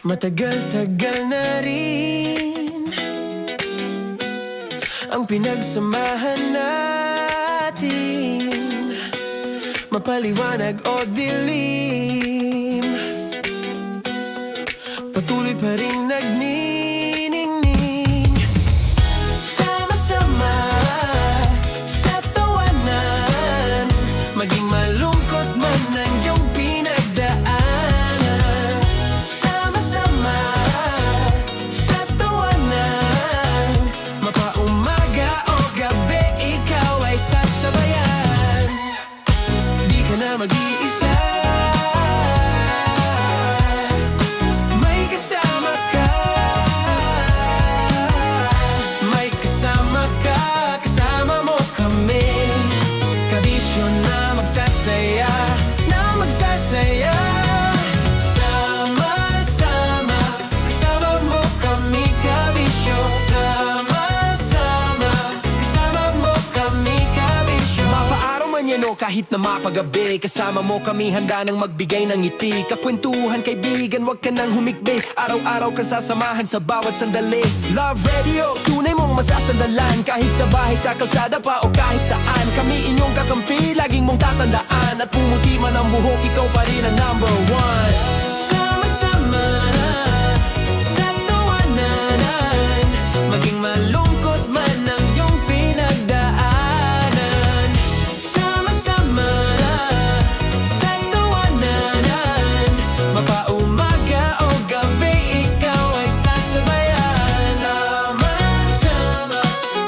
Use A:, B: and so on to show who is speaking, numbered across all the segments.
A: Matagal-tagal na rin ang pinagsamahan natin, mapaliwanag o dilim, patuloy pa rin nagniningning. Sama-sama sa tawanan, maging malungkot man ang iyong pinagdaanan. Sama-sama sa tawanan, mapaumaga o gabi, ikaw ay sasabayan. Di ka na mag-iisa, may kasama ka. May kasama ka, kasama mo kami. Kabisyo na magsasaya, na magsasaya. Sama-sama, kasama mo kami, kabisyo. Sama-sama, kasama mo kami, kabisyo. Mapaaraw man yan o kahit na mapagabi, kasama mo kami, handa nang magbigay ng ngiti. Kakwentuhan kaibigan, wag ka nang humikbi. Araw-araw ka sasamahan sa bawat sandali. Love Radio, tunay mong masasandalan. Kahit sa bahay, sa kalsada pa o kahit saan, kami inyong kakampi, laging mong tatandaan. At pumuti man ang buhok, ikaw pa rin ang number one. Sama-sama sa tawanan, maging malungkot man ang iyong pinagdaanan. Sama-sama sa tawanan, mapaumaga o gabi, ikaw ay sasabayan. Sama-sama,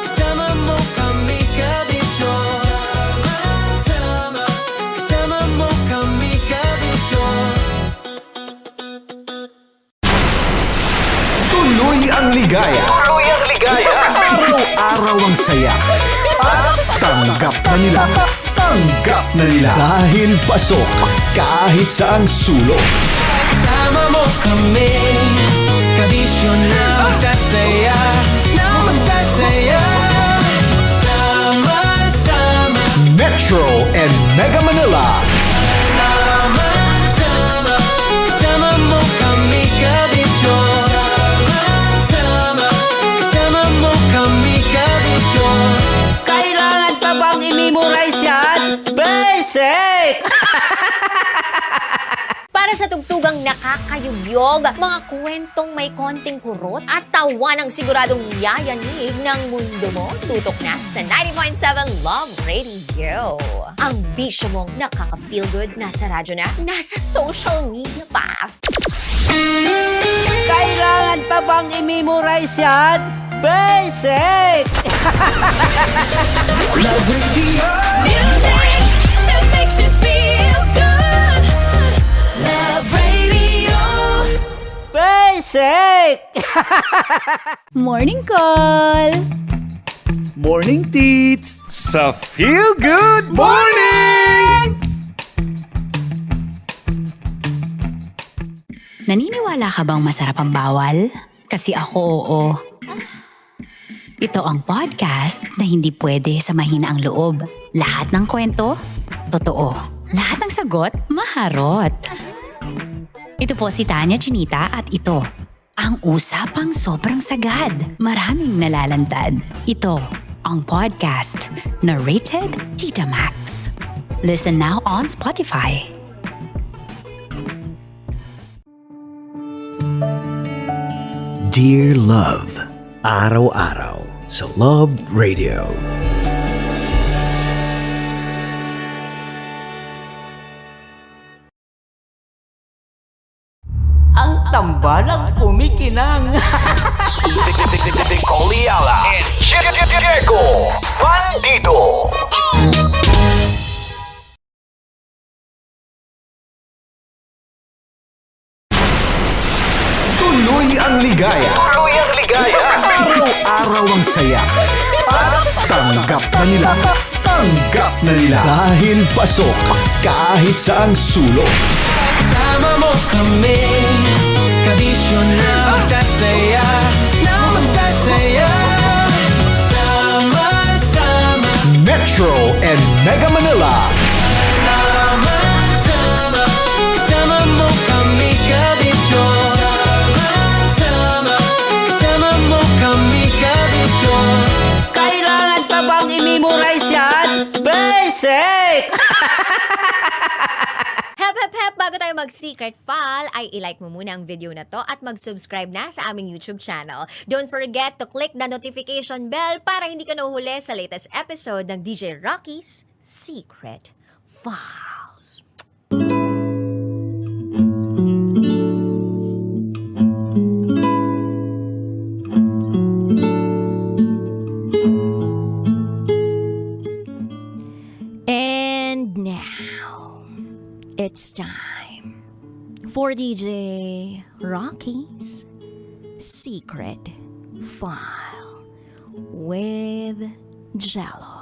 A: kasama mo kami, kabisyo. Sama-sama, kasama mo kami, kabisyo.
B: Tuloy ang ligaya. Araw-araw ang saya. At tanggap na nila. Tanggap na nila. Dahil pasok kahit saan sulok.
A: Kasama mo kami, kabisyo na magsasaya, na magsasaya. Sama-sama,
B: Metro and Mega Manila.
A: sama-sama, kasama mo kami, kabisyo. Sama-sama, kasama mo kami, kabisyo.
C: Kailangan pa bang i-memorize yan? Basic!
D: Para sa tugtugang nakakayugyog, mga kwentong may konting kurot at tawa ng siguradong yayanig ng mundo mo, tutok na sa 90.7 Love Radio. Ang bisyo mong nakaka-feel good, nasa radyo na, nasa social media pa.
C: Kailangan pa bang i-memorize yan? Basic!
A: Love Radio.
E: Music that makes you feel good. Love Radio.
C: Basic!
E: Morning call.
B: Morning, Tits!
F: Sa Feel Good
B: Morning!
E: Naniniwala ka bang masarap ang bawal? Kasi ako, oo. Ito ang podcast na hindi pwede sa mahina ang loob. Lahat ng kwento, totoo. Lahat ng sagot, maharot. Ito po si Tanya Chinita at ito, ang usapang sobrang sagad. Maraming nalalantad. Ito, ang podcast na rated Tita Max. Listen now on Spotify.
B: Dear Love, araw-araw sa Love Radio.
C: Ang tambalang kumikinang.
B: Coliala and Diego Bandido. Tuloy ang ligaya. Araw-araw ang saya. At tanggap na nila. Tanggap na nila. Dahil pasok kahit saan sulok.
A: Kasama mo kami, kabisyo na magsasaya, na magsasaya. Sama-sama,
B: Metro and Mega Manila.
A: sama-sama, kasama mo kami, kabisyo.
D: mag-secret file, ay ilike mo muna ang video na to at mag-subscribe na sa aming YouTube channel. Don't forget to click the notification bell para hindi ka nahuhuli sa latest episode ng DJ Rocky's Secret Files. And now, it's time for DJ Rocky's Secret File with Jello.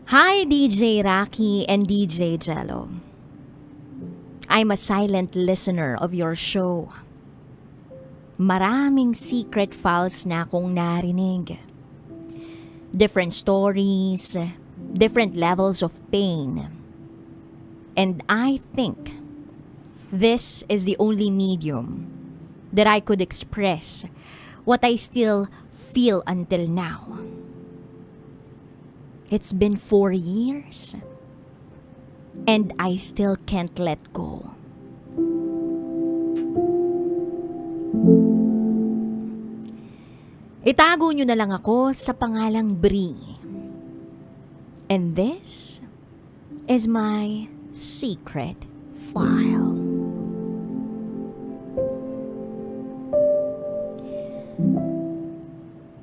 D: Hi, DJ Rocky and DJ Jello. I'm a silent listener of your show. Maraming secret files na akong narinig. Different stories, different levels of pain. And I think this is the only medium that I could express what I still feel until now. It's been 4 years, and I still can't let go. Itago nyo na lang ako sa pangalang Bri. And this is my secret file.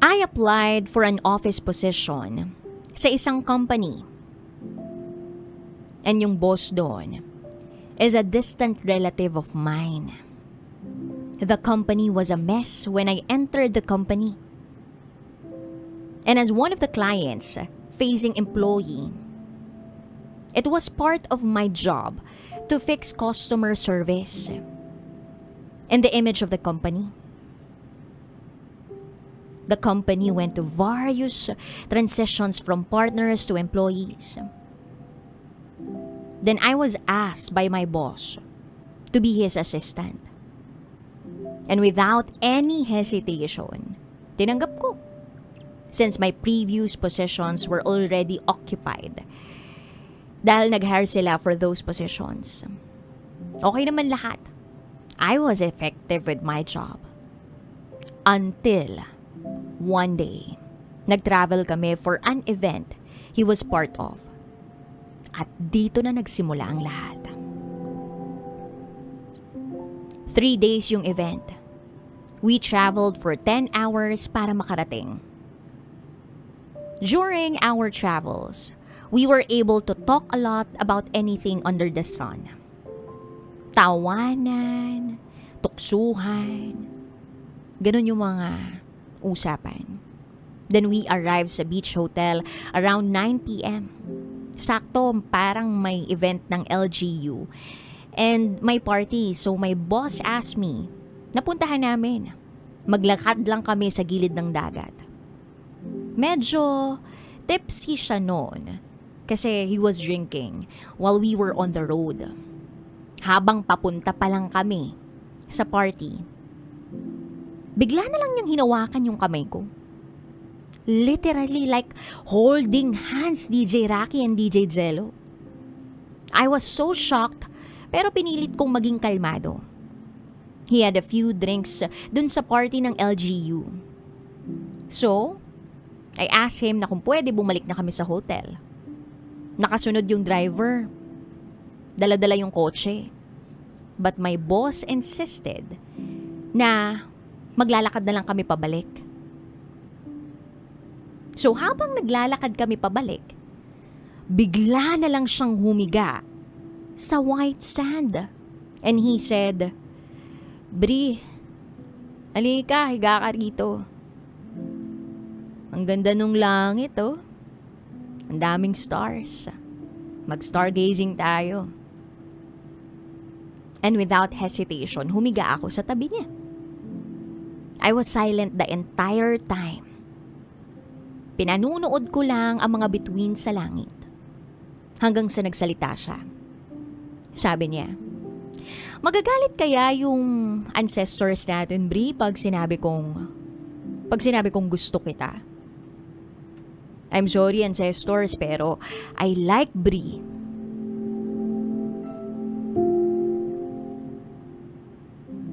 D: I applied for an office position sa isang company. And yung boss doon is a distant relative of mine. The company was a mess when I entered the company. And as one of the clients facing employee, it was part of my job to fix customer service and the image of the company. The company went to various transitions from partners to employees. Then I was asked by my boss to be his assistant. And without any hesitation, tinanggap ko. Since my previous positions were already occupied. Dahil nag-hire sila for those positions. Okay naman lahat. I was effective with my job. Until one day, nag-travel kami for an event he was part of. At dito na nagsimula ang lahat. 3 days yung event. We traveled for 10 hours para makarating. During our travels, we were able to talk a lot about anything under the sun. Tawanan, tuksuhan, ganun yung mga usapan. Then we arrived sa beach hotel around 9 p.m. Sakto, parang may event ng LGU and may party. So my boss asked me, napuntahan namin. Maglakad lang kami sa gilid ng dagat. Medyo tipsy siya noon kasi he was drinking while we were on the road. Habang papunta pa lang kami sa party, bigla na lang niyang hinawakan yung kamay ko. Literally like holding hands, DJ Rocky and DJ Jello. I was so shocked pero pinilit kong maging kalmado. He had a few drinks dun sa party ng LGU. So, I asked him na kung pwede bumalik na kami sa hotel. Nakasunod yung driver. Dala-dala yung kotse. But my boss insisted na maglalakad na lang kami pabalik. So habang naglalakad kami pabalik, bigla na lang siyang humiga sa white sand. And he said, Bri, halika, higa ka rito. Ang ganda nung langit, oh. Ang daming stars. Mag-stargazing tayo. And without hesitation, humiga ako sa tabi niya. I was silent the entire time. Pinanunood ko lang ang mga bituin sa langit.
G: Hanggang sa nagsalita siya. Sabi niya, magagalit kaya yung ancestors natin, Bri, pag sinabi kong gusto kita? I'm sorry, ancestors, pero I like Bri.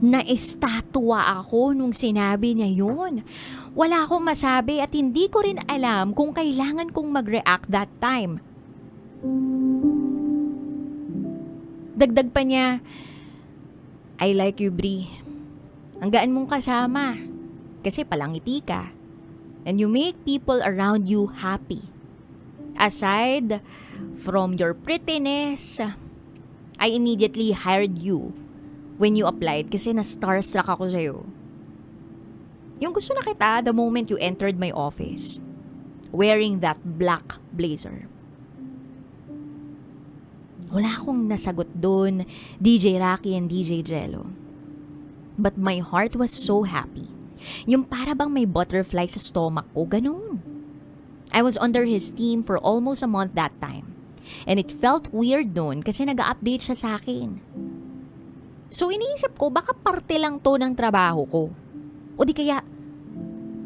G: Naistatwa ako nung sinabi niya yun. Wala akong masabi at hindi ko rin alam kung kailangan kong mag-react that time. Dagdag pa niya, I like you, Bri. Ang gaan mong kasama. Kasi palangiti ka. And you make people around you happy. Aside from your prettiness, I immediately hired you when you applied kasi na-starstruck ako sa'yo. Yung gusto na kita the moment you entered my office, wearing that black blazer. Wala akong nasagot doon, DJ Rocky and DJ Jello. But my heart was so happy. Yung para bang may butterfly sa stomach ko, ganun. I was under his team for almost a month that time. And it felt weird noon kasi nag-update siya sa akin. So iniisip ko, baka parte lang to ng trabaho ko. O di kaya,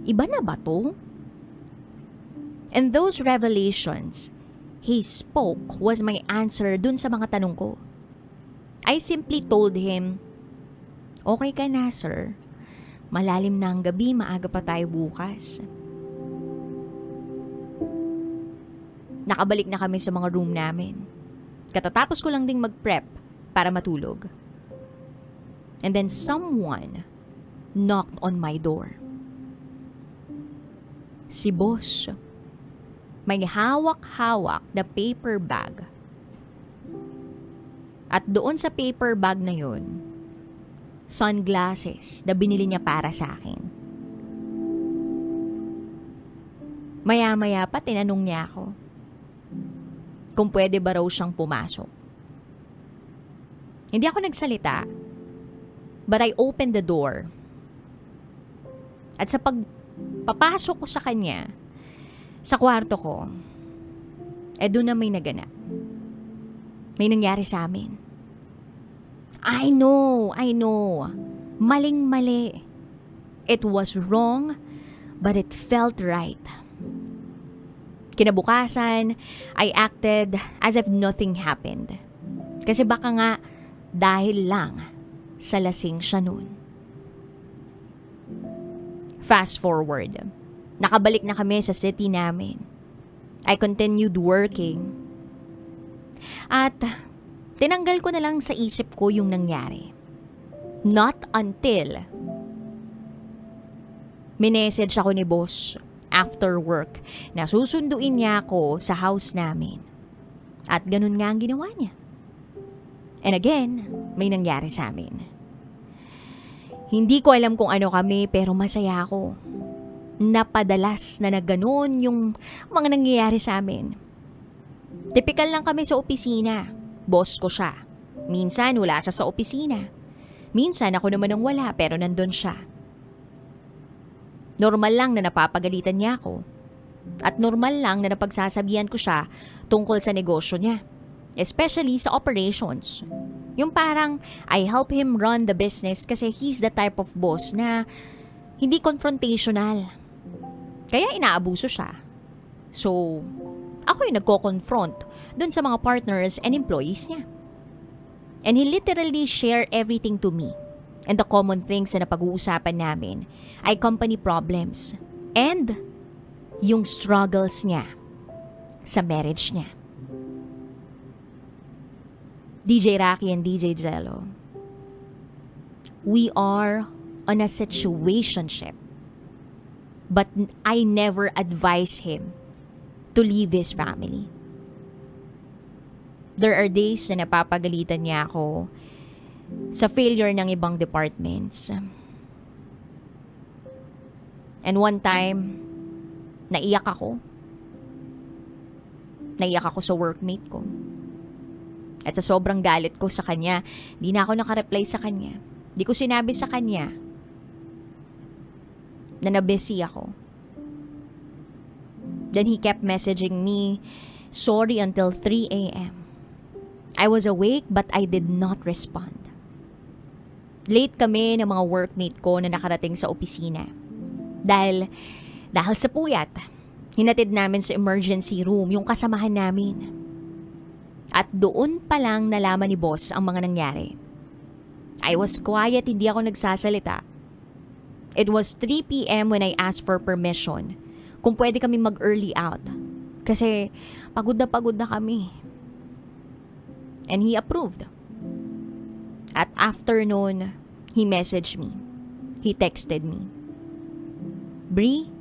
G: iba na ba to? And those revelations he spoke was my answer dun sa mga tanong ko. I simply told him, okay ka na, sir. Malalim na ang gabi, maaga pa tayo bukas. Nakabalik na kami sa mga room namin. Katatapos ko lang ding mag-prep para matulog. And then someone knocked on my door. Si boss. May hawak-hawak na paper bag. At doon sa paper bag na yun, sunglasses na binili niya para sa akin. Maya-maya pa tinanong niya ako kung pwede ba raw siyang pumasok. Hindi ako nagsalita, but I opened the door. At sa pagpapasok ko sa kanya, sa kwarto ko, doon na may naganap. May nangyari sa amin. I know. Maling-mali. It was wrong, but it felt right. Kinabukasan, I acted as if nothing happened. Kasi baka nga dahil lang sa lasing siya noon. Fast forward. Nakabalik na kami sa city namin. I continued working. At tinanggal ko na lang sa isip ko yung nangyari. Not until minessage ako ni boss after work na susunduin niya ako sa house namin. At ganun nga ang ginawa niya. And again, may nangyari sa amin. Hindi ko alam kung ano kami pero masaya ako. Napadalas na nagganon yung mga nangyayari sa amin. Typical lang kami sa opisina. Boss ko siya. Minsan wala siya sa opisina. Minsan ako naman ang wala pero nandun siya. Normal lang na napapagalitan niya ako. At normal lang na napagsasabihan ko siya tungkol sa negosyo niya. Especially sa operations. Yung parang I help him run the business kasi he's the type of boss na hindi confrontational. Kaya inaabuso siya. So, ako yung nagko-confront dun sa mga partners and employees niya. And he literally shared everything to me. And the common things na napag-uusapan namin ay company problems and yung struggles niya sa marriage niya. DJ Rocky and DJ Jello, we are on a situationship. But I never advise him to leave his family. There are days na napapagalitan niya ako sa failure ng ibang departments. And one time, naiyak ako. Naiyak ako sa workmate ko. At sa sobrang galit ko sa kanya, di na ako nakareply sa kanya. Di ko sinabi sa kanya na nabusy ako. Then he kept messaging me sorry until 3 a.m. I was awake but I did not respond. Late kami ng mga workmate ko na nakarating sa opisina. Dahil sa puyat, hinatid namin sa emergency room yung kasamahan namin. At doon pa lang nalaman ni boss ang mga nangyari. I was quiet, hindi ako nagsasalita. It was 3 p.m. when I asked for permission kung pwede kami mag-early out. Kasi pagod na kami. And he approved. At after noon, he messaged me. He texted me. Bree,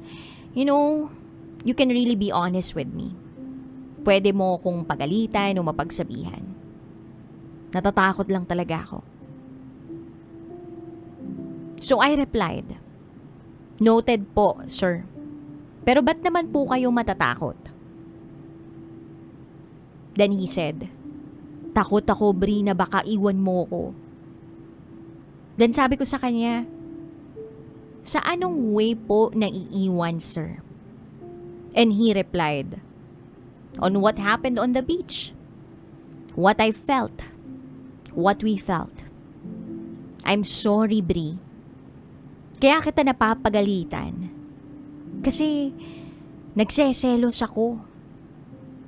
G: you can really be honest with me. Pwede mo kong pagalitan o mapagsabihan. Natatakot lang talaga ako. So I replied, "Noted po, sir. Pero ba't naman po kayo matatakot?" Then he said, "Takot ako, Bree, na baka iwan mo ko." Then sabi ko sa kanya, "Sa anong way po naiiwan, sir?" And he replied, "On what happened on the beach. What I felt. What we felt. I'm sorry, Bree. Kaya kita napapagalitan. Kasi nagseselos ako.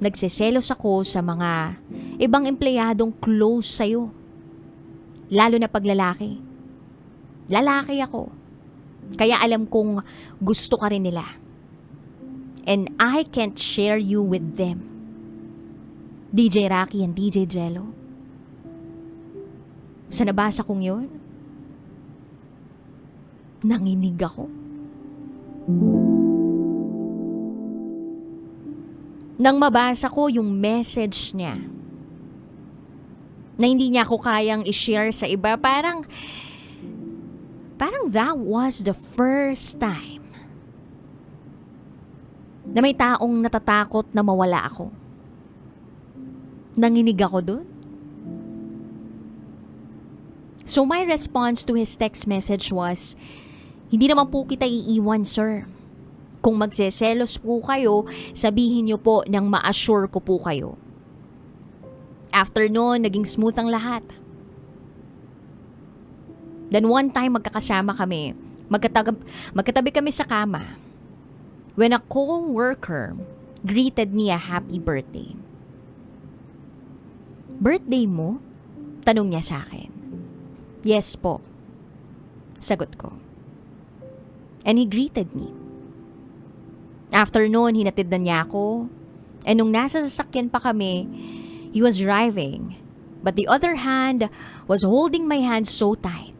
G: Nagseselos ako sa mga ibang empleyadong close sa'yo. Lalo na pag lalaki. Lalaki ako. Kaya alam kong gusto ka rin nila. And I can't share you with them." DJ Rocky and DJ Jello. Sa nabasa kong yun, nanginig ako. Nang mabasa ko yung message niya, na hindi niya ako kayang i-share sa iba, parang that was the first time na may taong natatakot na mawala ako. Nanginig ako dun. So my response to his text message was, "Hindi naman po kita iiwan, sir. Kung magseselos po kayo, sabihin niyo po nang ma-assure ko po kayo." After noon, naging smooth ang lahat. Then one time magkakasama kami, magkatabi kami sa kama, when a co-worker greeted me a happy birthday. "Birthday mo?" Tanong niya sa akin. "Yes po," sagot ko. And he greeted me. After noon, hinatid na niya ako. And nung nasa sasakyan pa kami, he was driving. But the other hand was holding my hand so tight.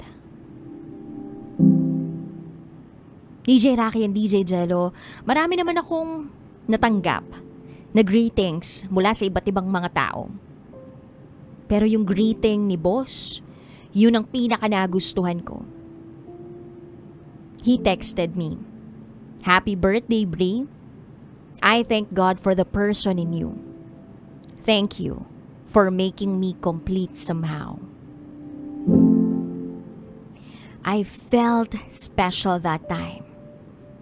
G: DJ Rocky and DJ Jello, marami naman akong natanggap na greetings mula sa iba't ibang mga tao. Pero yung greeting ni boss, yun ang pinaka nagustuhan ko. He texted me, "Happy birthday, Bree. I thank God for the person in you. Thank you for making me complete somehow." I felt special that time.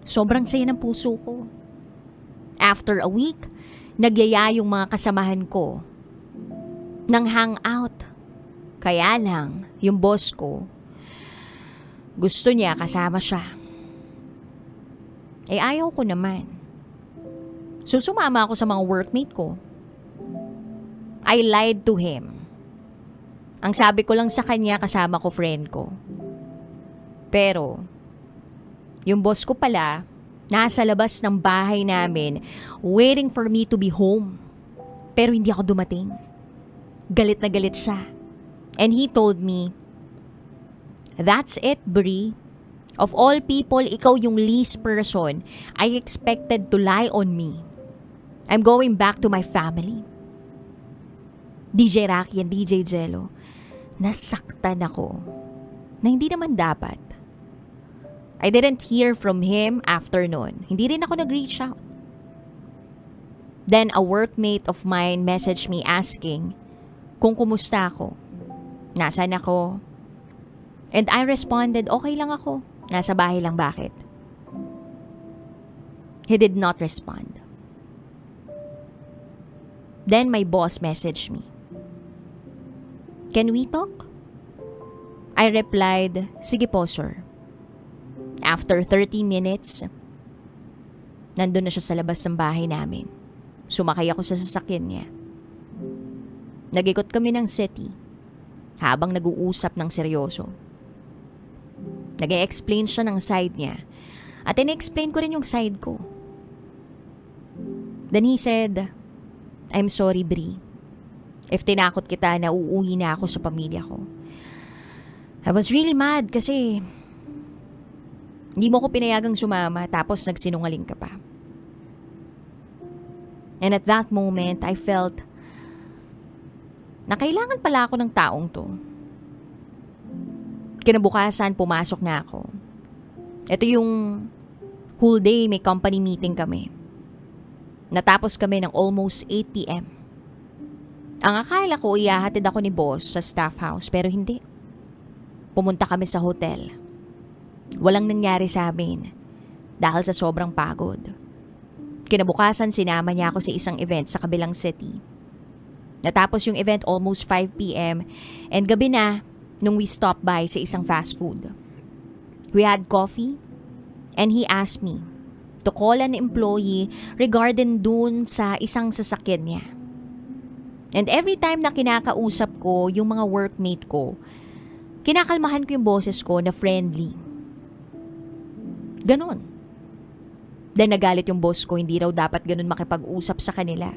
G: Sobrang saya ng puso ko. After a week, nagyaya yung mga kasamahan ko ng hangout. Kaya lang, yung boss ko, gusto niya kasama siya. Ayaw ko naman. So sumama ako sa mga workmate ko. I lied to him. Ang sabi ko lang sa kanya, kasama ko friend ko. Pero yung boss ko pala, nasa labas ng bahay namin, waiting for me to be home. Pero hindi ako dumating. Galit na galit siya. And he told me, "That's it, Bree. Of all people, ikaw yung least person I expected to lie on me. I'm going back to my family." DJ Rocky and DJ Jello, nasaktan ako na hindi naman dapat. I didn't hear from him after noon. Hindi rin ako nag-reach out. Then a workmate of mine messaged me asking kung kumusta ako. Nasaan ako? And I responded, okay lang ako. Nasa bahay lang, bakit? He did not respond. Then my boss messaged me. Can we talk? I replied, sige po sir. After 30 minutes, nandun na siya sa labas ng bahay namin. Sumakay ako sa sasakyan niya. Nag-ikot kami ng city habang nag-uusap ng seryoso. Nag-explain siya ng side niya at in-explain ko rin yung side ko. Then he said, I'm sorry, Bri. If tinakot kita na uuwi na ako sa pamilya ko. I was really mad kasi hindi mo ko pinayagang sumama tapos nagsinungaling ka pa. And at that moment, I felt na kailangan pala ako ng taong to. Kinabukasan, pumasok na ako. Ito yung whole day may company meeting kami. Natapos kami ng almost 8 p.m. Ang akala ko, ihahatid ako ni boss sa staff house pero hindi. Pumunta kami sa hotel. Walang nangyari sa amin dahil sa sobrang pagod. Kinabukasan, sinama niya ako sa isang event sa kabilang city. Natapos yung event almost 5 p.m. and gabi na nung we stopped by sa isang fast food. We had coffee and he asked me to call an employee regarding dun sa isang sasakyan niya. And every time na kinakausap ko yung mga workmate ko, kinakalmahan ko yung boses ko na friendly. Ganon. Then nagalit yung boss ko, hindi raw dapat ganon makipag-usap sa kanila.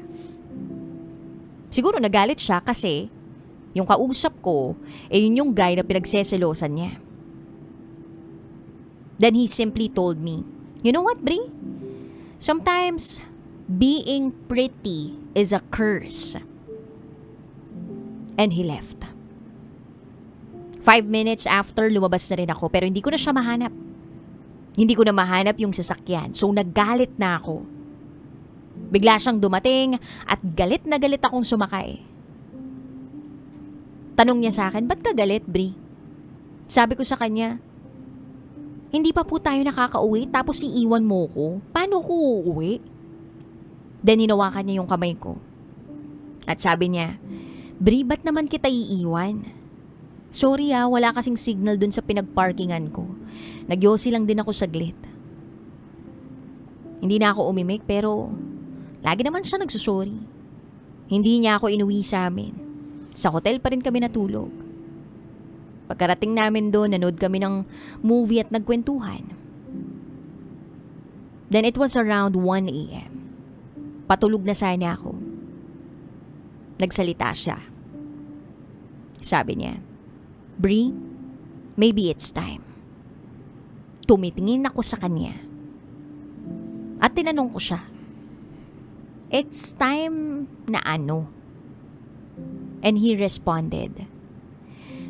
G: Siguro nagalit siya kasi yung kausap ko, yun yung guy na pinagseselosan niya. Then he simply told me, you know what, Bri? Sometimes, being pretty is a curse. And he left. 5 minutes after, lumabas na rin ako pero hindi ko na siya mahanap. Hindi ko na mahanap yung sasakyan. So naggalit na ako. Bigla siyang dumating at galit na galit akong sumakay. Tanong niya sa akin, ba't ka galit, Bri? Sabi ko sa kanya, hindi pa po tayo nakakauwi tapos iiwan mo ko. Paano ko uuwi? Then hinawakan niya yung kamay ko. At sabi niya, Bri, ba't naman kita iiwan? Sorry wala kasing signal dun sa pinagparkingan ko. Nagyosi lang din ako saglit. Hindi na ako umimik pero lagi naman siya nagsusorry. Hindi niya ako inuwi sa amin. Sa hotel pa rin kami natulog. Pagkarating namin doon, nanood kami ng movie at nagkwentuhan. Then it was around 1 a.m. Patulog na sana ako. Nagsalita siya. Sabi niya, Bri, maybe it's time. Tumitingin ako sa kanya. At tinanong ko siya, it's time na ano? And he responded,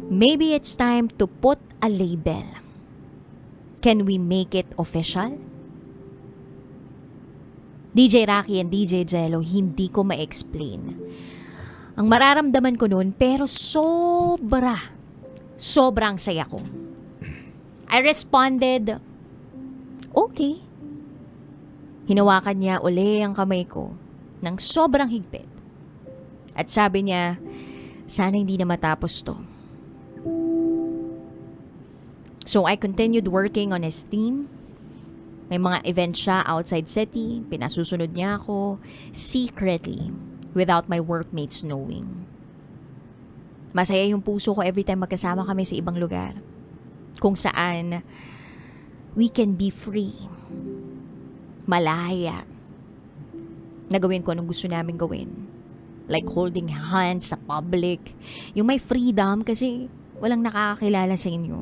G: maybe it's time to put a label. Can we make it official? DJ Rocky and DJ Jello, hindi ko ma-explain ang mararamdaman ko noon pero sobrang saya ko. I responded, okay. Hinawakan niya uli ang kamay ko ng sobrang higpit. At sabi niya, sana hindi na matapos to. So I continued working on his team. May mga event siya outside city. Pinasusunod niya ako secretly without my workmates knowing. Masaya yung puso ko every time magkasama kami sa ibang lugar. Kung saan we can be free. Malaya. Nagawin ko anong gusto namin gawin. Like holding hands sa public. Yung may freedom kasi walang nakakakilala sa inyo.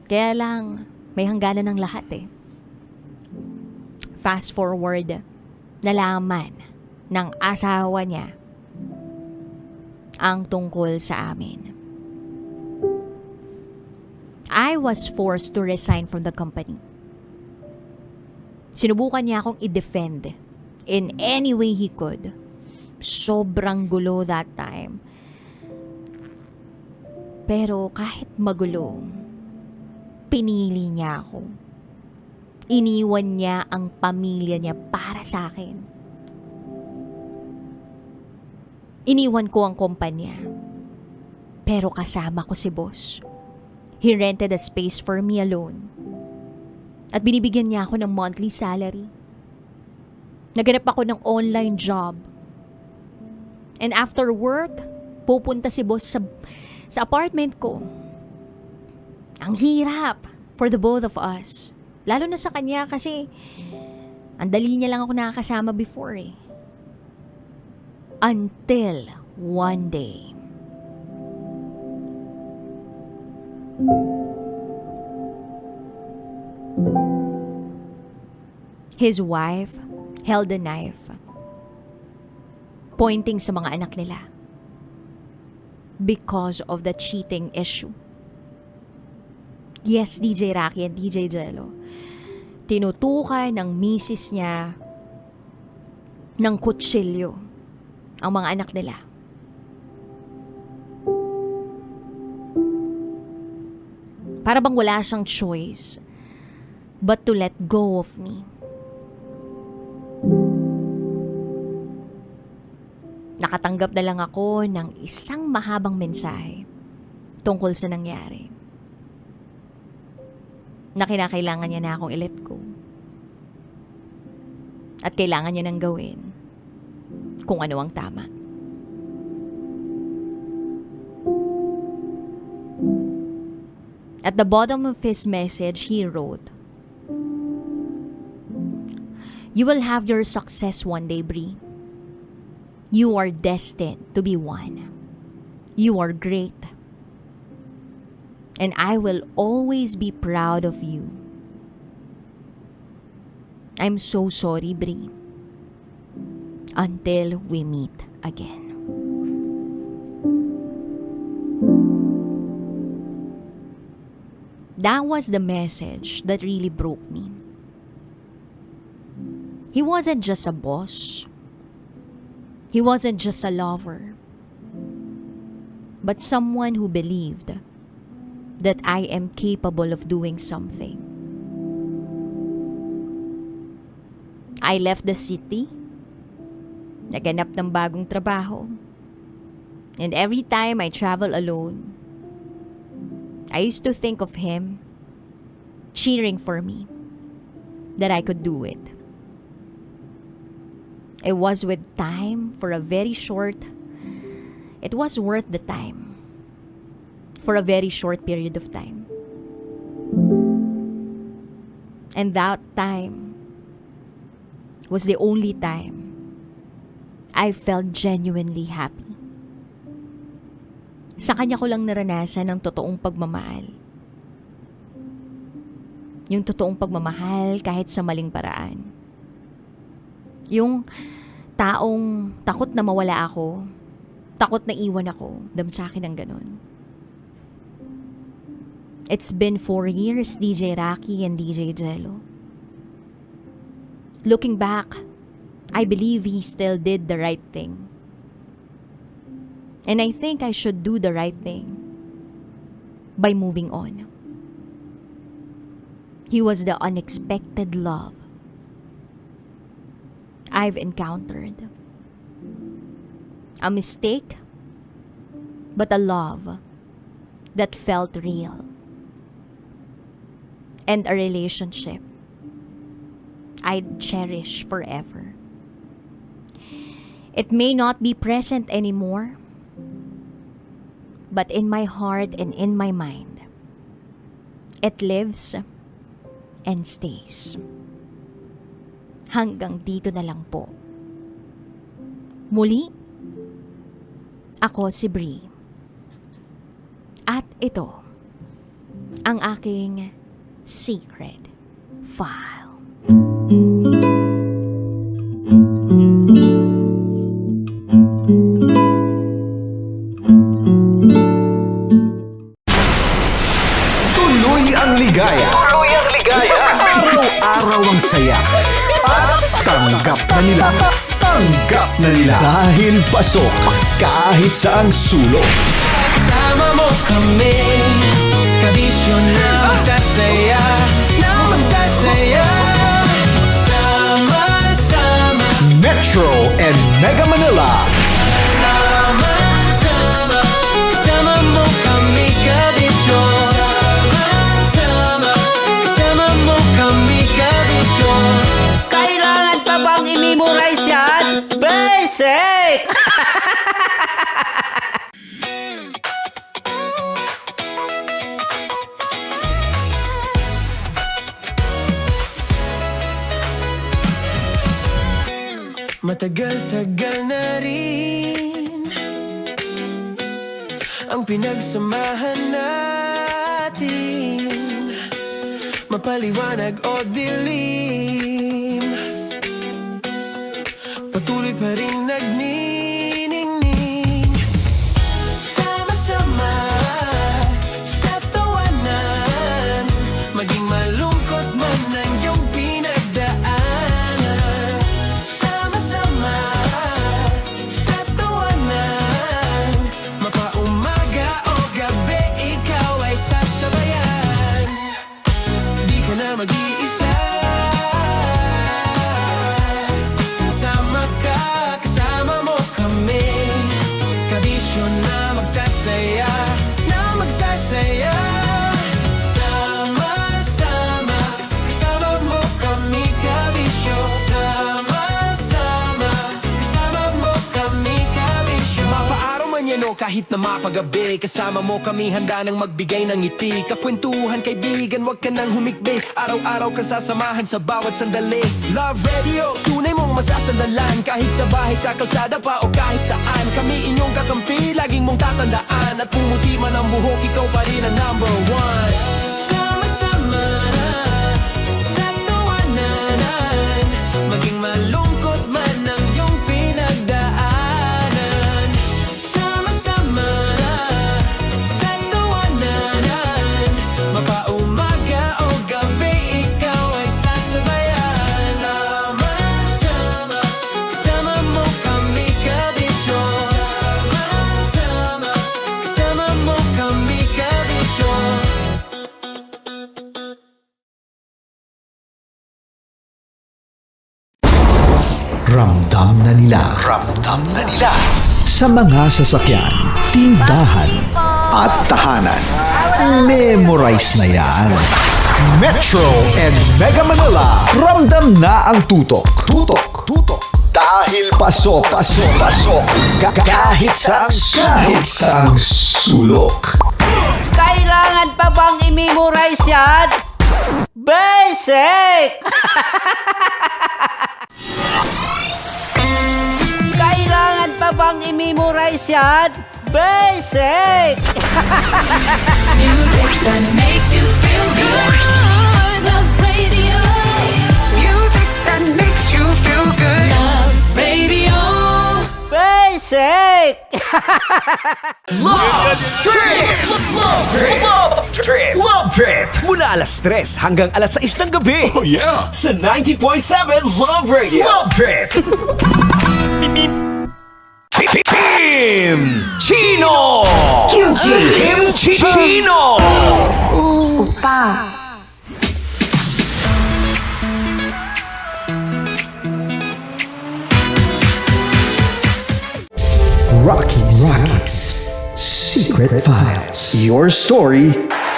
G: Kaya lang, may hangganan ng lahat Fast forward, nalaman ng asawa niya ang tungkol sa amin. I was forced to resign from the company. Sinubukan niya akong i-defend in any way he could. Sobrang gulo that time. Pero kahit magulo, pinili niya ako. Iniwan niya ang pamilya niya para sa akin. Iniwan ko ang kumpanya. Pero kasama ko si boss. He rented a space for me alone. At binibigyan niya ako ng monthly salary. Naganap ako ng online job. And after work, pupunta si boss sa apartment ko. Ang hirap for the both of us. Lalo na sa kanya kasi ang dali niya lang ako nakakasama before eh. Until one day. His wife held a knife, pointing sa mga anak nila because of the cheating issue. Yes, DJ Rocky and DJ Jello. Tinutukan ng misis niya ng kutsilyo ang mga anak nila. Para bang wala siyang choice but to let go of me. Nakatanggap na lang ako ng isang mahabang mensahe tungkol sa nangyari. Na kinakailangan niya na akong i-let go. At kailangan niya nang gawin kung ano ang tama. At the bottom of his message, he wrote, "You will have your success one day, Bree. You are destined to be one. You are great. And I will always be proud of you. I'm so sorry, Bree. Until we meet again." That was the message that really broke me. He wasn't just a boss. He wasn't just a lover. But someone who believed that I am capable of doing something. I left the city, naganap ng bagong trabaho, and every time I travel alone, I used to think of him cheering for me that I could do it. It was with time for a very short, it was worth the time for a very short period of time. And that time was the only time I felt genuinely happy. Sa kanya ko lang naranasan ang totoong pagmamahal. Yung totoong pagmamahal kahit sa maling paraan. Yung taong takot na mawala ako, takot na iwan ako, sa akin ang ganon. It's been 4 years, DJ Rocky and DJ Jello. Looking back, I believe he still did the right thing. And I think I should do the right thing by moving on. He was the unexpected love I've encountered. A mistake, but a love that felt real. And a relationship I'd cherish forever. It may not be present anymore, but in my heart and in my mind, it lives and stays. Hanggang dito na lang po. Muli, ako si Bree. At ito, ang aking secret file.
B: Tuloy ang ligaya. Araw-araw ang saya. At tanggap na nila. Tanggap na nila. Dahil pasok kahit saang sulok.
A: Sama mo kami, kabisyo na magsasaya, Sama-sama
B: Metro and Mega Manila.
A: Sama Matagal-tagal na rin ang pinagsamahan natin, mapaliwanag o dilim, patuloy pa rin nagniningning. Sama-sama sa tawanan, maging malungkot man ang iyong pinagdaanan. Sama-sama sa tawanan, mapaumaga o gabi, ikaw ay sasabayan. Di ka na mag-iisa, kasama ka, kasama mo kami. Kabisyo na magsasaya, na magsasaya. Sama-sama, kasama mo kami, kabisyo. Sama-sama, kasama mo kami, kabisyo. Mapaaraw man yan o kahit na mapagabi, kasama mo kami, handa nang magbigay ng ngiti. Kakwentuhan, kaibigan, wag ka nang humikbi. Araw-araw ka sasamahan sa bawat sandali. Love Radio, tunay mong masasandalan. Kahit sa bahay, sa kalsada pa o kahit saan, kami inyong kakampi, laging mong tatandaan. At pumuti man ang buhok, ikaw pa rin ang number one. Sama-sama sa tawanan, maging malungkot man ang iyong pinagdaanan. Sama-sama sa tawanan, mapaumaga o gabi, ikaw ay sasabayan. Sama-sama, kasama mo kami, kabisyo. Sama-sama, kasama mo kami, kabisyo.
B: Ramdam na nila. Ramdam na nila. Sa mga sasakyan, tindahan, at tahanan. Memorize na yan. Metro and Mega Manila. Ramdam na ang tutok. Tutok. Tutok. Dahil pasok. Pasok. Pasok. Kahit saang sulok.
C: Kailangan pa bang i-memorize yan? Basic! Kailangan pa bang i-memorize yan? Basic!
H: Music that makes you feel good. Love Radio. Music that makes you feel good. Love Radio.
C: Basic!
F: Love Trip! Mula alas 3 hanggang alas 6 ng gabi.
B: Oh yeah!
F: Sa 90.7 Love Radio. Love Trip! Kim Chino! Kim Chino!
B: Rockies. Secret Files. Your story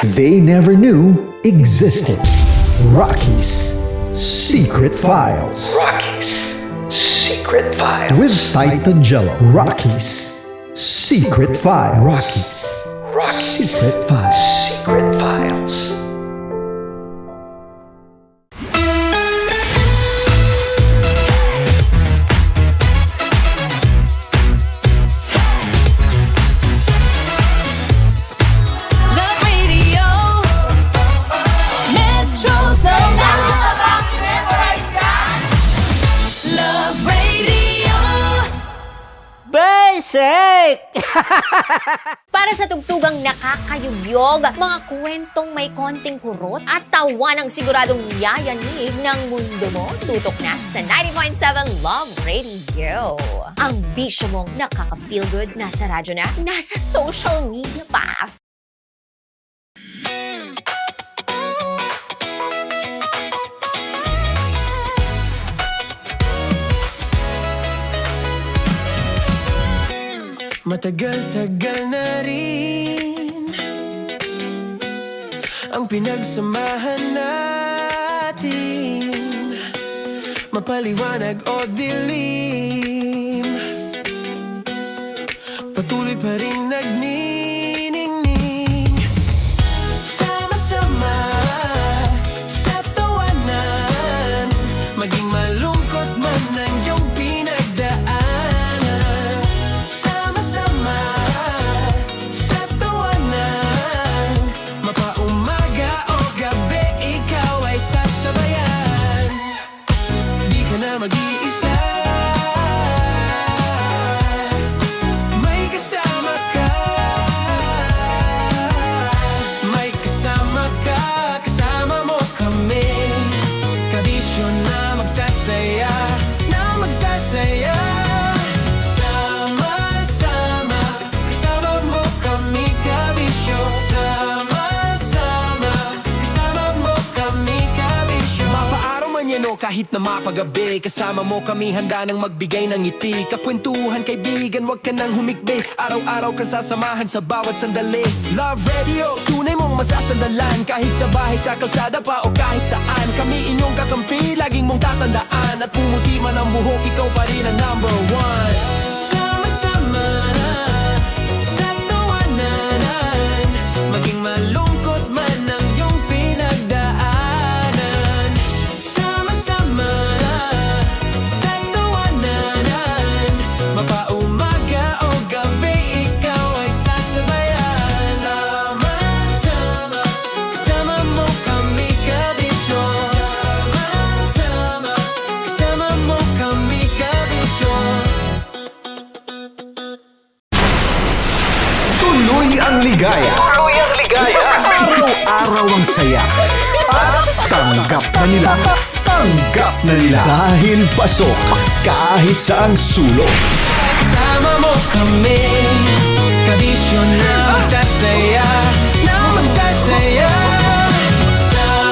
B: they never knew existed. Rockies. Secret Files.
I: Secret Files.
B: With Titan Jello. Rockies. Secret Files. Rockies. Secret Files.
I: Secret Files.
H: Love Radio. Metro's number. Love Radio.
C: Basic!
D: Para sa tugtugang nakakayugyog, mga kwentong may konting kurot at tawa ng siguradong yayanig ng mundo mo, tutok na sa 90.7 Love Radio. Ang bisyo mong nakaka-feel good, nasa radyo na, nasa social media pa.
A: Matagal-tagal na rin ang pinagsamahan natin, mapaliwanag o dilim, patuloy pa rin nagniningning. Sama-sama sa tawanan, maging malungkot man ang iyong pinagdaanan. kahit na mapagabi. Kasama mo kami handa nang magbigay ng ngiti. Kakwentuhan kaibigan, wag ka nang humikbi. Araw-araw ka sasamahan sa bawat sandali. Love Radio, tunay mong masasandalan. Kahit sa bahay, sa kalsada pa o kahit saan. Kami inyong kakampi, laging mong tatandaan. At pumuti man ang buhok, ikaw pa rin ang number one. Sama-sama na sa tawanan, maging malungkot man ang iyong pinagdaanan. Sama-sama na sa tawanan, mapaumaga o gabi, ikaw ay sasabayan. Sama-sama, kasama mo kami kabisyon. Sama-sama, kasama mo kami kabisyon.
B: Tuloy ang ligaya. Araw-araw ang saya. At tanggap na nila. Tanggap na nila. Dahil pasok kahit saang sulok.
A: Kasama mo kami, kabisyon na magsasaya, na magsasaya.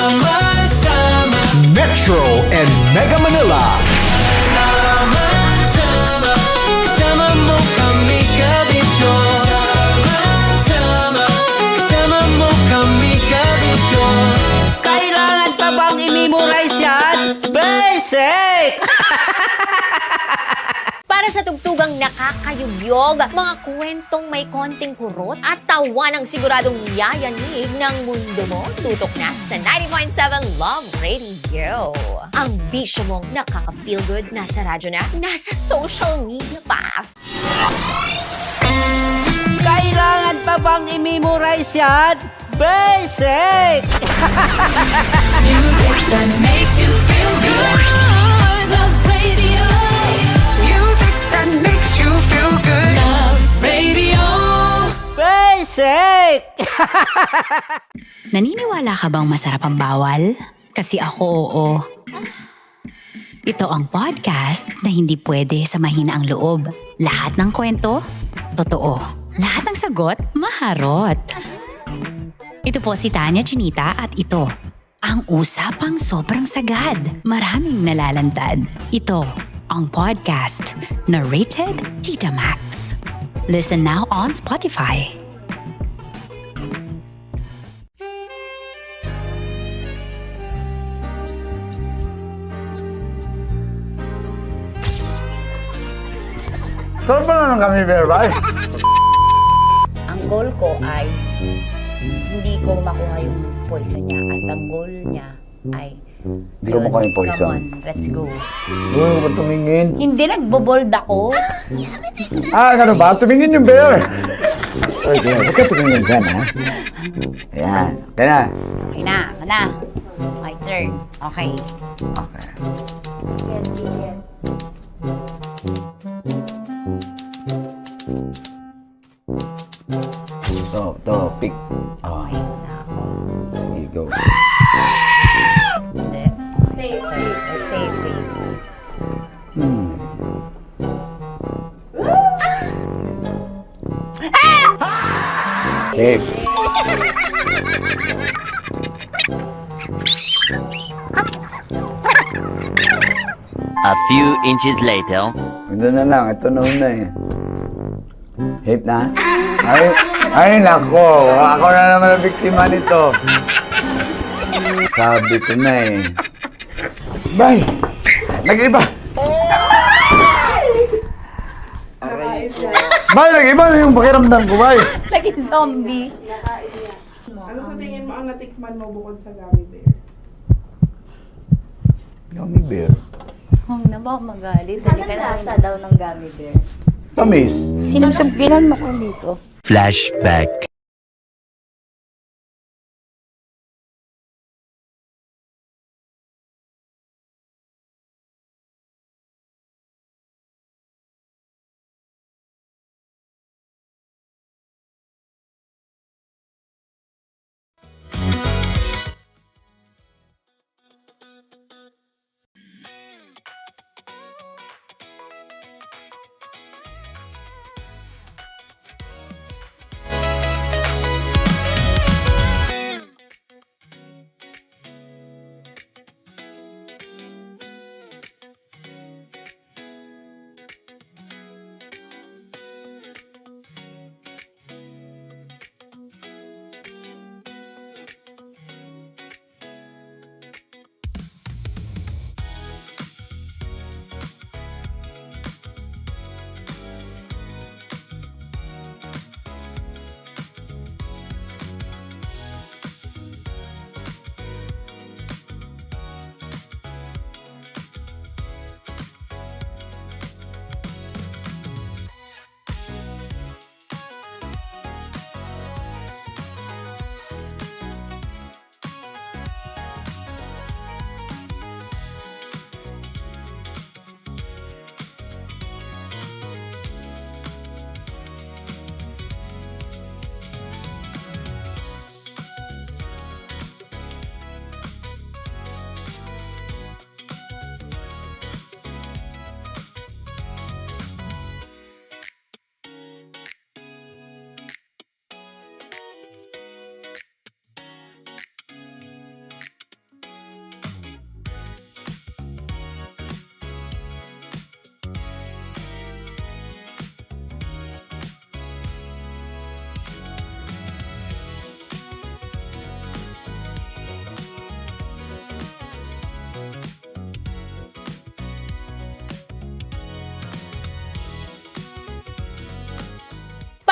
A: Sama-sama,
B: Metro and Mega Manila.
A: sama-sama, kasama mo kami kabisyon. Sama-sama, kasama mo kami kabisyon.
C: Kailangan pa bang i-memorize yan? Basic!
D: Para sa tugtugang nakakayugyog, mga kwentong may konting kurot at tawa ng siguradong yayanig ng mundo mo, tutok na sa 90.7 Love Radio. Ang bisyo mong nakaka-feel good, nasa radyo na, nasa social media pa.
C: Kailangan pa bang i-memorize yan? Basic!
H: Music that makes you feel good. Love Radio. Music that makes you feel good. Love Radio.
C: Basic!
E: Naniniwala ka bang masarap ang bawal? Kasi ako oo. Ito ang podcast na hindi pwede sa mahina ang loob. Lahat ng kwento, totoo. Lahat ng sagot, maharot. Ito po si Tanya Chinita at ito, ang usapang sobrang sagad. Maraming nalalantad. Ito, ang podcast na rated Tita Max. Listen now on Spotify.
J: Saan ba na ng kami, Berbay?
K: Ang goal ko ay hindi ko makuha yung poison niya at ang goal niya ay
J: Hindi ko makuha yung poison.
K: Come on, let's go.
J: Huwag mo ba tumingin?
K: Hindi, nagbobold ako.
J: Ano ba? Tumingin yung bear. Oy, bear, huwag ka tumingin dyan, ha? Ayan. Kaya na.
K: Okay na, na. My turn. Okay.
J: Okay.
K: Yan, yan.
J: To, pick. Oh,
K: Okay na ako.
J: there you go.
K: Hindi. Safe, safe. Safe, safe.
J: Safe.
L: A few inches later.
J: Ito na lang. Ito na una eh. Safe na? Ay, nako. Ako na naman ang biktima nito. Sabi ko na eh. Bay! Nag-iba! Bay, nag-iba na yung pakiramdam ko, bay!
K: Naging zombie.
M: Ano sa tingin mo ang natikman mo bukod sa gummy bear?
J: Gummy bear?
K: Huwag na ba ako magalit? Hindi ka lasa daw ng gummy bear.
J: Tamis.
K: Sinusumpilan mo ko dito.
L: Flashback.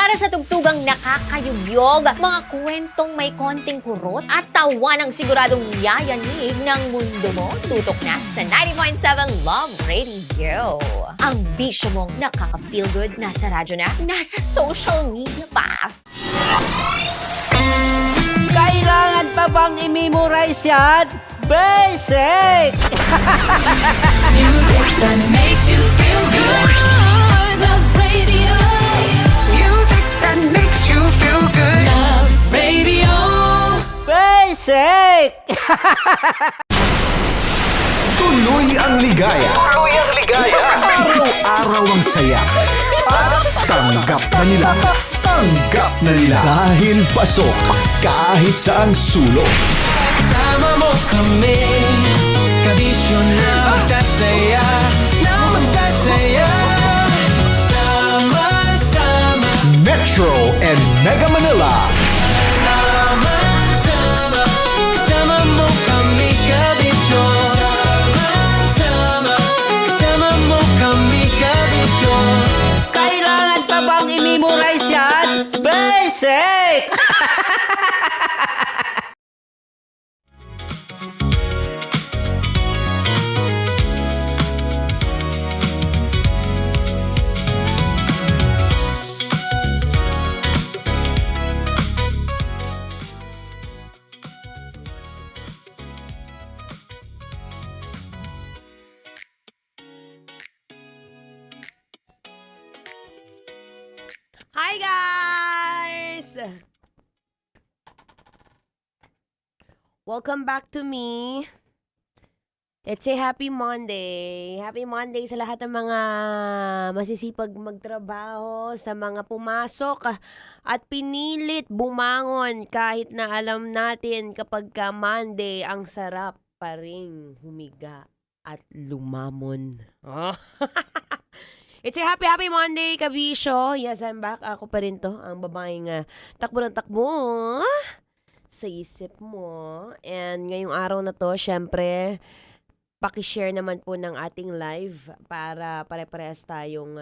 D: Para sa tugtugang nakakayugyog, mga kwentong may konting kurot at tawa ng siguradong yayanig ng mundo mo, tutok na sa 90.7 Love Radio. Ang bisyo mong nakaka-feel good, nasa radyo na, nasa social media pa.
C: Kailangan pa bang i-memorize yan? Basic!
H: Music that makes you feel good. Love Radio. Music that makes you feel good. Love Radio.
C: Basic!
B: Tuloy ang ligaya.
F: Tuloy ang ligaya.
B: Araw-araw ang saya. At tanggap na nila. Tanggap na nila. Dahil pasok kahit saang sulok.
A: Sama mo kami, kabisyo na magsasaya, sama-sama.
B: Metro and Mega Manila.
A: Sama-sama, kasama mo kami, kabisyo. Sama-sama, kasama mo kami, kabisyo.
C: Kailangan pa bang i-memorize yan? Basic!
N: Hi guys! Welcome back to me. It's a happy Monday. Happy Monday sa lahat ng mga masisipag magtrabaho, sa mga pumasok at pinilit bumangon kahit na alam natin kapag ka Monday, ang sarap pa ring humiga at lumamon. Oh. It's a happy Monday, kabisyo. Yes, I'm back. Ako pa rin to, ang babaeng takbo ng takbo sa isip mo. And ngayong araw na to, syempre, pakishare naman po ng ating live para pare-parehas tayong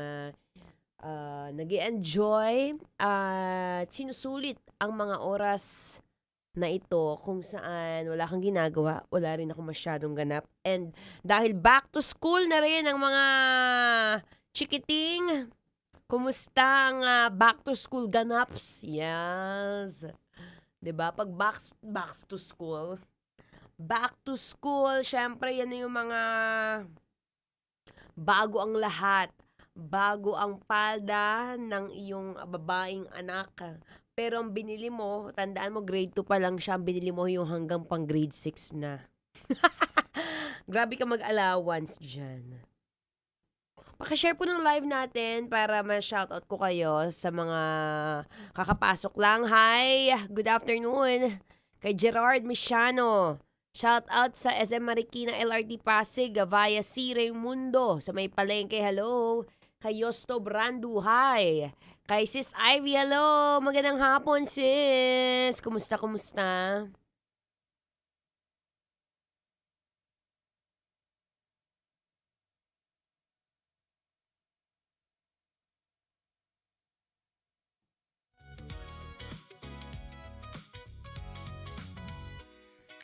N: nag-enjoy at sinusulit ang mga oras na ito kung saan wala kang ginagawa, wala rin ako masyadong ganap. And dahil back to school na rin ang mga chikiting, kumusta ang back to school ganaps? Yes. 'Di ba? Pag back to school, syempre yan na yung mga bago ang lahat. Bago ang palda ng iyong babaeng anak. Pero ang binili mo, tandaan mo grade 2 pa lang siya, ang binili mo yung hanggang pang grade 6 na. Grabe ka mag-allowance dyan. Pakishare po ng live natin para ma-shoutout ko kayo sa mga kakapasok lang. Hi! Good afternoon! Kay Gerard Misiano. Shoutout sa SM Marikina LRT Pasig via C. Raimundo sa may palengke. Hello! Kay Yosto Brandu. Hi! Kay Sis Ivy. Hello! Magandang hapon, sis! Kumusta?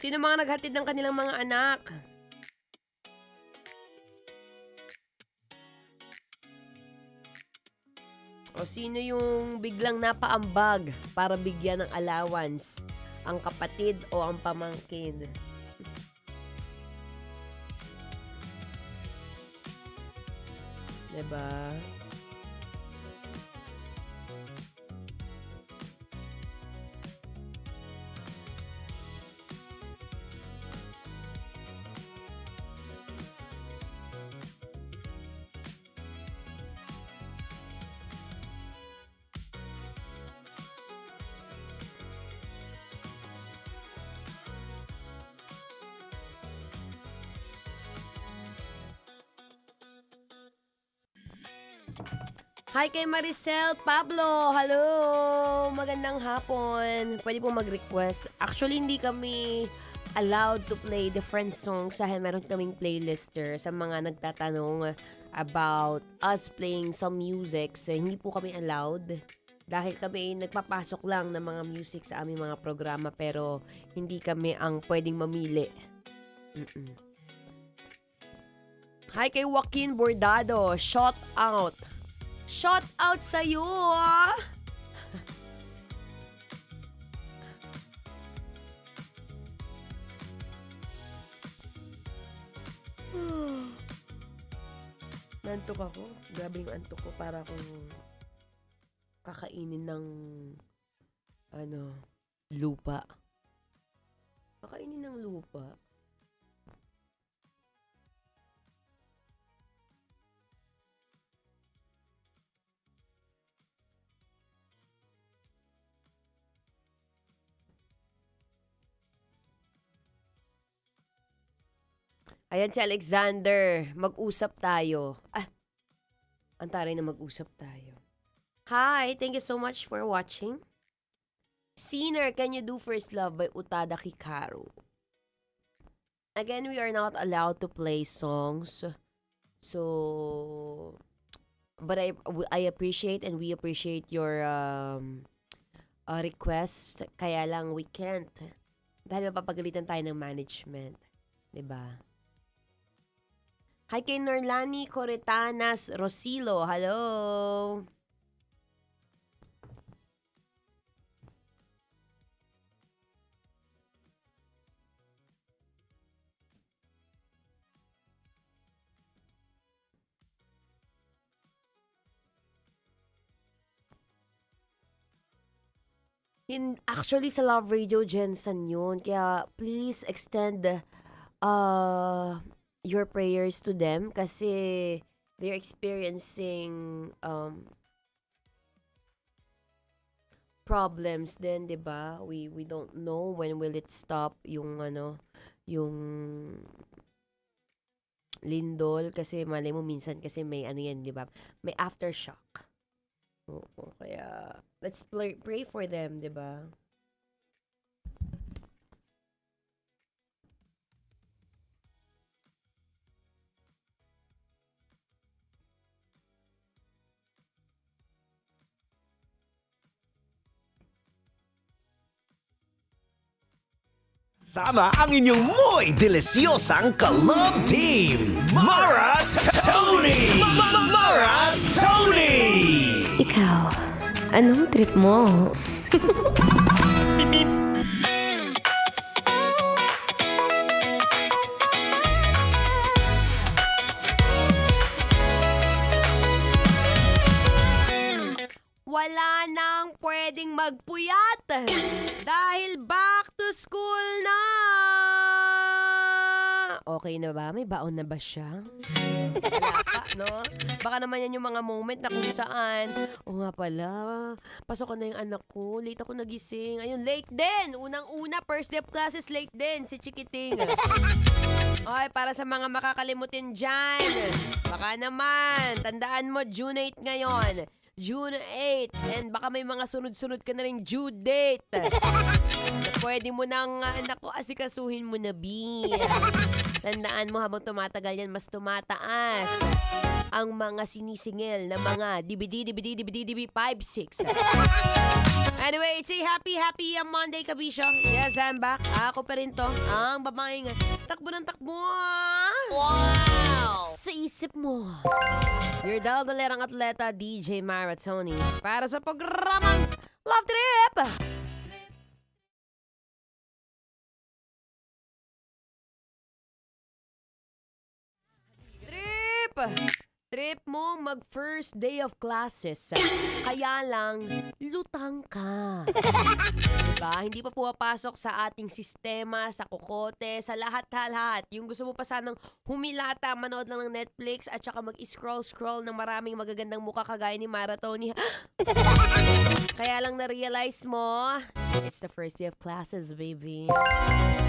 N: Sino mga naghatid ng kanilang mga anak? O sino yung biglang napaambag para bigyan ng allowance? Ang kapatid o ang pamangkin? Diba? Hi kay Maricel Pablo. Hello! Magandang hapon. Pwede po mag-request. Actually, hindi kami allowed to play different songs dahil meron kaming playlister sa mga nagtatanong about us playing some music. So, hindi po kami allowed Dahil kami nagpapasok lang ng mga music sa aming mga programa pero hindi kami ang pwedeng mamili. Hi kay Joaquin Bordado. Shout out. Shout out sa'yo, ah! Nantok ako. Grabe yung antok ko. Para akong kakainin ng lupa. Kakainin ng lupa. Ayan si Alexander. Mag-usap tayo. Ang taray na mag-usap tayo. Hi, thank you so much for watching. Sinner, can you do First Love by Utada Hikaru? Again, we are not allowed to play songs. So, but I appreciate and we appreciate your request. Kaya lang we can't. Dahil mapapagalitan tayo ng management. 'Di ba? Hi kay Norlani Coretanas Rosilo. Hello! Actually, sa Love Radio, Jensen yun. Kaya, please extend your prayers to them kasi they're experiencing problems din, 'di ba? We don't know when will it stop yung yung lindol kasi malay mo minsan kasi may yan, 'di ba? May aftershock. Oo, kaya let's pray for them, 'di ba?
F: Sama ang inyong muy delisyosang ka-love team, Mara Tony! Mara Tony!
N: Ikaw, anong trip mo? Wala nang pwedeng magpuyat dahil back to school na! Okay na ba? May baon na ba siya? Wala pa, no? Baka naman yan yung mga moment na kung saan, nga pala, pasok ko na yung anak ko, late ako nagising. Ayun, late din! Unang-una, first day of classes, late din, si Chikiting. Okay, para sa mga makakalimutin dyan, baka naman, tandaan mo, June 8 ngayon. June 8. And baka may mga sunod-sunod ka na rin due date. Pwede mo nang, asikasuhin mo na, B. Tandaan mo habang tumatagal yan, mas tumataas ang mga sinisingil na mga DVD 5-6. Anyway, it's a happy Monday, Kabisyo. Yes, I'm back. Ako pa rin to. Ang babaeng takbo ng takbo. Wow! Sa isip mo. Your daldalerang atleta, DJ Mara Tony. Para sa programang Love Trip! Trip mo mag first day of classes. Kaya lang, lutang ka. Diba? Hindi pa pumapasok sa ating sistema, sa kokote, sa lahat-lahat. Yung gusto mo pa sanang humilata, manood lang ng Netflix, at saka mag-scroll ng maraming magagandang mukha kagaya ni Mara Tony. Kaya lang na-realize mo, it's the first day of classes, baby.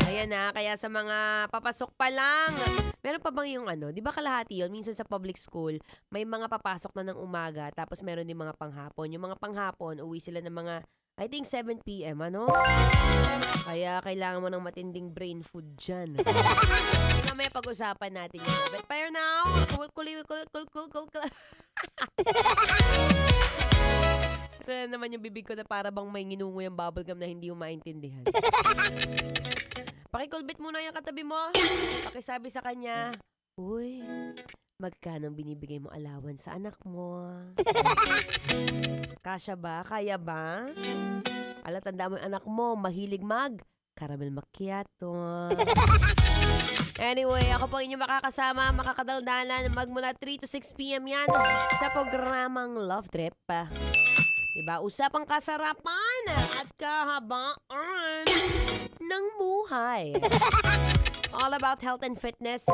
N: Ayan na, kaya sa mga papasok pa lang, meron pa bang yung di ba kalahati yun? Minsan sa public school, may mga papasok na ng umaga, tapos meron din mga panghapon. Yung mga panghapon, uwi sila ng mga, I think 7 p.m., Kaya kailangan mo ng matinding brain food dyan. Mamaya pag-usapan natin yun. But for now, Ito na naman yung bibig ko na para bang may nginungo yung bubblegum na hindi mo maintindihan. Pakikulbit muna yung katabi mo. Pakisabi sa kanya, uy, magkano binibigay mo allowance sa anak mo? Kasya ba? Kaya ba? Tanda mo yung anak mo, mahilig caramel macchiato. Anyway, ako po inyong makakasama, makakadaldalan magmula 3 to 6 p.m. yan sa programang Love Trip. Diba? Usapang kasarapan at kahabaan ng buhay. All about health and fitness.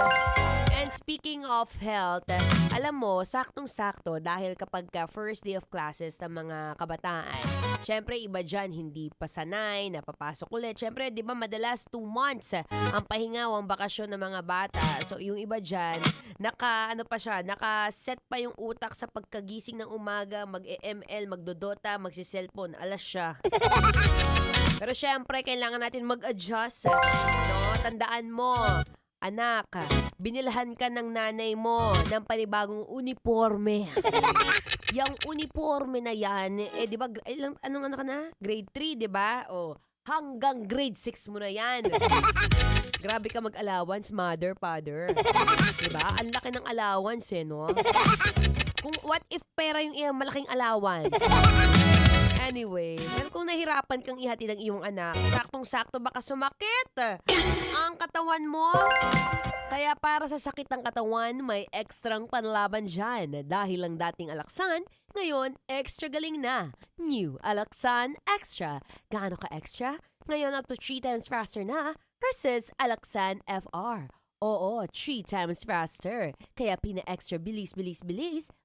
N: And speaking of health, alam mo, saktong-sakto dahil kapag first day of classes ng mga kabataan, syempre iba dyan hindi pa sanay, napapasok ulit. Syempre, di ba madalas 2 months ang pahinga o ang bakasyon ng mga bata. So yung iba dyan, naka-set pa yung utak sa pagkagising ng umaga, mag-ML, magdodota, magsi-cellphone, alas siya. Pero syempre, kailangan natin mag-adjust. No? Tandaan mo, anak, binilhan ka ng nanay mo ng panibagong uniforme. Yung uniforme na yan, di ba, anong ano ka na? Grade 3, di ba? O, hanggang grade 6 mo na yan. Grabe ka mag-allowance, mother, father. Di ba? Ang laki ng allowance, no? What if pera yung malaking allowance? Anyway, pero kung nahirapan kang ihatid ang iyong anak, saktong-sakto baka sumakit ang katawan mo. Kaya para sa sakit ng katawan, may ekstrang panlaban dyan. Dahil ang dating Alaxan, ngayon extra galing na. New Alaxan Extra. Gaano ka extra? Ngayon up to 3 times faster na versus Alaxan FR. Oo, 3 times faster. Kaya pina-extra bilis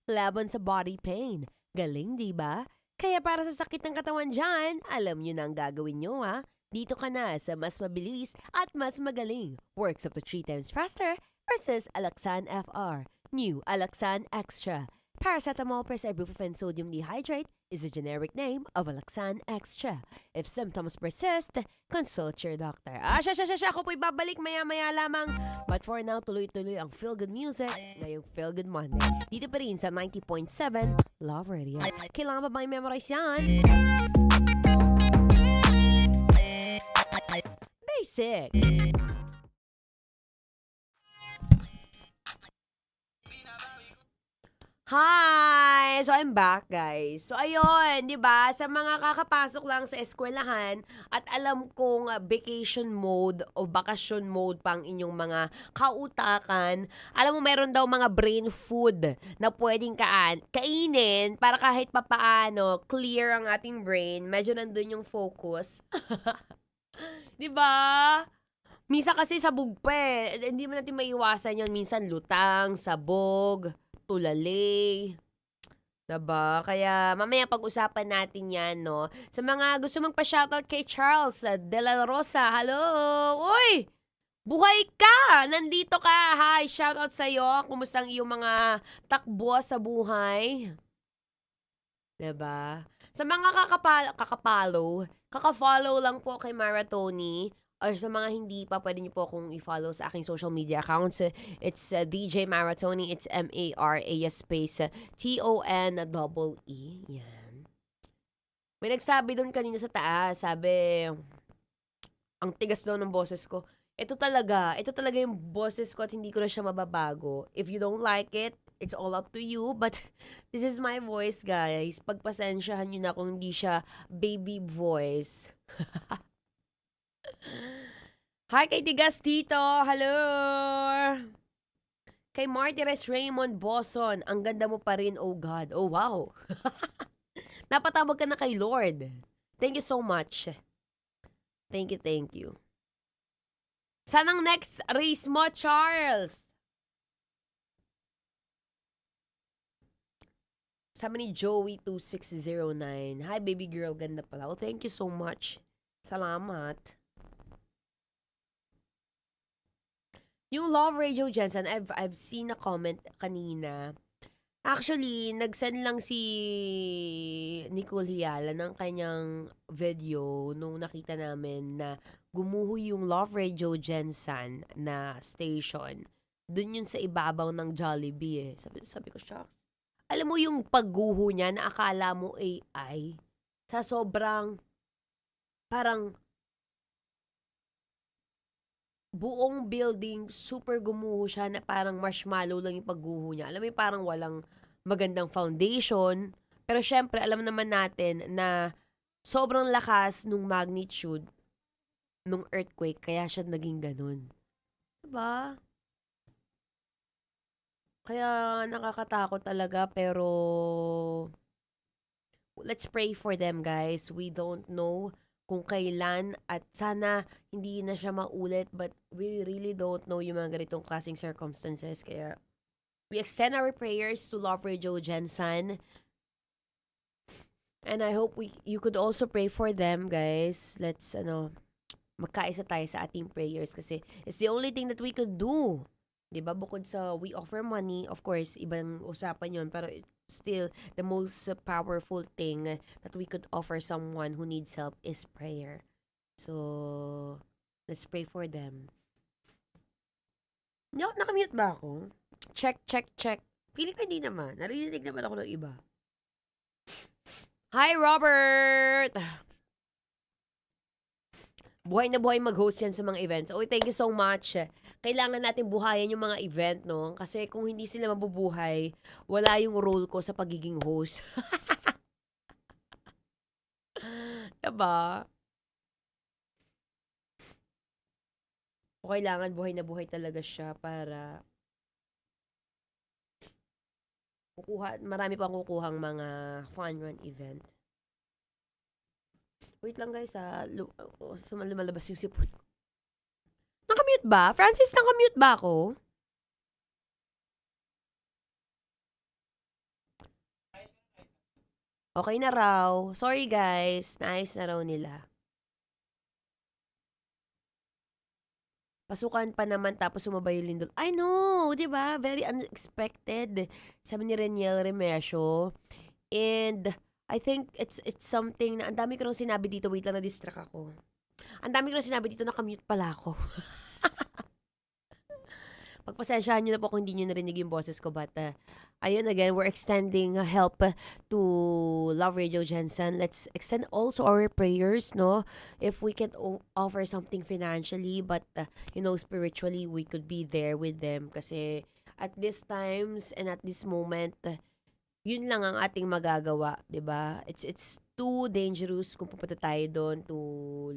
N: laban sa body pain. Galing, di ba? Kaya para sa sakit ng katawan dyan, alam nyo na ang gagawin nyo, ha? Dito ka na sa mas mabilis at mas magaling. Works up to 3 times faster versus Alaxan FR. New Alaxan Extra. Paracetamol plus ibuprofen sodium dehydrate is the generic name of Alaxan Extra. If symptoms persist, consult your doctor. Siya. Ako po'y babalik maya-maya lamang. But for now, tuloy-tuloy ang Feel Good Music ngayong Feel Good Monday. Dito pa rin sa 90.7 Love Radio. Kailangan ba bang i-memorize yan? Basic. Hi! So, I'm back, guys. So, ayun, di ba? Sa mga kakapasok lang sa eskwelahan at alam kong vacation mode o bakasyon mode pang inyong mga kautakan, alam mo, meron daw mga brain food na pwedeng kainin para kahit papaano clear ang ating brain. Medyo nandun yung focus. Di ba? Minsan kasi sabog pa eh. Hindi mo natin maiwasan yun. Minsan lutang, sabog, tulali. Diba? Kaya mamaya pag-usapan natin yan, no? Sa mga gusto magpa-shoutout kay Charles De La Rosa, hello! Uy! Buhay ka! Nandito ka! Hi! Shoutout sa'yo. Kumusta ang iyong mga takbo sa buhay? Diba? Sa mga kaka-follow lang po kay Maratoni. Or sa mga hindi pa, pwede niyo po akong i-follow sa aking social media accounts. It's DJ Maratoni. It's M-A-R-A space T-O-N-E-E. Yan. May nagsabi doon kanina sa taas. Sabi, ang tigas daw ng boses ko. Ito talaga yung boses ko at hindi ko na siya mababago. If you don't like it, it's all up to you. But this is my voice, guys. Pagpasensyahan nyo na kung hindi siya baby voice. Hi kay Tigas Tito. Hello. Kay Martires Raymond Boson. Ang ganda mo pa rin, oh God. Oh, wow. Napatawag ka na kay Lord. Thank you so much. Thank you. Sanang next race mo, Charles? Sabi ni Joey2609. Hi, baby girl. Ganda pala. Oh, thank you so much. Salamat. Yung Love Radio Jensen, I've seen a comment kanina. Actually, nag-send lang si Nicole Hiala ng kanyang video nung nakita namin na gumuho yung Love Radio Jensen na station. Doon yun sa ibabaw ng Jollibee eh. Sabi ko, shucks. Alam mo yung pagguho niya na akala mo AI, sa sobrang parang buong building, super gumuho siya na parang marshmallow lang yung pagguho niya. Alam mo yung parang walang magandang foundation. Pero syempre, alam naman natin na sobrang lakas nung magnitude nung earthquake, kaya siya naging ganun. Diba? Kaya nakakatakot talaga, pero let's pray for them, guys. We don't know kung kailan at sana hindi na siya maulit, but we really don't know yung mga ganitong klaseng circumstances. Kaya we extend our prayers to Love Radio Jensen. And I hope you could also pray for them, guys. Let's magkaisa tayo sa ating prayers kasi it's the only thing that we could do. 'Di ba? Bukod sa we offer money, of course, ibang usapan 'yon, pero still the most powerful thing that we could offer someone who needs help is prayer. So, let's pray for them. Nakamute ba ako? Check. Feeling ko hindi naman. Narinig naman ako ng iba. Hi, Robert! Buhay na buhay mag-host yan sa mga events. Oy, thank you so much. Kailangan natin buhayan yung mga event, no? Kasi kung hindi sila mabubuhay, wala yung role ko sa pagiging host. Diba? O kailangan buhay na buhay talaga siya para marami pang kukuhang mga fun run event. Wait lang guys lumalabas yung sipon. Nakamute ba? Francis, nakamute ba ako? Okay na raw. Sorry guys, naayos na raw nila. Pasukan pa naman tapos sumabay yung lindol. I know, di ba? Very unexpected. Sabi ni Reniel Remesio. And I think it's something na ang dami ko nang sinabi dito. Wait lang, na-distract ako. Ang dami ko nang sinabi dito, nakamute pala ako. Pagpasensyahan nyo na po kung hindi nyo narinig yung boses ko. But, ayun again, we're extending help to Love Radio Jensen. Let's extend also our prayers, no? If we can offer something financially, but, spiritually, we could be there with them. Kasi, at these times and at this moment, yun lang ang ating magagawa, 'di ba? It's too dangerous kung pupunta tayo doon to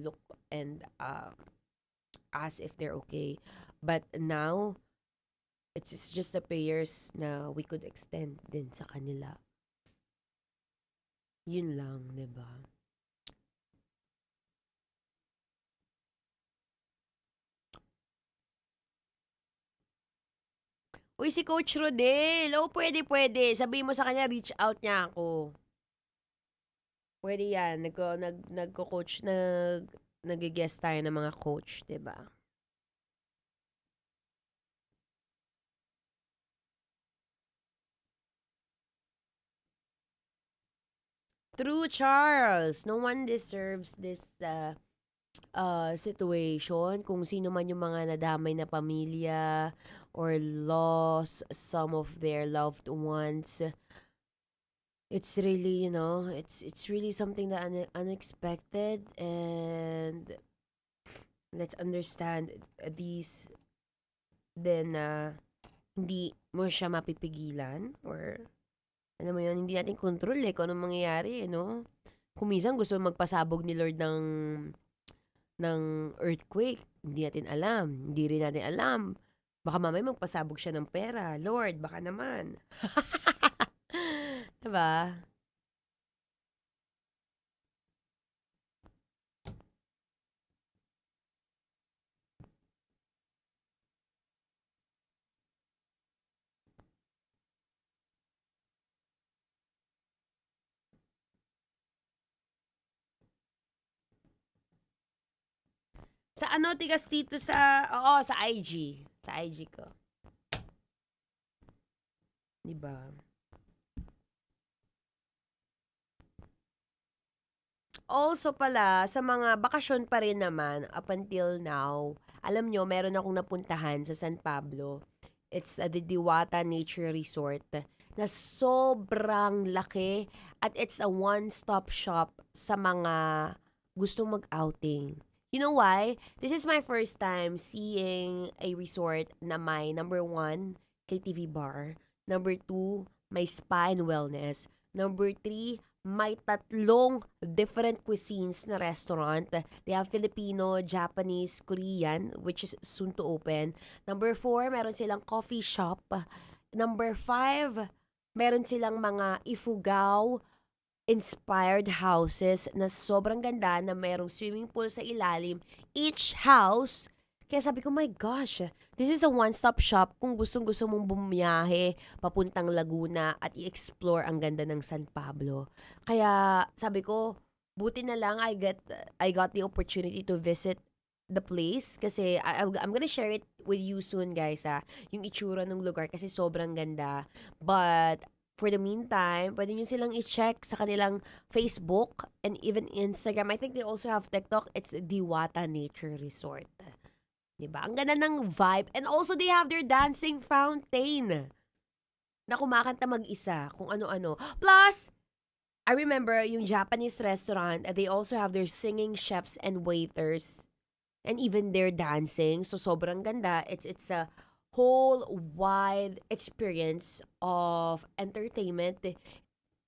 N: look and ask if they're okay. But now it's just the prayers na we could extend din sa kanila. Yun lang, 'di ba? Uy, si Coach Rodel. Oh, pwede. Sabihin mo sa kanya, reach out niya ako. Pwede yan. Nagko-coach, nag-guest tayo ng mga coach, 'di ba? True, Charles. No one deserves this situation. Kung sino man yung mga nadamay na pamilya or lost some of their loved ones, it's really, it's really something that unexpected, and let's understand these then hindi mo siya mapipigilan or alam mo yun, hindi natin control kung anong mangyayari, no? Kung minsan gusto magpasabog ni Lord ng earthquake, hindi natin alam. Hindi rin natin alam. Baka mamaya magpasabog siya ng pera. Lord, baka naman. Diba? Sa tigas dito sa IG. Sa IG ko. Diba? Also pala, sa mga bakasyon pa rin naman, up until now, alam nyo, meron akong napuntahan sa San Pablo. It's the Diwata Nature Resort na sobrang laki at it's a one-stop shop sa mga gustong mag-outing. You know why? This is my first time seeing a resort na may number 1, KTV bar. Number 2, may spa and wellness. Number 3, may 3 different cuisines na restaurant. They have Filipino, Japanese, Korean, which is soon to open. Number 4, meron silang coffee shop. Number 5, meron silang mga Ifugao inspired houses na sobrang ganda na merong swimming pool sa ilalim. Each house, kaya sabi ko, my gosh, this is a one-stop shop kung gustong-gusto mong bumiyahe papuntang Laguna at i-explore ang ganda ng San Pablo. Kaya sabi ko, buti na lang I got the opportunity to visit the place kasi I'm gonna share it with you soon, guys, yung itsura ng lugar kasi sobrang ganda. But for the meantime, pwede nyo silang i-check sa kanilang Facebook and even Instagram. I think they also have TikTok. It's Diwata Nature Resort. Diba? Ang ganda ng vibe. And also, they have their dancing fountain na kumakanta mag-isa kung ano-ano. Plus, I remember yung Japanese restaurant, they also have their singing chefs and waiters and even their dancing. So, sobrang ganda. It's a whole wide experience of entertainment,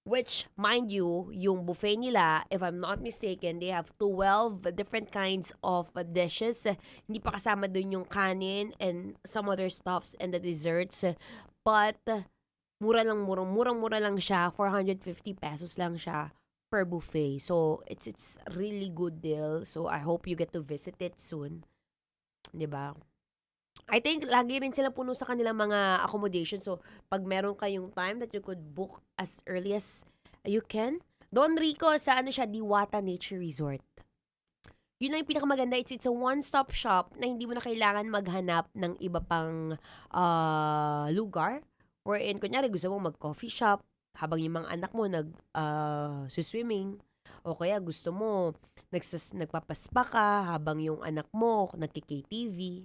N: which, mind you, yung buffet nila, if I'm not mistaken, they have 12 different kinds of dishes. Hindi pa kasama dun yung kanin and some other stuffs and the desserts. But murang-mura lang siya, 450 pesos lang siya per buffet. So it's really good deal. So I hope you get to visit it soon. 'Di ba? I think lagi rin sila puno sa kanilang mga accommodation. So, pag meron kayong time that you could book as early as you can. Don Rico, sa Diwata Nature Resort. Yun lang yung pinakamaganda. It's a one-stop shop na hindi mo na kailangan maghanap ng iba pang lugar. Wherein, kunyari, gusto mo mag-coffee shop habang yung mga anak mo swimming. O kaya gusto mo nagpapaspa ka habang yung anak mo nagki-KTV.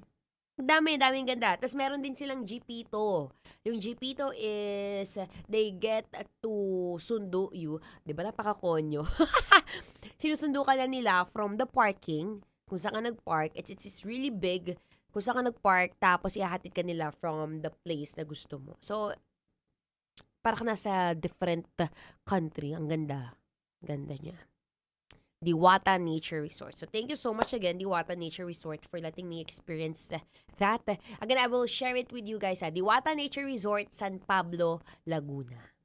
N: Daming ganda. Tapos meron din silang Jeepito. Yung Jeepito is, they get to sundo you. Di ba napaka-konyo? Sinusundo ka na nila from the parking, kung saan ka nag-park. It's really big. Kung saan ka nag-park, tapos ihahatid ka nila from the place na gusto mo. So, para ka nasa different country. Ang ganda. Ganda niya. Diwata Nature Resort. So, thank you so much again, Diwata Nature Resort, for letting me experience that. Again, I will share it with you guys. Diwata Nature Resort, San Pablo, Laguna.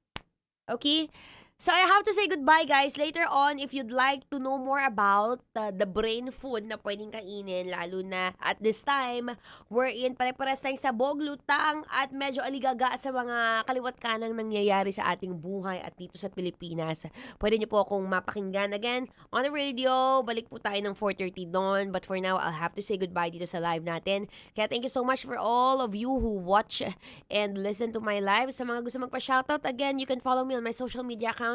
N: Okay? So, I have to say goodbye, guys. Later on, if you'd like to know more about the brain food na pwedeng kainin, lalo na at this time, wherein pare-pares tayong sabog, lutang, at medyo aligaga sa mga kaliwat kanang nangyayari sa ating buhay at dito sa Pilipinas. Pwede nyo po akong mapakinggan again on the radio. Balik po tayo ng 4:30 doon. But for now, I'll have to say goodbye dito sa live natin. Kaya thank you so much for all of you who watch and listen to my live. Sa mga gusto magpa-shoutout, again, you can follow me on my social media accounts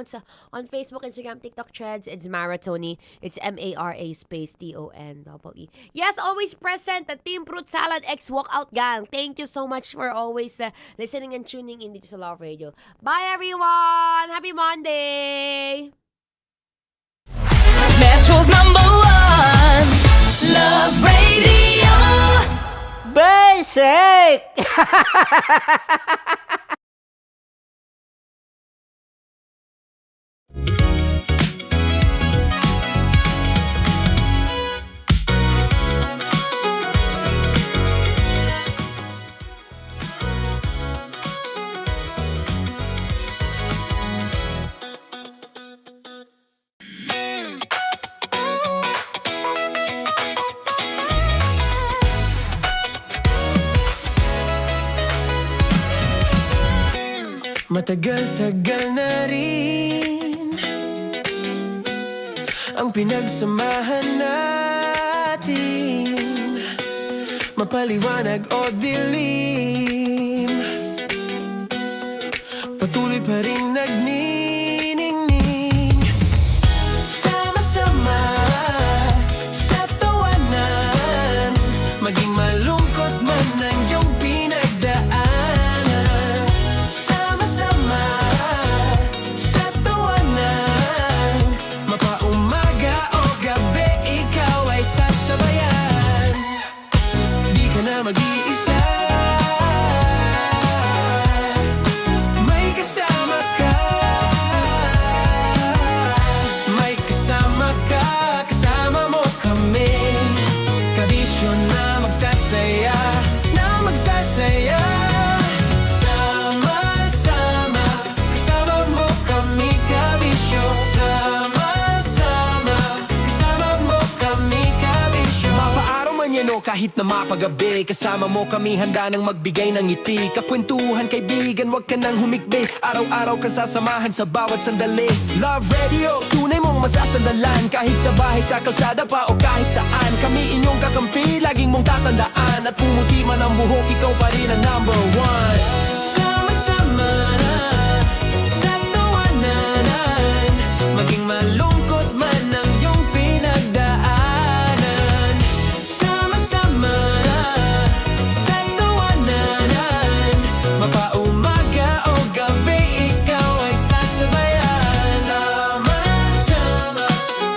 N: on Facebook, Instagram, TikTok, Threads. It's Mara Tony. It's MARA space TONEE. Yes, always present, the Team Fruit Salad X Walkout Gang. Thank you so much for always listening and tuning in dito sa Love Radio. Bye, everyone! Happy Monday!
H: Metro's #1 Love Radio.
C: Basic!
A: Matagal-tagal na rin ang pinagsamahan natin, mapaliwanag o dilim, patuloy pa rin nagniningning. Sama-sama sa tawanan, maging malungkot man ang iyong pinagdaanan. Sama-sama mag-iisa. May kasama ka, may kasama ka, kasama mo kami. Kabisyo na magsasaya, na magsasaya. Sama-sama, kasama mo kami, kabisyo. Sama-sama, kasama mo kami, kabisyo. Mapaaraw man yan o kahit na mapagabi, kasama mo kami handa nang magbigay ng ngiti. Kakwentuhan kaibigan, wag ka nang humikbi. Araw-araw kasasamahan sa bawat sandali. Love Radio, tunay mong masasandalan. Kahit sa bahay, sa kalsada pa o kahit saan. Kami inyong kakampi, laging mong tatandaan. At pumuti man ang buhok, ikaw pa rin ang number one. Sama-sama na sa tawanan, maging malungkot man ang iyong pinagdaanan. Sama-sama na sa tawanan, mapaumaga o gabi, ikaw ay sasabayan. Sama-sama,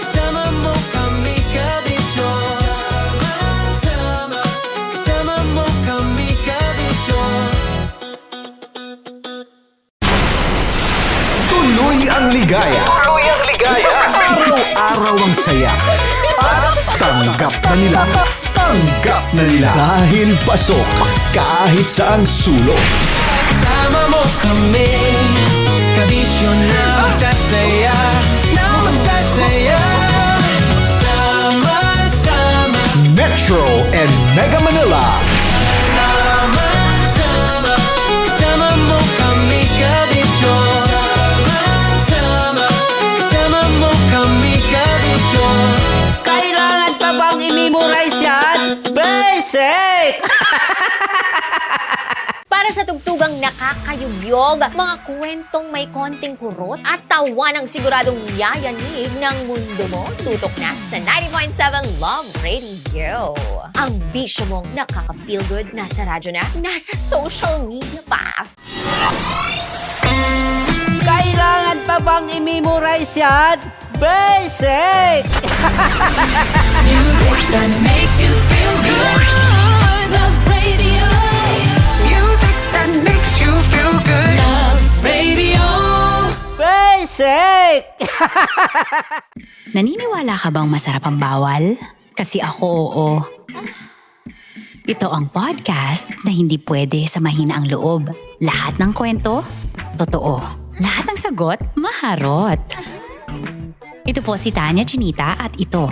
A: kasama mo kami, kabisyo. Sama-sama, kasama mo kami, kabisyo.
B: Tuloy ang ligaya. Araw-araw ang saya. At tanggap na nila. Tanggap na nila. Dahil pasok kahit saan sulok.
A: Kasama mo kami, kabisyo na magsasaya, na magsasaya. Sama-sama,
B: Metro and Mega Manila.
A: sama-sama, kasama mo kami, kabisyo. Sama-sama, kasama mo kami, kabisyo.
C: Kailangan pa bang i-memorize yan? Basic!
D: Para sa tugtugang nakakayugyog, mga kwentong may konting kurot at tawa ng siguradong yayanig ng mundo mo, tutok na sa 90.7 Love Radio. Ang bisyo mong nakaka-feel good, nasa radyo na, nasa social media pa.
C: Kailangan pa bang i-memorize yan? Basic!
H: Music that makes you feel good. Love Radio. Music that makes you feel good. Love Radio.
C: Basic!
E: Naniniwala ka bang masarap ang bawal? Kasi ako oo. Ito ang podcast na hindi pwede sa mahina ang loob. Lahat ng kwento, totoo. Lahat ng sagot, maharot. Ito po si Tanya Chinita at ito,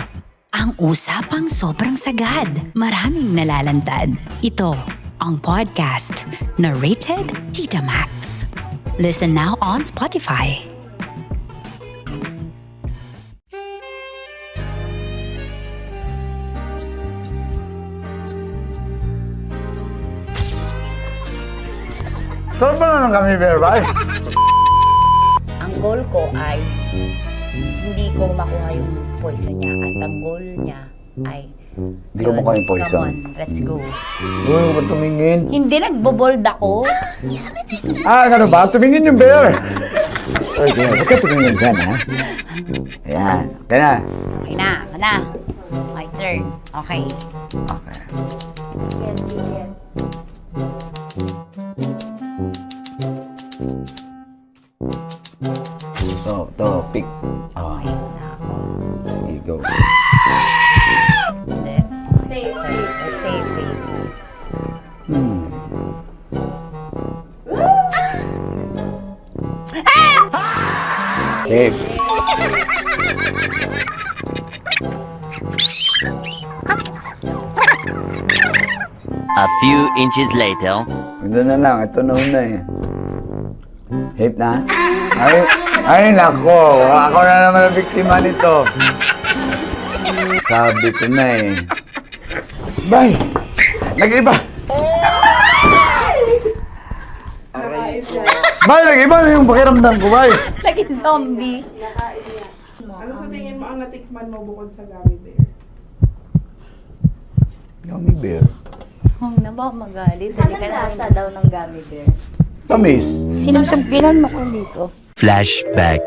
E: ang usapang sobrang sagad. Maraming nalalantad. Ito, ang podcast na Rated Tita Max. Listen now on Spotify.
J: Saan ba naman kami, Berbay?
K: Ang goal ko ay hindi ko makuha yung poison niya. At ang goal niya ay
J: Hindi ko makuha yung poison.
K: Come on, let's go.
J: Uy, huwag ka tumingin.
K: Hindi, nagbobold ako.
J: Ano ba? Tumingin yung bear. Oy, bear, huwag ka tumingin dyan, ha? Ayan. Okay na.
K: Okay na, okay na. My turn. Okay.
J: Okay.
K: Chicken, chicken.
J: To, pick. Oh,
K: Okay na ako.
J: there you go.
K: Hindi. Safe, safe. Let's save, save.
J: Safe.
L: A few inches later.
J: Ito na lang. Ito na una eh. Safe na? Ay, nako. Ako na naman ang biktima nito. Sabi ko na eh. Bay! Nag-iba! Bay, nag-iba na yung pakiramdam ko, bay!
K: Naging zombie.
M: Ano sa tingin mo ang natikman mo bukod sa gummy bear?
J: Gummy bear.
K: Huwag na ba magalit? Hindi ka lasa daw ng gummy bear.
J: Tamis.
K: Sinumsumpilan mo ko dito.
L: Flashback.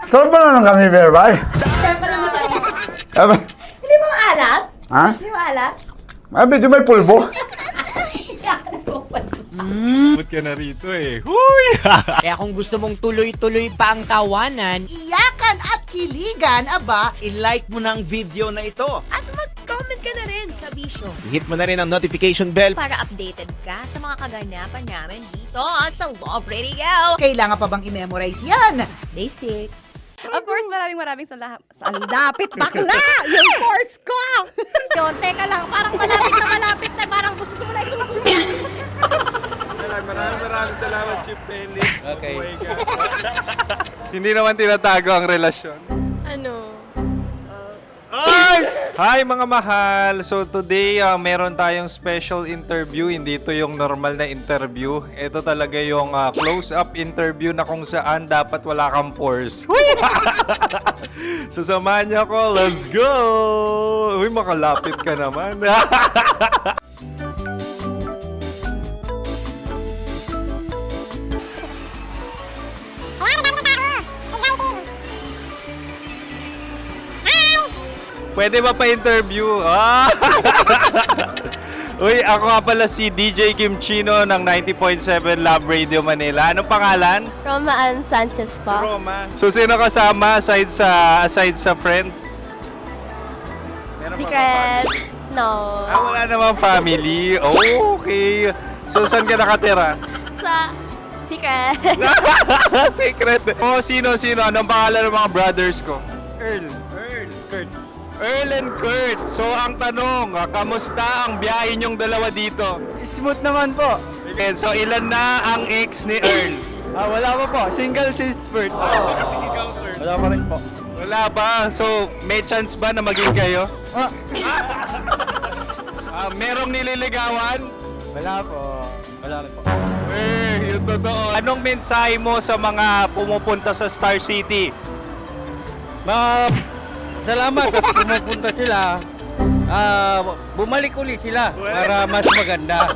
J: Sarap ba na ng kami, Berbay?
K: Hindi mo maalat?
J: Ha?
K: Hindi mo maalat?
J: Ay, medyo may pulbo.
F: Ba't ka na rito eh? Huy!
C: Kaya kung gusto mong tuloy-tuloy pa ang tawanan,
O: Iyakan at kiligan, aba,
C: i-like mo na ang video na ito.
N: At mag-comment ka na rin sa Bisyo.
F: Hit mo na rin ang notification bell.
D: Para updated ka sa mga kaganapan namin dito sa Love Radio.
O: kailangan pa bang i-memorize yan?
D: Basic.
M: Of course, maraming salamat. Lapit bakla! Yung course ko! Yun, teka lang, parang malapit na, parang gusto mo na isulat.
F: Maraming salamat, Chief Felix.
C: Okay.
F: Oh my God. Hindi naman tinatago ang relasyon.
M: Ano?
F: Ay! Hi mga mahal! So today, meron tayong special interview. Hindi ito yung normal na interview. Ito talaga yung close-up interview na kung saan dapat wala kang pores. So samahan niyo ako. Let's go! Uy, makalapit ka naman. Pwede ba pa-interview? Uy, ako nga pala si DJ Kim Chino ng 90.7 Love Radio Manila. Anong pangalan?
M: Roma Ann Sanchez po.
F: Roma. So, sino kasama aside sa friends? Meron ba
M: Secret. No.
F: wala namang family. Oh, okay. So, saan ka nakatira?
M: Sa Secret.
F: Secret. Oh, sino? Anong pangalan ng mga brothers ko? Earl, Kurt. Earl and Kurt. So, ang tanong, kamusta ang biyahe niyong dalawa dito?
C: Smooth naman po.
F: Okay, so, ilan na ang ex ni Earl?
C: Wala pa po. Single since birth. Wala pa rin po.
F: Wala pa. So, may chance ba na maging kayo? Merong nililigawan?
C: Wala po. Wala rin po.
F: Yung totoo. Anong mensahe mo sa mga pumupunta sa Star City?
C: Salamat at pumupunta sila. Bumalik uli sila para mas maganda.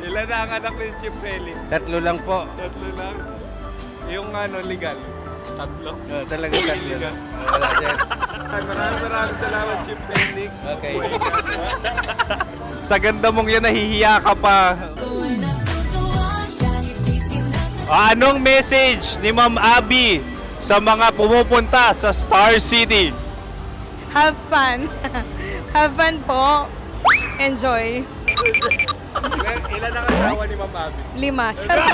F: Ilan na ang anak ni Chief Felix?
C: 3 lang po.
F: 3 lang. Yung legal? 3?
C: Talaga 3 lang. Wala sir.
F: Maraming salamat, Chief Felix.
C: Okay.
F: Sa ganda mong yan, nahihiya ka pa. Anong message ni Ma'am Abby sa mga pumupunta sa Star City?
M: Have fun. Have fun po. Enjoy.
F: Ilan ang asawa ni Ma'am Abby?
M: 5. Charot.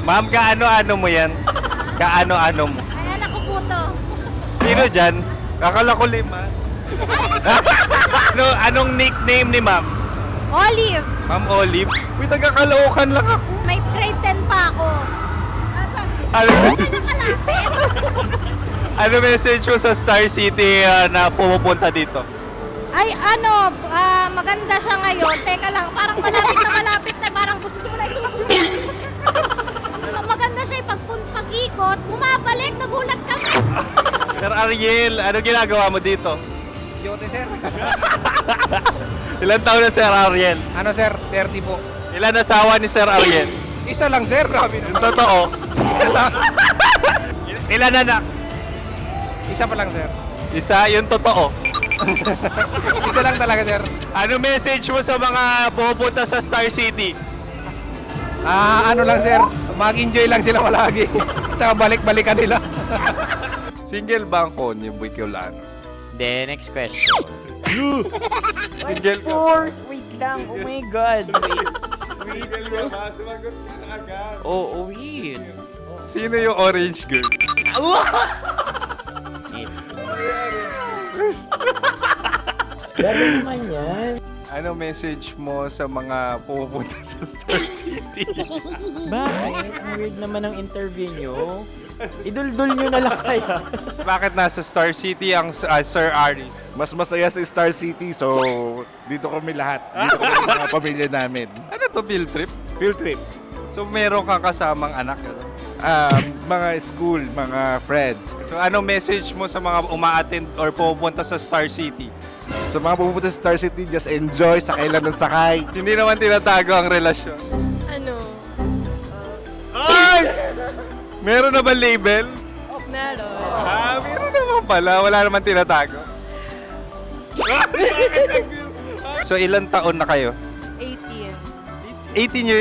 F: Ma'am, kaano-ano mo yan? Kaano-ano mo?
M: Ay, anak ko po to.
F: Sino dyan? Kakala ko 5. Anong nickname ni Ma'am?
M: Olive.
F: Ma'am Olive? Uy, taga-Caloocan lang ako.
M: May grade 10 pa ako.
F: Ano message mo sa Star City na pumupunta dito?
M: Ay, maganda siya ngayon. Teka lang, parang malapit na, parang gusto mo na isulat. Maganda siya pag-ikot, bumabalik, nagulat kami.
F: Sir Ariel, ano ginagawa mo dito?
C: Yote sir.
F: Ilan taon na Sir Ariel?
C: Ano sir? 30 po.
F: Ilan asawa ni Sir Ariel?
C: Isa lang sir. Grabe
F: Yung totoo.
C: Isa lang.
F: Ilan anak?
C: Isa pa lang sir.
F: Isa, yung totoo.
C: Isa lang talaga sir.
F: Ano message mo sa mga pupunta sa Star City?
C: Ano lang sir. Mag-enjoy lang sila palagi. Tsaka balik-balikan nila.
F: Single ba ang Connie Bicolano?
C: Then, next question.
F: Single ka?
C: Wait lang. Oh my God.
F: Single ka ba? Sumagot ka na agad.
C: Oh, wait.
F: Sino yung orange girl?
C: Gano'n naman yan.
F: Ano message mo sa mga pupunta sa Star City?
C: Bakit? Ang weird naman ang interview nyo. Idul-dul nyo na lang kaya.
F: Bakit nasa Star City ang Sir Aris?
P: Mas masaya sa Star City, so dito kami lahat. Dito kami mga pamilya namin.
F: Ano to, field trip?
P: Field trip.
F: So meron kang kasamang anak?
P: Mga school, mga friends.
F: So ano message mo sa mga uma-attend or pupunta sa Star City?
P: Sa mga pupunta sa Star City, just enjoy, sakay lang ng sakay.
F: Hindi naman tinatago ang relasyon.
M: Ano?
F: Ay! Meron na ba label?
M: Meron.
F: Meron naman pala. Wala naman tinatago. So, ilang taon na kayo?
M: 18.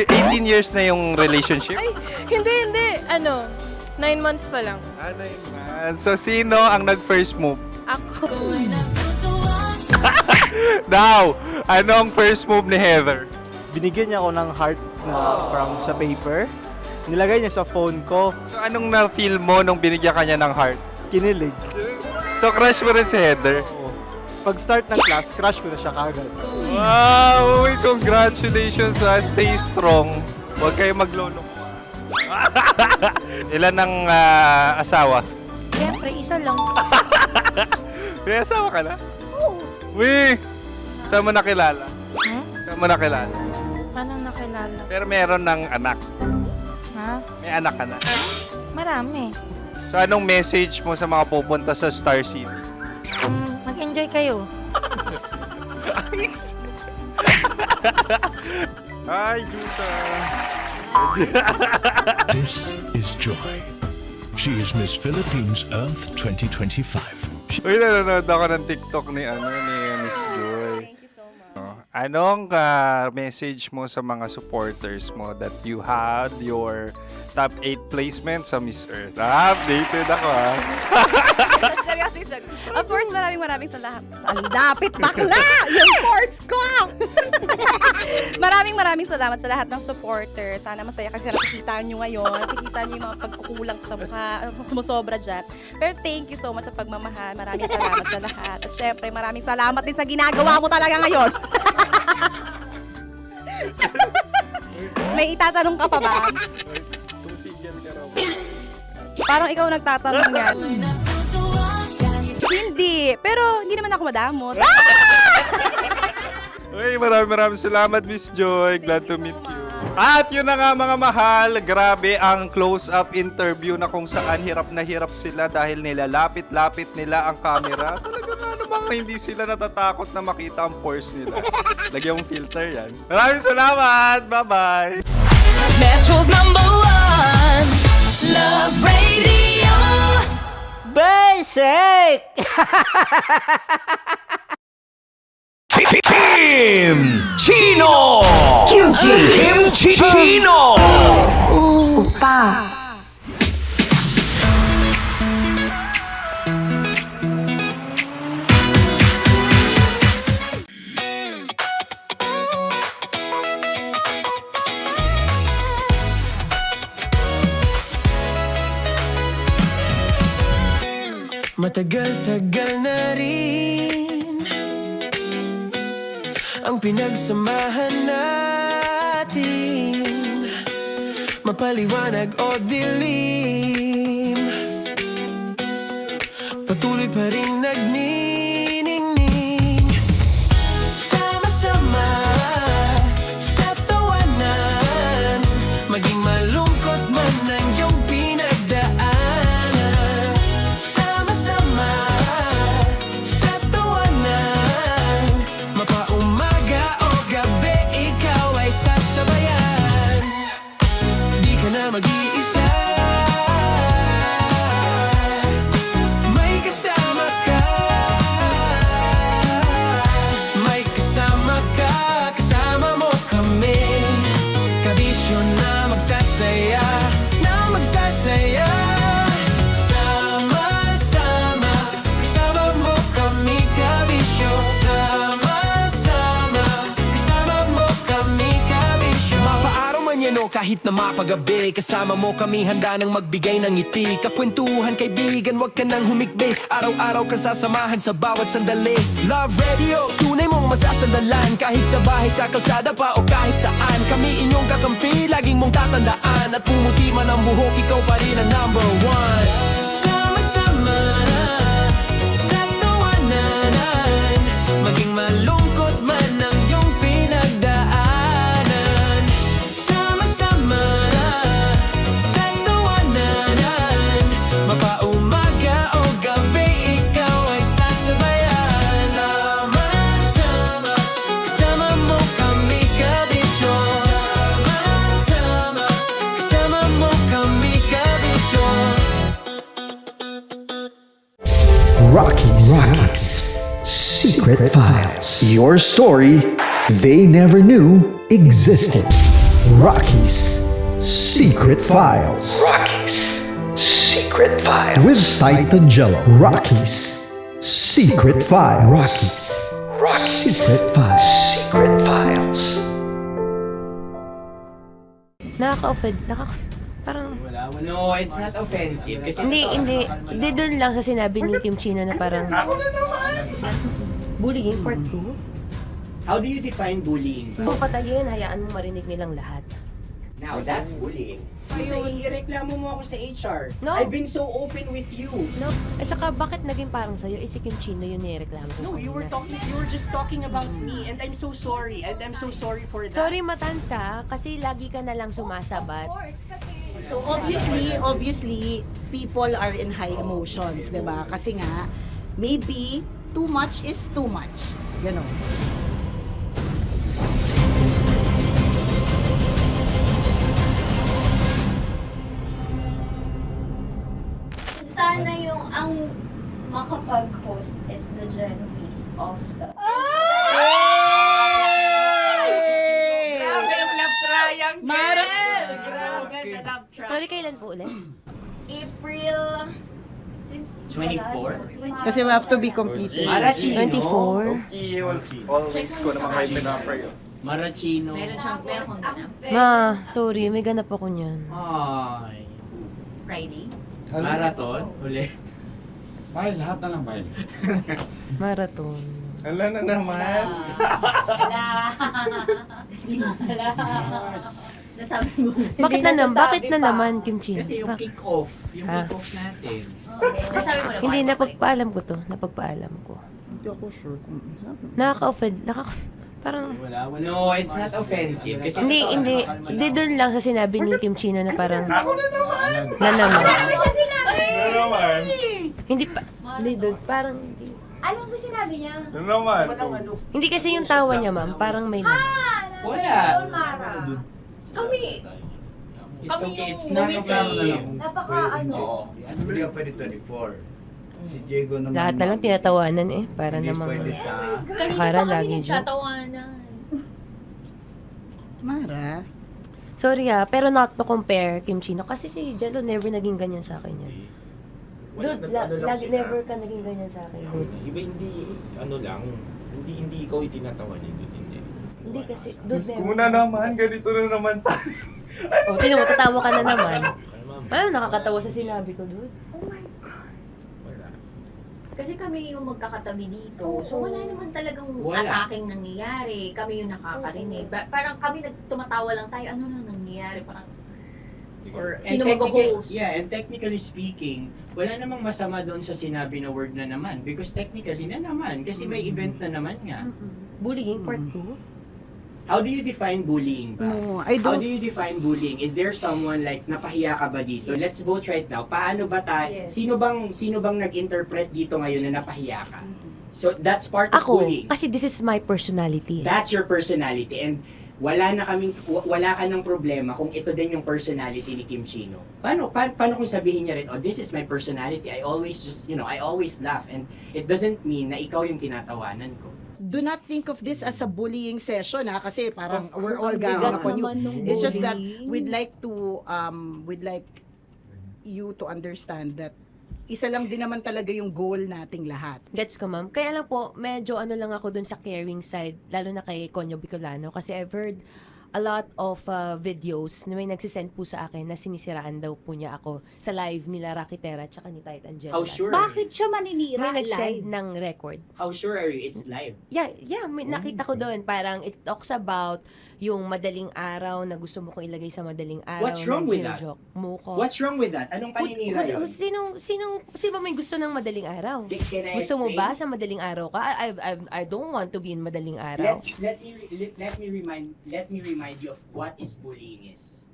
F: 18 years na yung relationship?
M: Ay, hindi. 9 months pa lang.
F: 9 months. So, sino ang nag-first move?
M: Ako.
F: Now, anong first move ni Heather?
Q: Binigyan niya ako ng heart na from sa paper. Nilagay niya sa phone ko.
F: So, anong na-feel mo nung binigyan ka niya ng heart?
Q: Kinilig.
F: So, crush mo rin si Heather?
Q: Pag start ng class, crush ko na siya kagad.
F: Wow! Uy, congratulations! Stay strong. Huwag kayo maglolo. Ilan ang asawa?
K: Siyempre, isa lang.
F: May asawa ka na? Oo. Uy! Saan mo nakilala? Saan mo nakilala?
K: Paano nakilala?
F: Pero meron ng anak.
K: Ha?
F: May anak ka na.
K: Marami.
F: So, anong message mo sa mga pupunta sa Star City?
K: Mag-enjoy kayo.
F: Hi, Juta!
R: This is Joy. She is Miss Philippines Earth 2025.
F: Uy, nanonood ako ng TikTok ni Miss Joy.
M: Thank you so much.
F: Anong message mo sa mga supporters mo that you had your top 8 placement sa Miss Earth? Updated ako
M: Seryoso. Of course, maraming salamat. Ang lapit bakla! Yung course ko! maraming salamat sa lahat ng supporters. Sana masaya kasi nakikita nyo ngayon. Nakikita nyo yung mga pagkukulang ko sa mukha. Sumusobra dyan. Pero thank you so much sa pagmamahal. Maraming salamat sa lahat. At syempre, maraming salamat din sa ginagawa mo talaga ngayon. May itatanong ka pa ba? Parang ikaw nagtatanong yan. Hindi. Pero hindi naman ako madamot.
F: Uy, maraming salamat, Miss Joy. Glad to meet you. At yun na nga mga mahal, grabe ang close-up interview na kung saan hirap na hirap sila dahil nilalapit-lapit nila ang camera. Talaga nga namang hindi sila natatakot na makita ang pores nila. Lagyan mong filter yan. Maraming salamat! Bye-bye!
H: Metro's #1 Love Radio.
O: Basic!
B: Kim Chino! Kimchi Chino!
H: Upa.
A: Matagal-tagal na rin ang pinagsamahan natin, mapaliwanag o dilim, patuloy pa rin nagniningning. Sama-sama sa tawanan, maging malungkot man ang iyong pinagdaanan. Sama-sama sa tawanan, mapaumaga o gabi, ikaw ay sasabayan. Di ka na mag-iisa, may kasama ka. May kasama ka, kasama mo kami. Kabisyo na magsasaya, na magsasaya. Sama-sama, kasama mo kami, kabisyo. Sama-sama, kasama mo kami, kabisyo. Mapaaraw man yan o kahit na mapagabi, kasama mo kami, handa nang magbigay ng ngiti. Kakwentuhan, kaibigan, wag ka nang humikbi. Araw-araw ka sasamahan sa bawat sandali. Love Radio, tunay mong masasandalan. Kahit sa bahay, sa kalsada pa o kahit saan, kami inyong kakampi, laging mong tatandaan. At pumuti man ang buhok, ikaw pa rin ang #1. Sama-sama sa tawanan, maging malungkot man ang iyong pinagdaanan. Sama-sama sa tawanan, mapaumaga o gabi, ikaw ay sasabayan. Sama-sama, kasama mo kami, kabisyo. Sama-sama, kasama mo kami, kabisyo.
B: Secret Files. Your story they never knew existed. Rocky's Secret Files.
I: Secret Files.
B: With Titan Jello. Rocky's Secret Files. Rocky's Secret Files.
I: Secret Files.
N: Nakaka-offend. Parang...
S: No, it's not offensive. Kasi
N: Hindi doon lang sa sinabi ni Kim Chino na parang... Bullying, part 2?
S: How do you define bullying?
N: Kung patayin, hayaan mo marinig nilang lahat.
S: Now, that's bullying. So, ireklamo mo ako sa HR.
N: No.
S: I've been so open with you.
N: No. At saka, bakit naging parang sa'yo? Si Kim Chino yung nireklamo ko.
S: No, you were just talking about me, and I'm so sorry. And I'm so sorry for that.
N: Sorry, Matansa, kasi lagi ka na lang sumasabat.
O: So obviously, people are in high emotions, 'di ba? Kasi nga, maybe too much is too much. Ganon.
T: Sana yung ang makapag-host is the Gen Zs of the
S: Grabe yung love triangle!
T: Grabe na love triangle.
N: Sorry, kailan po ulit?
T: April... Since
S: 24?
O: Kasi we have to be completed.
S: Marachino.
N: 24?
F: Always ko naman kayo pinapray.
S: Marachino.
T: meron siyang
N: Ma, sorry, may ganap ako niyan.
S: Ay.
T: Friday.
S: Marathon? Ulit.
P: Mahal, lahat na lang mahal.
N: Marathon.
F: Ala na naman.
T: Nasabi mo.
N: Bakit na naman, Kim Chino?
S: Kasi yung kick-off. Yung kick-off natin.
T: Nasabi mo na.
N: Hindi, napagpaalam ko to.
O: Hindi ako sure kung
N: Nakaka-offend. Parang...
S: No, it's not offensive. Kasi
N: Hindi doon lang sa sinabi ni Kim Chino na parang...
F: Ako na naman!
N: Na naman.
T: Ano siya sinabi?
F: Na naman!
N: Hindi pa... Hindi doon, parang... Hindi.
T: Ano ba sinabi niya?
F: Na naman!
N: Hindi kasi yung tawa niya, ma'am. Parang may lang.
S: Wala.
T: Mara. Kami.
S: It's
T: Kami
S: okay. It's
T: yung
S: not
T: ngumiti.
S: offensive.
T: Napaka ano.
J: Hindi ka pwede 24. Si Diego naman.
N: Lahat na lang tinatawanan eh. Para
J: Hindi
N: namang...
J: pwede sa...
N: Akala lagi joke.
T: Tatawanan.
O: Mara.
N: Sorry pero not to compare, Kim Chino. Kasi si Jello never naging ganyan sa akin yan. Dude, lagi never ka naging ganyan sa akin, dude.
U: Iba hindi, ano lang, hindi ikaw itinatawa niya, dude, hindi.
N: Hindi kasi, dude,
F: Diyos ko na naman, ganito na naman tayo.
N: O, sino mo, tatawa ka na naman. Alam, nakakatawa sa sinabi ko, dude.
T: Kasi kami yung magkakatabi dito. So wala naman talagang
S: Wala.
T: ataking nangyayari. Kami yung nakakarinig. Parang kami tumatawa lang tayo. Ano na nangyayari? Parang or sino mag-host?
S: Yeah, and technically speaking, wala namang masama doon sa sinabi na word na naman. Because technically na naman. Kasi may event na naman nga.
N: Bullying part 2?
S: How do you define bullying ba?
O: No, I
S: How
O: don't.
S: do you define bullying? Is there someone like napahiya ka ba dito? Let's vote right now. Paano ba tayo?
T: Yes.
S: Sino bang nag-interpret dito ngayon na napahiya ka? So that's part of
N: Ako,
S: bullying.
N: kasi this is my personality.
S: That's your personality, and wala ka ng problema kung ito din yung personality ni Kim Chino. Paano kung sabihin niya rin, oh, this is my personality. I always I always laugh, and it doesn't mean na ikaw yung tinatawanan ko.
O: Do not think of this as a bullying session kasi parang we're all ganging upon you. It's just that we'd like you to understand that isa lang din naman talaga yung goal nating lahat.
N: Gets ko, ma'am. Kaya lang po, medyo lang ako dun sa caring side, lalo na kay Conyo Bicolano, kasi I've heard a lot of videos na may nagsisend po sa akin na sinisiraan daw po niya ako sa live nila Rocky Terra at ni Titan Jello.
S: How sure?
K: Bakit siya maninira
N: May nag-send
K: live?
N: ng record.
S: How sure are you it's live?
N: Yeah, may nakita ko doon. Parang it talks about yung madaling araw na gusto mo kong ilagay sa madaling araw.
S: What's wrong with that?
N: Mo ko.
S: What's wrong with that? Anong paninira yun?
N: Sino ba may gusto ng madaling araw?
S: Can I
N: Gusto mo
S: explain?
N: ba sa madaling araw ka? I don't want to be in madaling araw.
S: Let me remind you of what is bullying is.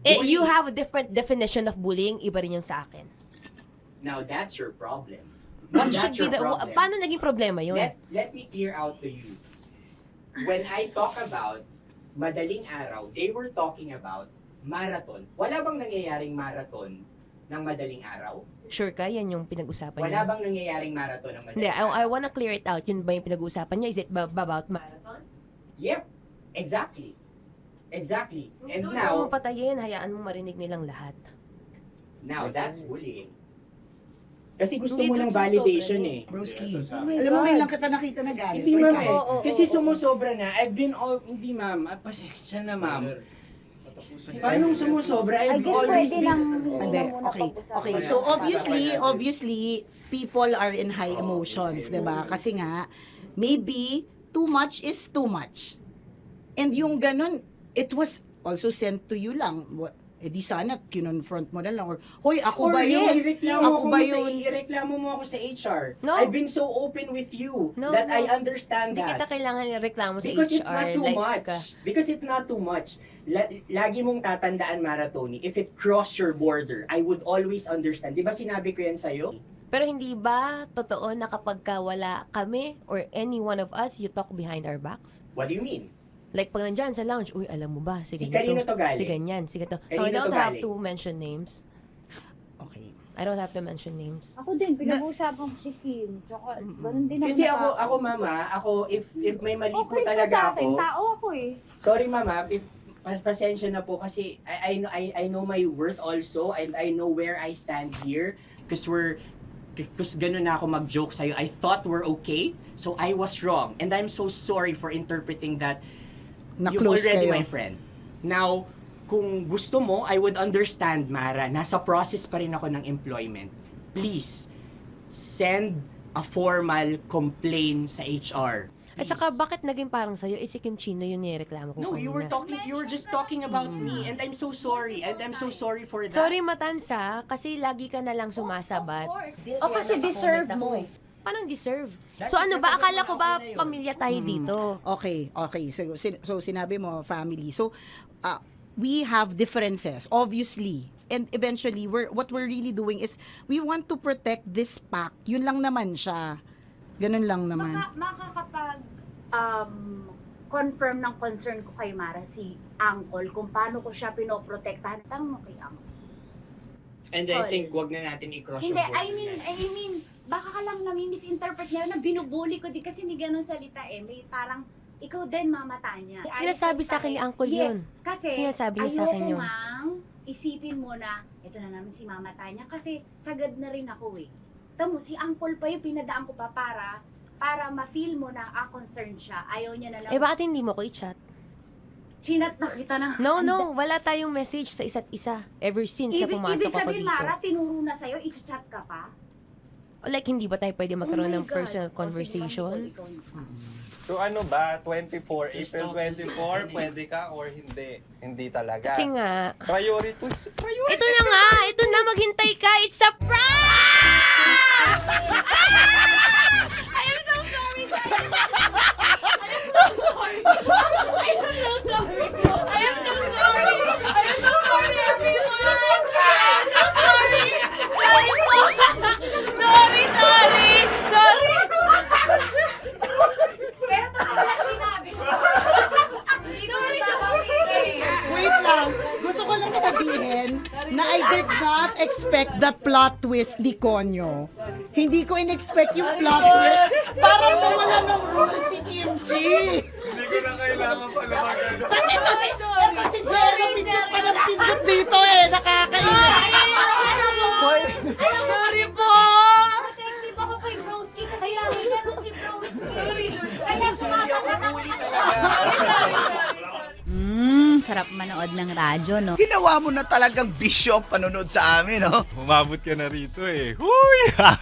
N: You have a different definition of bullying, iba rin yung sa akin.
S: Now that's your problem.
N: What
S: That's
N: should be
S: your
N: the
S: problem.
N: paano naging problema yun?
S: Let me clear out to you. When I talk about madaling araw, they were talking about marathon. Wala bang nangyayaring marathon ng madaling araw?
N: Sure ka? Yan yung pinag-usapan
S: Wala
N: niya?
S: bang nangyayaring marathon ng
N: Hindi,
S: madaling
N: I wanna clear it out. Yun ba yung pinag-uusapan niya? Is it about marathon?
S: Yep, exactly. Exactly. And
N: Doon
S: now,
N: mo patayin, hayaan mo marinig nilang lahat.
S: now that's bullying. Kasi gusto
N: Hindi,
S: mo
N: doon
S: ng
N: sumusobra
S: validation
N: eh.
S: eh.
O: Broski.
T: Oh my
O: Alam mo,
T: God.
O: ngayon lang kita nakita na galit.
S: Hindi ma'am eh.
T: Oo,
S: Kasi
T: oo.
S: sumusobra na. I've been all, hindi ma'am. Pasensya na ma'am. Paano sumusobra?
T: I
S: I've
T: guess
S: always
T: pwede lang.
O: Hindi, okay. So obviously, people are in high emotions, 'di ba? Kasi nga, maybe too much is too much. And yung ganun, it was also sent to you lang. Di sana kinonfront mo na lang. Or, hoy, ako
S: Or
O: ba yun?
S: ireklamo
O: Ako ba yun?
S: Ireklamo mo ako sa HR.
N: No.
S: I've been so open with you
N: No,
S: that
N: no.
S: I understand
N: Hindi
S: that.
N: kita kailangan ireklamo sa
S: Because
N: HR.
S: it's not too
N: like,
S: much. Because it's not too much. Lagi mong tatandaan, Maratoni, if it cross your border, I would always understand. Di ba sinabi ko yan sa'yo?
N: Pero hindi ba totoo na kapag wala kami or any one of us, you talk behind our backs?
S: What do you mean?
N: Like pag nandyan sa lounge, uy, alam mo ba, si
S: Si
N: ganito,
S: kanino to galing?
N: si ganyan, si ganito.
S: Kanino
N: No, I don't
S: to
N: have
S: galing?
N: to mention names.
O: Okay.
N: I don't have to mention names.
T: Ako din, pinag-uusapan ko si Kim. Tsaka, ganun din
S: Kasi
T: naman
S: ako mama, if may mali po
T: Okay
S: talaga
T: sa akin,
S: ako.
T: tao ako eh.
S: Sorry mama, if pasensya na po kasi I know my worth also and I know where I stand here because ganun na ako mag-joke sa'yo. I thought we're okay, so I was wrong. And I'm so sorry for interpreting that you're
O: Na-close
S: already
O: kayo.
S: my friend. Now, kung gusto mo, I would understand, Mara. Nasa process pa rin ako ng employment. Please, send a formal complaint sa HR.
N: At saka, bakit naging parang sa'yo, si Kim Chino yung nireklamo ko
S: No, you were just talking about me and I'm so sorry. And I'm so sorry for that.
N: Sorry, Matansa, kasi lagi ka na lang sumasabat.
T: O kasi deserve mo.
N: Parang deserve.
S: That's
N: So ano ba,
S: because
N: akala ko ba
S: ako na yun.
N: pamilya tayo dito?
O: Okay. So sinabi mo, family. So, we have differences, obviously. And eventually, what we're really doing is, we want to protect this pact. Yun lang naman siya. Ganun lang naman.
K: Makakapag confirm ng concern ko kay Mara si Uncle kung paano ko siya pinoprotektahan. Tanong mo kay Uncle.
S: And I think wag na natin i-cross
K: Hindi,
S: yung border.
K: I mean, baka ka lang nami-misinterpret niya na binubuli ko din kasi hindi ganun salita eh. May parang, ikaw din mamata niya.
N: Sinasabi sa akin ni Uncle yun.
K: Yes, kasi
N: Sinasabi niya sa akin yun.
K: ayoko ngang isipin mo na, ito na naman si Mama Tanya kasi sagad na rin ako eh. Tamo, si Uncle pa yung pinadaan ko pa para ma-feel mo na concerned siya. Ayaw niya na lang.
N: Eh, bakit hindi mo ko i-chat?
K: Chinat na kita na.
N: No, wala tayong message sa isa't isa ever since na pumasok
K: Ibig
N: ako
K: sabihin,
N: dito.
K: Mara, tinuro na sa'yo, i-chat ka pa?
N: Like, hindi ba tayo pwede magkaroon
K: Oh my
N: ng
K: God.
N: personal
K: O, sige,
N: conversation?
K: ikaw.
F: So ano ba, 24, April 24, pwede ka or hindi? Hindi talaga.
N: Kasi nga,
F: Priority.
N: ito na nga, ito na, maghintay ka, it's a prank! I am so sorry, guys! I am so sorry, everyone! I am so sorry! Sorry po! Sorry!
K: Pero totoo lang sinabi ko. Hindi ko nagpapakita eh.
O: Wait lang. Gusto ko lang sabihin na I did not expect the plot twist ni Konyo. Hindi ko in-expect yung plot twist. Parang nawala ng role si Kimchi.
F: Hindi ko na kailangan pala mag-ano.
O: Kasi ito si Jeremy na palang pindot dito eh. Nakakainis.
K: Sorry po! Protective ako kay Broski kasi hindi na nung si Broski. Kaya sumasagot ako.
E: Sarap manood ng radyo, no?
B: Ginawa mo na talagang bisyo ang panonood sa amin, no?
F: Umabot ka na rito eh. Huy!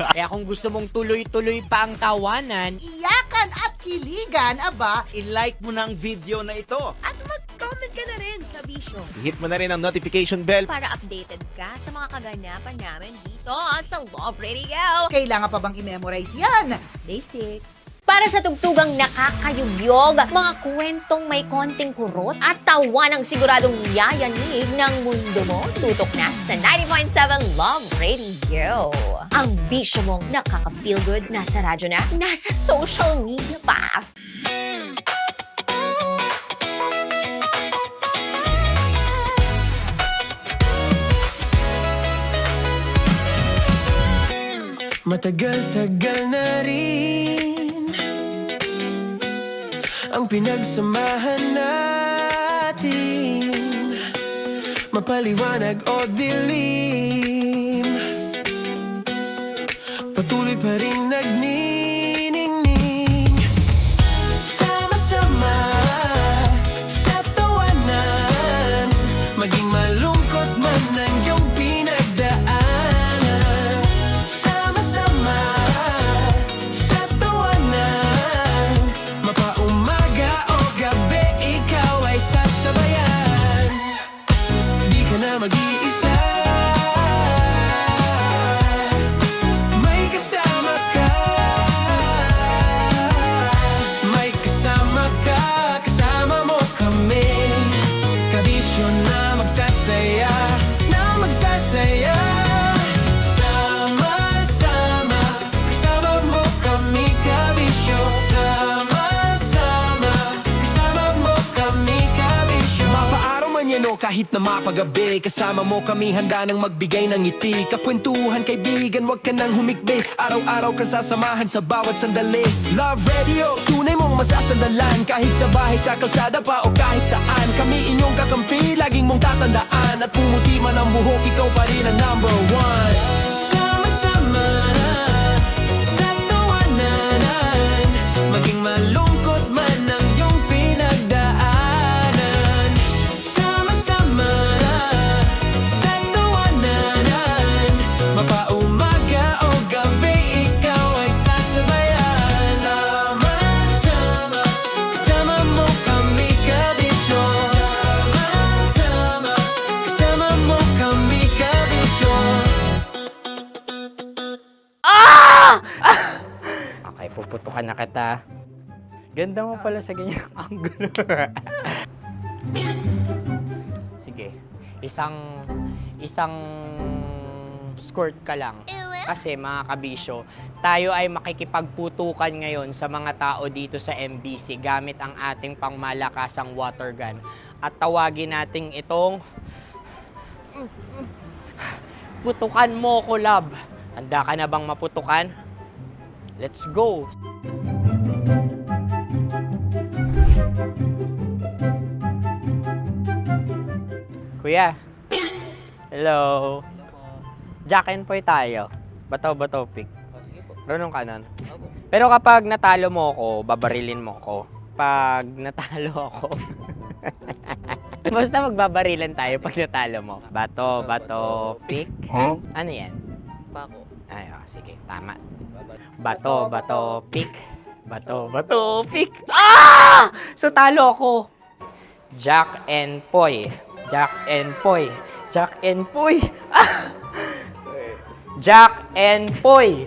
G: Kaya kung gusto mong tuloy-tuloy pa ang tawanan,
O: Iyakan at kiligan, aba,
G: i-like mo na ang video na ito.
N: At mag-comment ka na rin sa Bisyo.
G: Hit mo na rin ang notification bell
D: Para updated ka sa mga kaganapan namin dito sa Love Radio.
O: kailangan pa bang i-memorize yan?
N: Basic.
D: Para sa tugtugang nakakayugyog, mga kwentong may konting kurot at tawa ng siguradong yayanig ng mundo mo, tutok na sa 90.7 Love Radio. Ang bisyo mong nakaka-feel good, nasa radyo na, nasa social media pa.
A: Matagal-tagal na rin ang pinagsamahan natin, mapaliwanag o dilim, patuloy pa rin nagniningning. Sama-sama sa tawanan, maging malungkot man ang iyong pinagdaanan. Sama-sama sa tawanan, mapaumaga o gabi, ikaw ay sasabayan. Di ka na mag-iisa, may kasama ka. May kasama ka, kasama mo kami. Kabisyo na magsasaya, na magsasaya. Sama-sama, kasama mo kami, kabisyo. Sama-sama, kasama mo kami, kabisyo. Mapaaraw man yan o kahit na mapagabi, kasama mo kami, handa nang magbigay ng ngiti. Kakwentuhan, kaibigan, wag ka nang humikbi. Araw-araw ka sasamahan sa bawat sandali. Love Radio, tunay mong masasandalan. Kahit sa bahay, sa kalsada pa o kahit saan, kami inyong kakampi, laging mong tatandaan. At pumuti man ang buhok, ikaw pa rin ang number one. Sama-sama sa tawanan, maging malungkot man ang iyong pinagdaanan. Sama-sama sa tawanan, mapaumaga o gabi, ikaw ay sasabayan. Sama-sama, kasama mo kami, kabisyo. Sama-sama, kasama mo kami, kabisyo.
G: Okay, puputukan na kita. Ganda mo pala sa ganyang angulo. Sige, isang skirt ka lang. Kasi mga kabisyo, tayo ay makikipagputukan ngayon sa mga tao dito sa MBC gamit ang ating pangmalakasang water gun. At tawagin natin itong putukan mo ko, love. Handa ka na bang maputukan? Let's go! Kuya. Hello. Jack and Poy tayo. Bato-bato pick. Runong ka nun. Pero kapag natalo mo ako, babarilin mo ako. Pag natalo ako, basta magbabarilan tayo pag natalo mo. Bato, pick.
B: Huh?
G: Ano yan?
C: Pako.
G: Ay, oh, sige, tama. Bato, pick. Bato, pick. Ah! So, talo ako. Jack and Poy. Jack and Poy. Jack and Poy. Ah! Jack and Poy.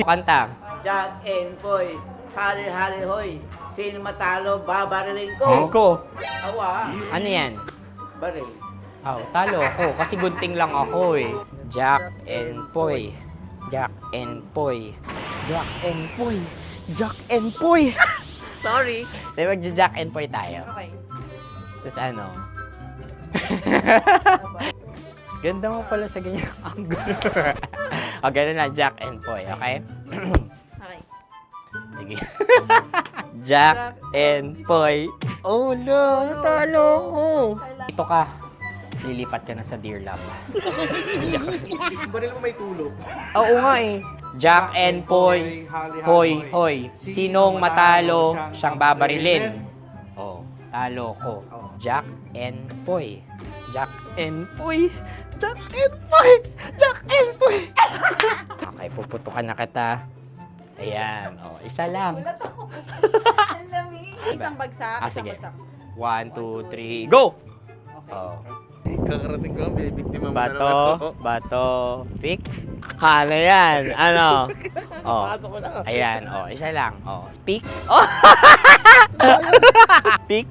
G: Kanta.
C: Jack and Poy, hali-hali hoy. Sino matalo, babariling ko.
G: Ko.
C: Awa.
G: Ano yan?
C: Baril.
G: Oh, talo ako kasi gunting lang ako eh. Jack and Poy. Jack and Poy. Jack and Poy. Jack and Poy.
C: Sorry.
G: Di ba Jack and Poy tayo?
C: Okay.
G: Tapos ano? Ganda mo pala sa ganyang angulo. O, ganun lang, Jack and Poy, okay?
C: Okay.
G: Sige. Jack and Poy. Oh no, natalo ko. Ito ka. Lilipat ka na sa Dear Love.
C: Baril mo may tulog.
G: Oo nga eh. Jack and Poy. Hoy, hoy. Sinong matalo, siyang babarilin. Oh, talo ko. Jack and Poy. Jack and Poy. Jack and Poy. Jack and Poy. Okay, puputukan na kita. Ayan. Oh, isa lang.
M: Isang bagsak.
G: Ah, sige. 1, 2, 3, go! Oh.
C: Kakarating ko, binibiktima mo
G: Bato, pick. Ano yan? Ano? Oh. Ayan, oh, isa lang. Oh, pick. Oh. Pick.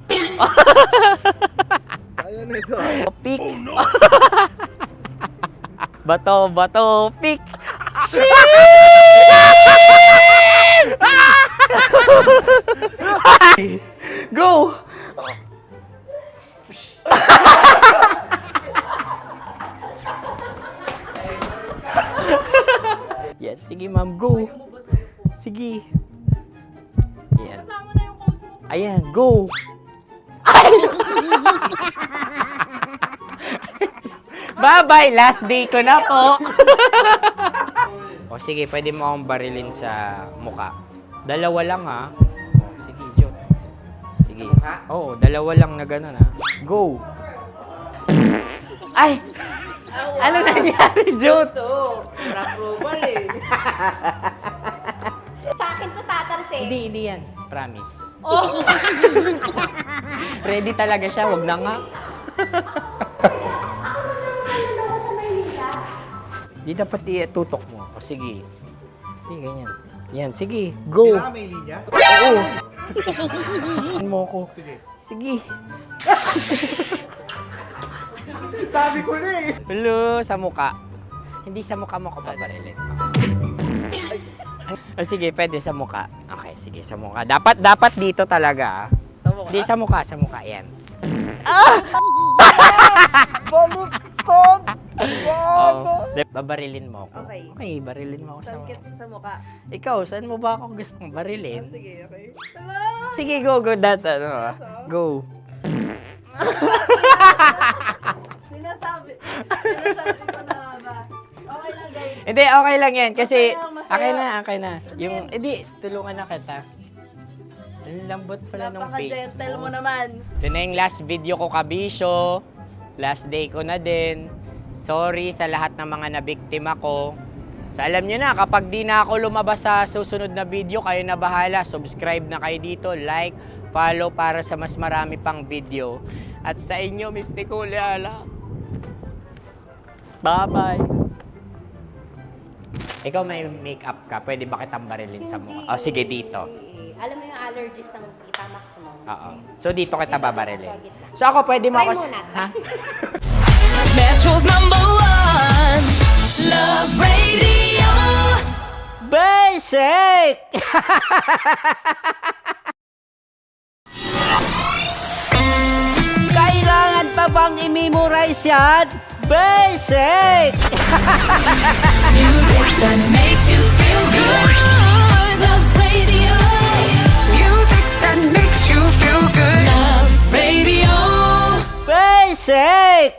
C: Ayaw na ito.
G: Pick. Bato, pick. Go! Ayan, go! Bye-bye! Last day ko na po! O sige, pwede mo akong barilin sa muka. Dalawa lang ha. O, sige, Jot. Sige. Oo, dalawa lang na gano'n ha. Go! Ay! Ano nangyari, Jot?
D: Sa akin to tatalsik.
G: Hindi yan. Promise.
D: Oh.
G: Ready talaga siya, wag na nga. Di dapat itutok mo. O sige. Hindi, ganyan. Yan, sige. Go.
Q: Kailangan may linya?
G: Oo. Mo ko. Sige.
Q: Sabi ko na eh.
G: Hello, sa muka. Hindi sa muka mo ko paparilin. O sige, pwede sa muka. Okay, sige, sa muka. Dapat dito talaga. Sa muka? Hindi, sa muka. Yan.
Q: Baluktot!
G: Oh, babarilin mo ako.
M: Okay.
G: Okay, barilin mo ako sa muka.
M: Sa mukha.
G: Ikaw, saan mo ba ako gustong barilin?
M: Sige, okay.
G: Sige, go. Go.
M: Sinasabi ko na ba? Okay lang, guys.
G: Hindi, okay lang yan. Kasi,
M: Masaya.
G: okay na. Yung, hindi, tulungan na kita. Ang lambot pala ng face
M: Napaka-gentle
G: mo.
M: mo naman.
G: Ito na yung last video ko, kabisyo. Last day ko na din. Sorry sa lahat ng mga nabiktima ko. So alam nyo na, kapag di na ako lumabas sa susunod na video, kayo na bahala. Subscribe na kayo dito, like, follow para sa mas marami pang video. At sa inyo, Mistiko Leala. Bye-bye. Ikaw may makeup ka, pwede ba kitang barilin sa mukha? Oh, sige, dito.
D: Alam mo yung allergies ng Tita Max mo.
G: Oo. So dito kita babarilin. So ako pwede mo
D: Try
G: ako...
D: muna.
G: Ha?
H: Metro's #1 Love Radio.
G: Basic! Kailangan pa bang i-memorize yan? Basic!
H: Music that makes you feel good. Love Radio. Music that makes you feel good. Love Radio.
G: Basic!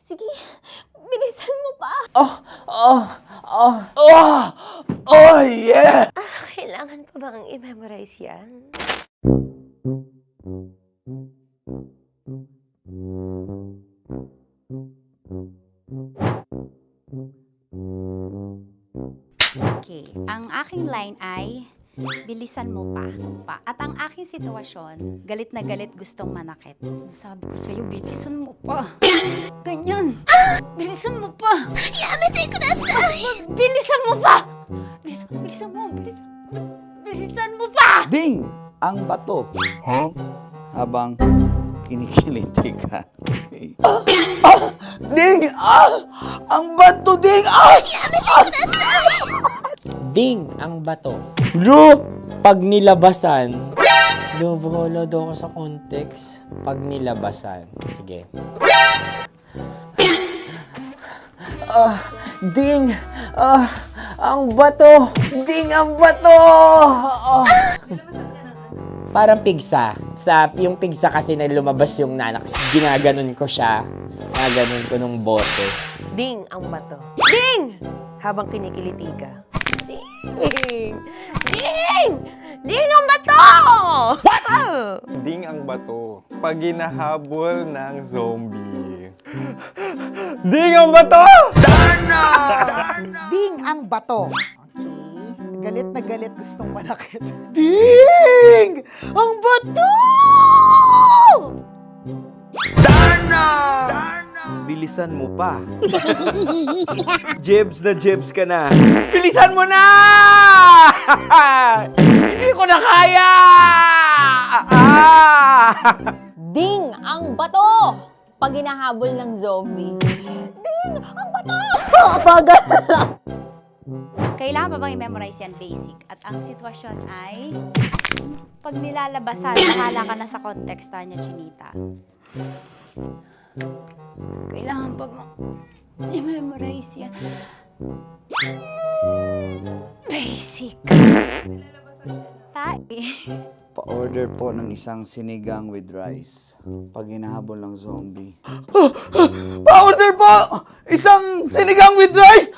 D: Sige, bilisan mo pa.
G: Oh, yeah!
N: Kailangan pa bang i-memorize yan?
E: Okay, ang aking line ay, bilisan mo pa. At ang aking sitwasyon, galit na galit gustong manakit. Sabi ko sa'yo, bilisan mo pa. Ganyan. Bilisan mo pa. Yamitay ko na bilisan mo pa. Bilisan mo pa.
J: Ding! Ang bato. Habang kinikiliti ka. Ding! Ang bato, Ding!
G: Ding ang bato. Bro! Pag nilabasan. Wala daw ako sa context. Pag nilabasan. Sige. Ding! Ang bato! Ding ang bato! Parang pigsa. Yung pigsa kasi na lumabas yung nanak. Ginaganon ko siya. Ginaganon ko nung bote.
N: Ding ang bato. Ding! Habang kinikiliti ka. Ding! Ding! Ding ang bato! What?
F: Ding ang bato. Pag hinahabol ng zombie. Ding ang bato!
O: Ding ang bato. Okay. Galit na galit gustong manakit. Ding! Ang bato!
C: Bilisan mo pa. Jebs na jebs ka na. Bilisan mo na! Hindi ko na kaya!
D: Ding ang bato! Pag hinahabol ng zombie. Ding ang bato! Bagal!
E: Kailangan pa bang i-memorize yan basic? At ang sitwasyon ay, pag nilalabasan, bahala ka na sa konteksta niya, Chinita. Kailangan pa bang i-memorize yan? Basic.
J: Pa-order po ng isang sinigang with rice. Pag hinahabol ng zombie. Pa-order po! Isang sinigang with rice!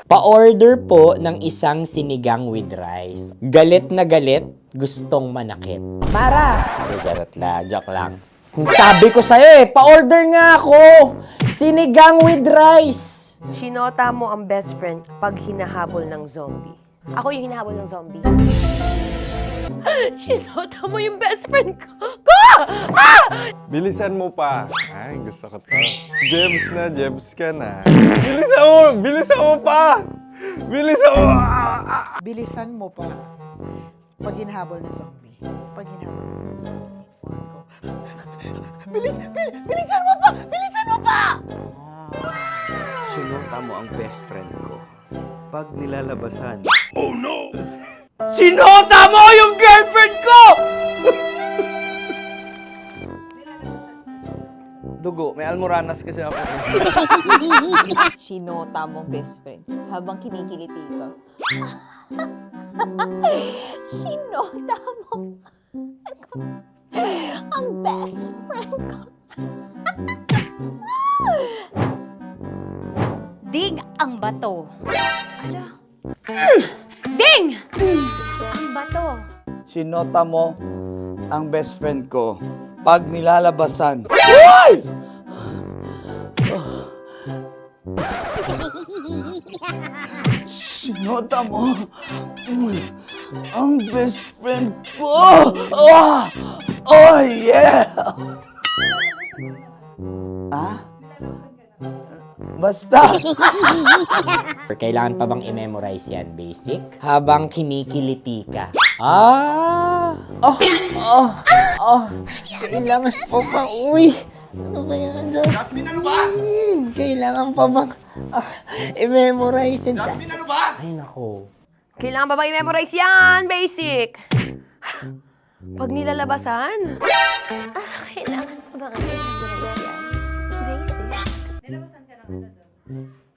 G: Pa-order po ng isang sinigang with rice. Galit na galit, gustong manakit. Para! Joke lang. Sabi ko sa'yo pa-order nga ako! Sinigang with rice!
N: Sinota mo ang best friend pag hinahabol ng zombie. Ako yung hinahabol ng zombie. Sinota mo yung best friend ko!
F: Bilisan mo pa. Ay, gusto ko to. Jebs ka na. Bilisan mo pa!
O: Bilisan mo pa. Pag hinahabol ng zombie. Pag hinahabol ng zombie. Bilisan mo pa! Bilisan mo pa!
Q: Sinota mo ang best friend ko. Pag nilalabasan.
G: Oh no! Sinota mo yung girlfriend ko!
Q: Dugo, may almoranas kasi ako.
T: Sinota mo best friend habang kinikiliti ka. Sinota mo ang best friend ko.
E: Ding ang bato. Ala. Ding! Ang bato.
J: Sinota mo ang best friend ko. Pag nilalabasan. Uy! Sinota mo ang best friend ko. Oh yeah! Basta!
G: Kailangan pa bang i-memorize yan, basic? Habang kinikiliti ka. Kailangan pa bang, ano kaya dyan? Jasmine, ano ba? Kailangan pa bang i-memorize yan? Jasmine, ano ba? Ay, nako.
N: Kailangan ba i-memorize yan? Basic! Pag nilalabasan? Kailangan pa ba i-memorize yan? Basic? Nilalabasan ka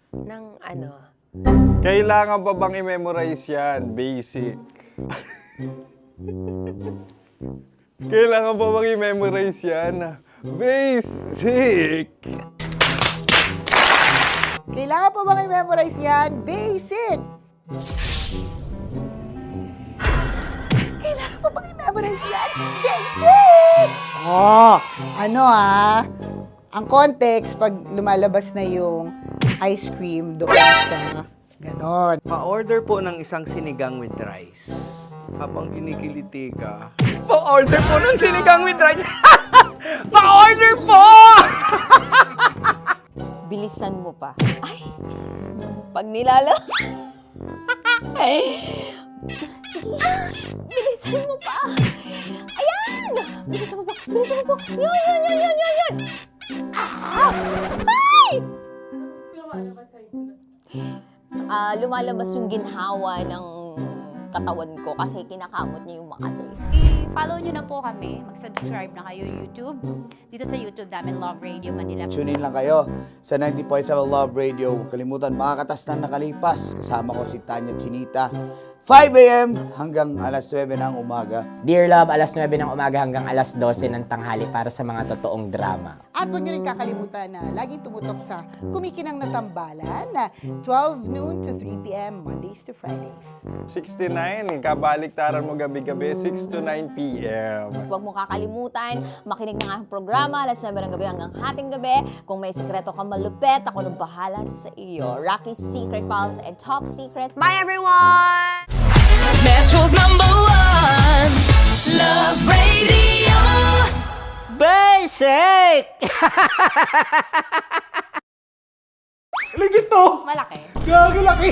N: ng ano?
F: Kailangan pa bang i-memorize yan? Basic. Kailangan pa bang i-memorize yan? Basic.
O: Kailangan pa bang i-memorize yan? Basic! Kailangan pa bang i-memorize yan? Basic! Ang context, pag lumalabas na yung ice cream doon sa ganon.
Q: Pa-order po ng isang sinigang with rice. Habang kinikiliti ka. Pa-order po ng sinigang with rice! Pa-order po!
T: Bilisan mo pa. Ay! Pag nilala... Bilisan mo pa! Ayan! Bilisan mo pa! Bilisan mo pa! Yan! Ay! Lumalabas yung ginhawa ng katawan ko kasi kinakamot niya yung Makati.
E: I-follow nyo na po kami. Mag-subscribe na kayo YouTube. Dito sa YouTube namin, Love Radio Manila.
J: Tune in lang kayo sa 90.7 Love Radio. Huwag kalimutan, makakatas na nakalipas. Kasama ko si Tanya Chinita. 5 a.m. hanggang alas 9 ng umaga.
G: Dear Love, alas 9 ng umaga hanggang alas 12 ng tanghali para sa mga totoong drama.
O: At huwag niyo rin kakalimutan na laging tumutok sa Kumikinang na Tambalan na 12 noon to 3 p.m. Mondays to Fridays.
F: 69, kabaliktaran mo gabi-gabi, 6 to 9 p.m.
T: Huwag mo kakalimutan, makinig ng aking programa, alas 9 ng gabi hanggang hating gabi. Kung may sekreto kang malupet, ako nang bahala sa iyo. Rocky's Secret Files and Top Secret. Bye everyone!
H: Metro's #1 Love Radio.
G: Basic!
Q: Legit to!
E: Malaki.
Q: Gago laki!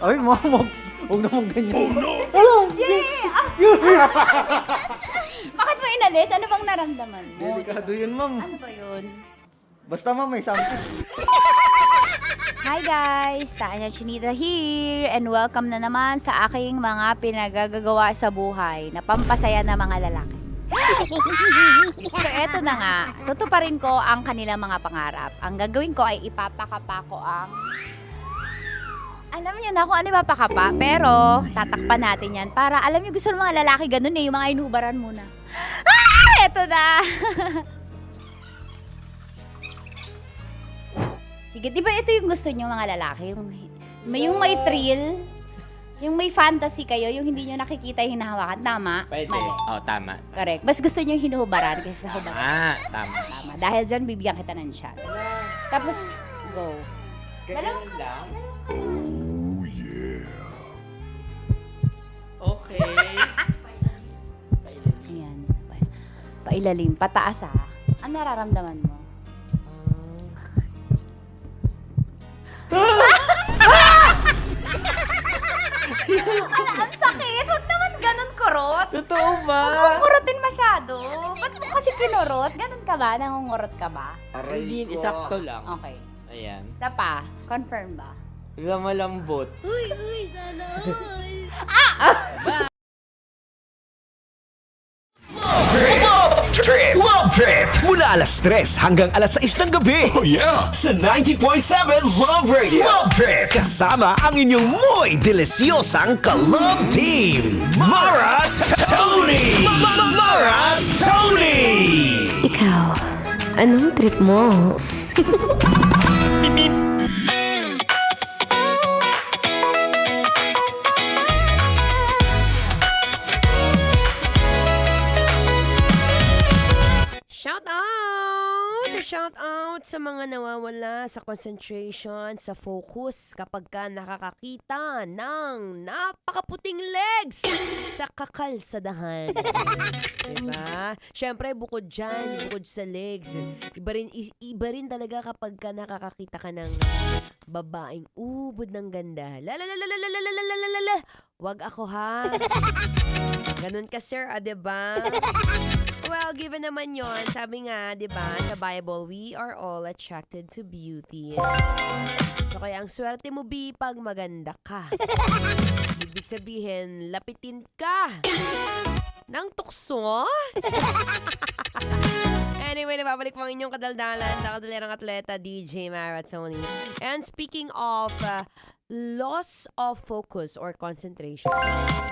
Q: Ay, mamog. Huwag naman ganyan. Oh no! Wala!
E: Bakit mo inalis? Ano bang naramdaman mo?
Q: Delikado yun, ma'am.
E: Ano ba yun?
Q: Basta ma'am, may sample.
E: Hi guys! Tanya Chinita here and welcome na naman sa aking mga pinagagagawa sa buhay na pampasaya ng mga lalaki. So eto na nga, tutuparin ko ang kanilang mga pangarap. Ang gagawin ko ay ipapakapa ko ang
T: Alam niyo na kung ano mapakapa, pero tatakpan natin yan para alam niyo gusto ng mga lalaki ganun yung mga inubaran muna. Eto na! Sige, di ba ito yung gusto niyo mga lalaki? Yung may thrill, yung may fantasy kayo, yung hindi niyo nakikita yung hinahawakan. Tama?
G: Pwede.
T: Mali.
G: Tama.
T: Correct. Mas gusto niyo yung hinuhubaran kaysa sa hubaran.
G: Tama.
T: Tama. Dahil dyan, bibigyan kita ng shot. Tapos, go.
G: Ganun lang.
R: Oh, yeah.
G: Okay.
T: Ayan. Pailalim. Pataas ha. Ang nararamdaman mo? Ang sakit! Huwag naman ganun kurot.
G: Totoo ba?
T: Huwag mong kurotin masyado. Ba't mo kasi kinurot? Ganun ka ba? Nangungurot ka ba?
G: Hindi, isakto lang.
T: Okay.
G: Ayan.
T: Isa pa. Confirm ba?
G: Malambot.
H: Uy, sana all.
A: Love Trip! Mula alas 3 hanggang alas 6 ng gabi. Oh yeah! Sa 90.7 Love Radio. Love Trip! Kasama ang inyong mo'y delisyosang ka-love team. Mara Tony! Mara Tony!
N: Ikaw, anong trip mo? Shout out sa mga nawawala sa concentration, sa focus kapag ka nakakakita ng napakaputing legs sa kakalsadahan. Diba? Siyempre, bukod dyan, bukod sa legs, iba rin talaga kapag ka nakakakita ka ng babaeng ubod ng ganda. Lalalalalalalalalalalala. Wag ako ha. Ganun ka sir, diba? Well, given naman yon, sabi nga, di ba, sa Bible, we are all attracted to beauty. So, kaya ang swerte mo, B, pag maganda ka. Ibig sabihin, lapitin ka ng tukso. Anyway, nababalik po ang inyong kadaldalan, nakadalerang atleta, DJ Mara Tony. And speaking of loss of focus or concentration.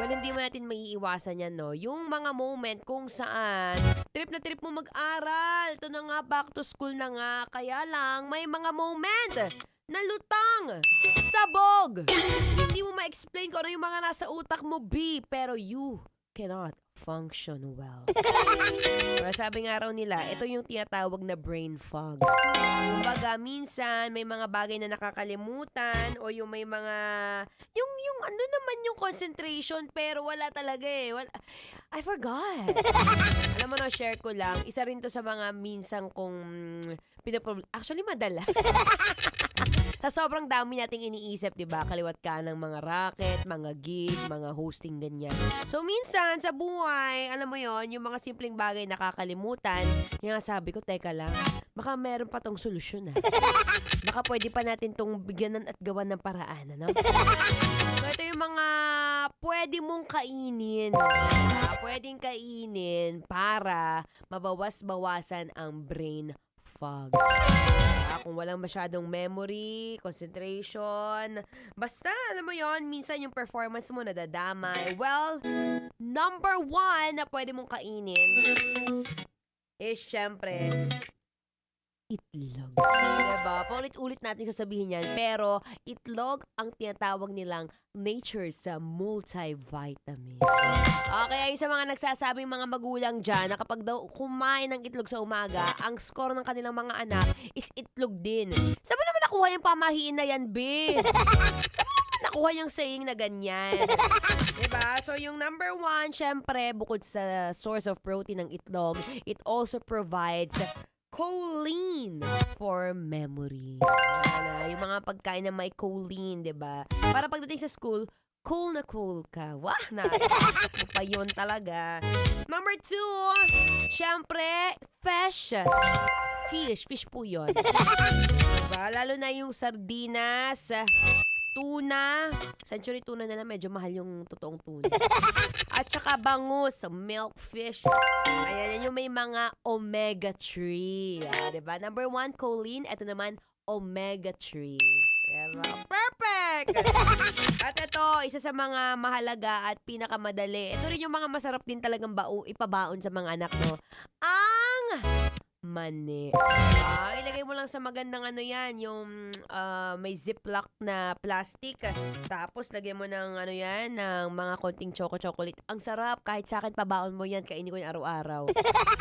N: Well, hindi mo natin maiiwasan yan, no? Yung mga moment kung saan trip na trip mo mag-aral. Ito na nga, back to school na nga. Kaya lang, may mga moment na lutang, sabog. Hindi mo ma-explain kung ano yung mga nasa utak mo, B. Pero you cannot function well. Pero sabi nga raw nila, ito yung tinatawag na brain fog. Kumbaga, minsan may mga bagay na nakakalimutan o yung may mga yung ano naman yung concentration pero wala talaga eh. I forgot. Alam mo na, share ko lang. Isa rin to sa mga minsan kong actually madala. Sa sobrang dami nating iniisip, 'di ba? Kaliwat ka ng mga racket, mga gig, mga hosting ganyan. So minsan sa buhay, alam mo 'yon, yung mga simpleng bagay nakakalimutan. Yung sabi ko, teka lang, baka meron pa tong solusyon Baka pwede pa natin tong bigyanan at gawan ng paraan, ano? So ito yung mga pwede mong kainin. Pwedeng kainin para mabawas-bawasan ang brain fog. Kung walang masyadong memory, concentration, basta, alam mo yon, minsan yung performance mo nadadamay. Well, number 1 na pwede mong kainin is syempre itlog. Diba? Paulit-ulit natin sasabihin yan. Pero, itlog ang tinatawag nilang nature sa multivitamin. Okay, ay sa mga nagsasabing mga magulang dyan na kapag daw kumain ng itlog sa umaga, ang score ng kanilang mga anak is itlog din. Saan mo naman nakuha yung pamahiin na yan, B? Saan mo naman nakuha yung saying na ganyan? Diba? So, yung number 1, syempre, bukod sa source of protein ng itlog, it also provides choline for memory. Yung mga pagkain na may choline, diba? Para pagdating sa school, cool na cool ka. Wah, nakikita mo pa yun talaga. Number 2, syempre, fish po yun. Diba? Lalo na yung sardinas, tuna, century tuna na lang, medyo mahal yung totoong tuna. At saka bangus, milk fish. Ayan, yung may mga omega-3. Diba? Number 1, choline. Ito naman, omega-3. Diba? Perfect! Correct! At ito, isa sa mga mahalaga at pinakamadali. Ito rin yung mga masarap din talagang ipabaon sa mga anak, no? Ang mani. Ilagay mo lang sa magandang ano yan, yung may ziplock na plastic. Tapos, lagay mo ng ano yan, ng mga konting chocolate. Ang sarap, kahit sa akin pabaon mo yan, kainin ko yung araw-araw.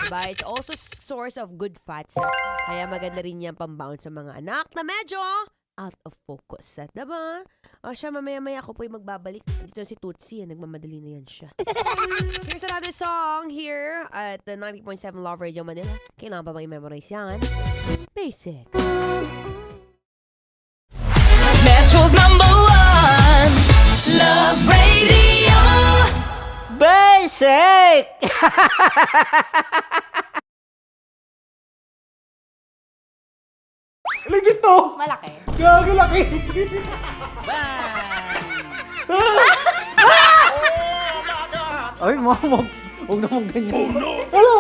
N: Diba? It's also source of good fats. Kaya maganda rin yan pambaon sa mga anak na medyo out of focus. Diba? O siya, mamaya-maya ako po yung magbabalik. Dito si Tootsie, nagmamadali na yan siya. Here's another song here at the 90.7 Love Radio Manila. Kailangan pa bang i-memorize yan? Basic.
H: Metro's #1 Love Radio.
G: Basic!
Q: Legit to!
T: Malaki.
Q: Gagi laki! Ay, mama, huwag naman ganyan. Oh no! Hello!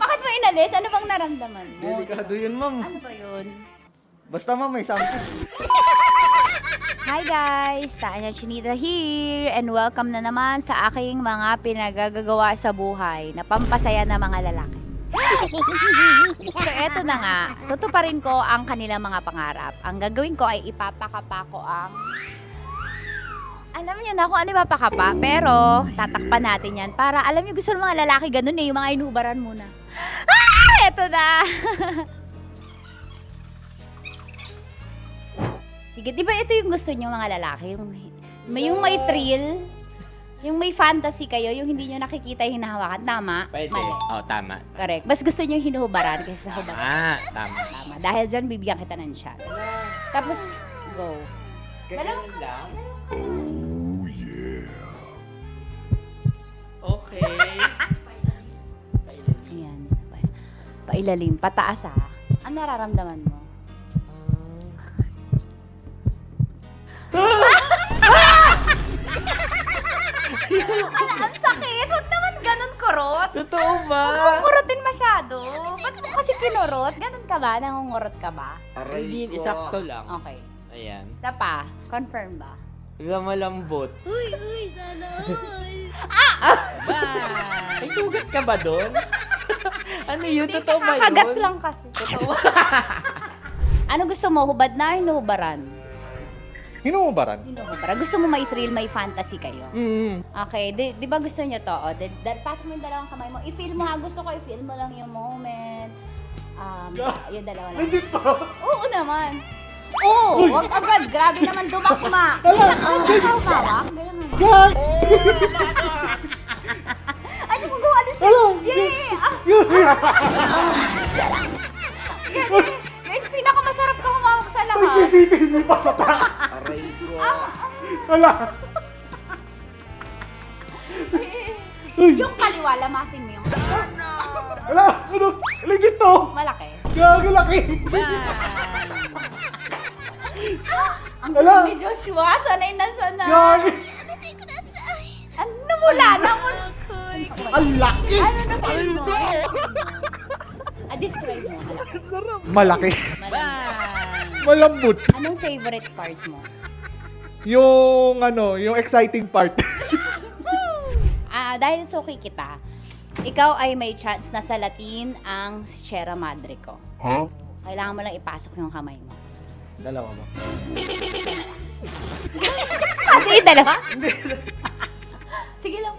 T: Bakit mo inalis? Ano bang naramdaman mo?
Q: Delikado yun, ma'am.
T: Ano ba yun?
Q: Basta, ma'am, may something.
T: Hi guys! Tanya Chinita here and welcome na naman sa aking mga pinagagagawa sa buhay na pampasaya ng mga lalaki. So eto na nga, tutuparin ko ang kanilang mga pangarap. Ang gagawin ko ay ipapakapa ko ang... Alam niyo na kung ano ipapakapa, pero tatakpan natin yan para alam niyo gusto ng mga lalaki ganun yung mga inubaran muna. Eto na! Sige, di ba ito yung gusto niyo mga lalaki? Yung may thrill, yung may fantasy kayo, yung hindi nyo nakikita yung hinahawakan. Tama?
G: Pwede.
T: Mali.
G: Tama.
T: Correct. Mas gusto nyo yung hinuhubaran kaysa sa hubaran.
G: Tama.
T: Tama. Dahil dyan, bibigyan kita ng shot. Tapos, go.
G: Ganyan lang.
R: Oh, yeah.
G: Okay.
T: Ayan. Pailalim. Pataas ha. Ano nararamdaman mo? Ang sakit! Huwag naman ganun kurot!
G: Totoo ba?
T: Huwag mong kurotin masyado. Ba't mo kasi kinurot? Ganun ka ba? Nangungurot ka ba?
G: Hindi, isakto lang.
T: Okay.
G: Ayan.
T: Isa pa, confirm ba?
G: Malambot.
T: Uy, sana
G: May sugat ka ba doon? Ano yun? Totoo ba yun?
T: Kakagat lang kasi. Totoo. Ano gusto mo? Hubad na, hinuhubaran?
Q: Hinuhubaran?
T: Hinuhubaran. Gusto mo may thrill, may fantasy kayo? Okay, di ba gusto nyo to? Pass mo yung dalawang kamay mo. I-feel mo ha. Gusto ko i-feel mo lang yung moment. Yung dalawa lang.
Q: Legit to?
T: Oo naman. Oo, wag agad. Grabe naman dumakma. Ganyan ang hawak. Ganyan mo. Ay, di mo gawa alis. Yay! Ganyan, pinakamasarap ka humawak sa lahat.
Q: Ay, CCTV pa sa taas.
J: Aray ko.
Q: Wala.
T: Yung kaliwa, lamasin mo yung
Q: Wala. Ano? Legit to?
T: malaki.
Q: Gagi laki.
T: Ang
Q: Wala.
T: galing ni Joshua, sanay na sanay.
Q: Gagi.
T: Ano mula na mo?
Q: Ang laki.
T: Ano na feel mo? Describe mo, malaki.
Q: Malaki. Malambot.
T: Anong favorite part mo?
Q: Yung yung exciting part.
T: Dahil suki kita, ikaw ay may chance na salatin ang Sierra Madre ko.
Q: Huh?
T: Kailangan mo lang ipasok yung kamay mo.
Q: Dalawa mo.
T: Hindi, dalawa? Sige lang.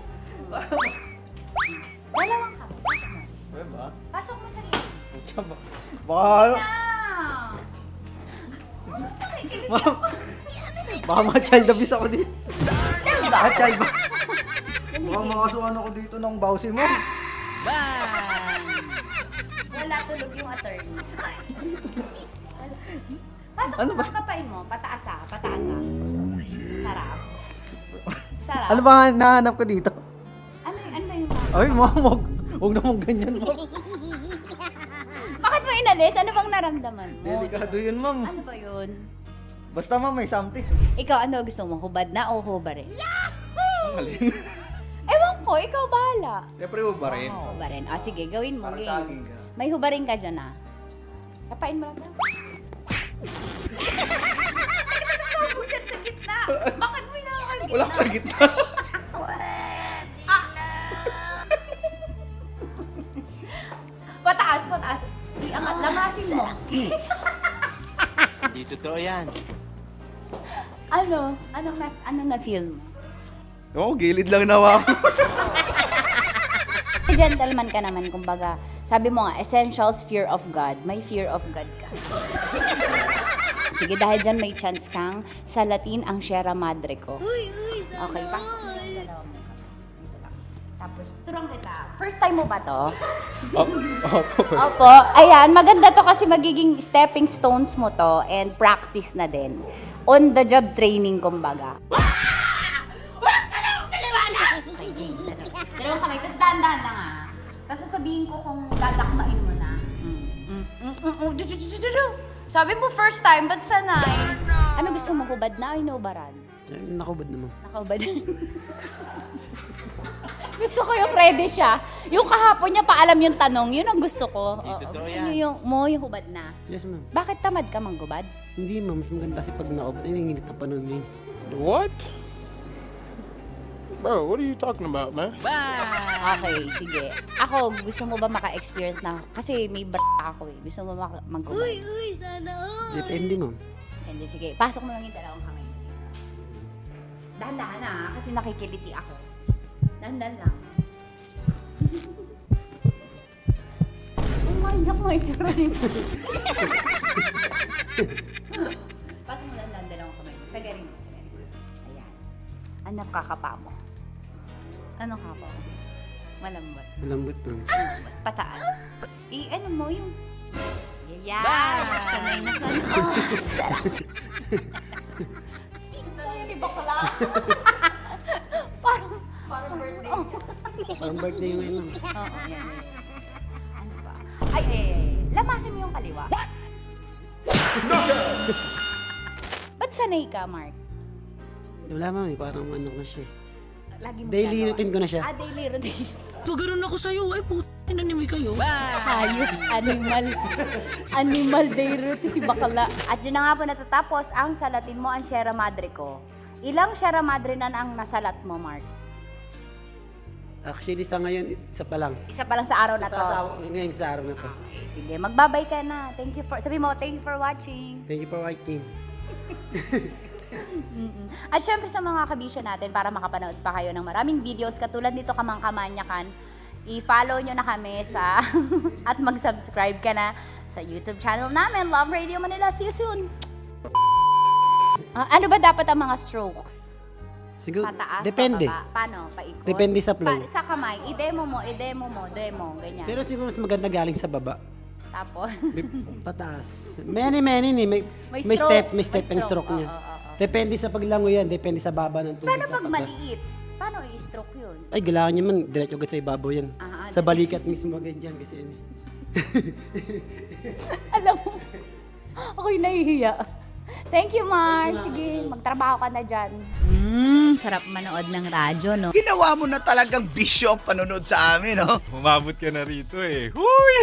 T: Dalawang kamay.
Q: Diba?
T: Pasok mo sa gilid.
Q: Baka, baka ma-child abuse ako dito. Child ba? Baka makasuhan ako dito ng bawsi mo.
T: Wala tulog yung attorney. Pasok mo ang kapay mo. Pataas ha. Pataas ha. Sarap. Sarap.
Q: Ano ba nahanap ko dito?
T: Ano ba yung
Q: Ay, ma'am, huwag naman ganyan, ma'am.
T: Bakit mo inalis? Ano bang naramdaman mo?
Q: Delikado yun, ma'am.
T: Ano ba yun?
Q: Basta, ma'am, may something.
T: Ikaw, ano gusto mo? Hubad na o hubarin?
Q: Ang galing.
T: Ewan ko, ikaw bahala.
Q: Siyempre, hubarin.
T: Hubarin. Sige, gawin mo.
Q: Para
T: Game.
Q: sa akin ka.
T: May hubarin ka dyan Kapain mo lang. Bukan sa gitna. Bakit mo inaakal gitna?
J: Wala sa gitna.
T: Pataas, pataas. Iangat, lamasin mo.
G: Hindi totoo yan.
T: Ano? Anong na-feel mo?
J: Oo, gilid lang nawa ako.
T: Gentleman ka naman, kumbaga. Sabi mo nga, essentials, fear of God. May fear of God ka. Sige, dahil dyan may chance kang sa Latin ang Sierra Madre ko. Okay, pasok mo yung dalawa mo. Dito lang. Tapos, turang kita. First time mo ba to? Opo. Ayan, maganda to kasi magiging stepping stones mo to and practice na din. On the job training, kumbaga. Dalawang kamay, tapos dahan-dahan lang ah. Tapos sasabihin ko kung dadakmain mo na. Sabi mo first time, ba't sanay? Ano gusto mo, hubad na o inubaran?
G: Nakubad naman.
T: Nakahubad. Gusto ko yung ready siya. Yung kahapon niya paalam yung tanong, yun ang gusto ko. Gusto niyo yung hubad na.
G: Yes, ma'am.
T: Bakit tamad ka manggubad?
G: Hindi, ma'am. Mas maganda kasi pag nakubad. Ay, nanginginit ang panahon mo yun.
L: What? Bro, what are you talking about, man?
T: Okay, sige. Ako, gusto mo ba maka-experience na? Kasi may ako eh. Gusto mo manggubad?
H: Sana all.
G: Depende, ma'am.
T: Hindi, sige. Pasok mo lang yung dalawang kamay. Dahan-dahan na kasi nakikiliti ako. Dahan-dahan lang. Oh my God, may tsura rin. Pasok mo lang dalawang kamay. Sagarin mo. Ayan. Ano kakapa mo? Ano kapa mo? Malambot.
G: Malambot, ma'am.
T: Pataas. Ano mo yung... Yeah! Sanay na sanay. Oh, sarap! Hindi bakla. Parang birthday.
G: Parang birthday mo yun, ma'am.
T: Oo, yan. Ano ba? Ay, lamasin mo yung kaliwa. Ba't sanay ka, Mark?
G: Wala, ma'am. Parang ano na siya.
T: Lagi mo
G: Daily
T: ginagawa.
G: routine ko na siya.
T: Daily routine.
G: So, ganun ako sa'yo. Ay, puto. Nanimay kayo.
T: Hayop, animal day routine si bakla. At yun na nga po natatapos ang salatin mo, ang Sierra Madre ko. Ilang Sierra Madre na ang nasalat mo, Mark?
G: Actually, sa ngayon, isa pa lang.
T: Isa pa lang sa araw na to.
G: Ngayon sa araw na to.
T: Okay, sige, magbabay ka na. Thank you for, sabi mo, thank you for watching.
G: Thank you for watching.
T: At syempre sa mga kabisyo natin, para makapanood pa kayo ng maraming videos katulad nito Kamangkamanyakan, i-follow nyo na kami sa at mag-subscribe ka na sa YouTube channel namin, Love Radio Manila. See you soon! Ano ba dapat ang mga strokes?
G: Siguro,
T: Pataas,
G: depende.
T: pababa? Paano? Paikot?
G: Depende sa flow.
T: Sa kamay, i-demo mo, demo, ganyan.
G: Pero siguro mas maganda galing sa baba.
T: Tapos?
G: Pataas. Many ni. May step and stroke niya. Depende sa paglango yan. Depende sa baba ng tubig.
T: Paano pag maliit? Paano i-stroke yun?
G: Ay, kailangan niya man. Diretso agad sa ibabaw yan. Sa balikat mismo agad yan. Kasi yun.
T: Alam mo, ako'y nahihiya. Thank you, Mark. Sige, magtrabaho ka na dyan. Sarap manood ng radyo, no?
B: Ginawa mo na talagang bisyo ang panonood sa amin, no?
F: Umabot ka na rito eh. Huy!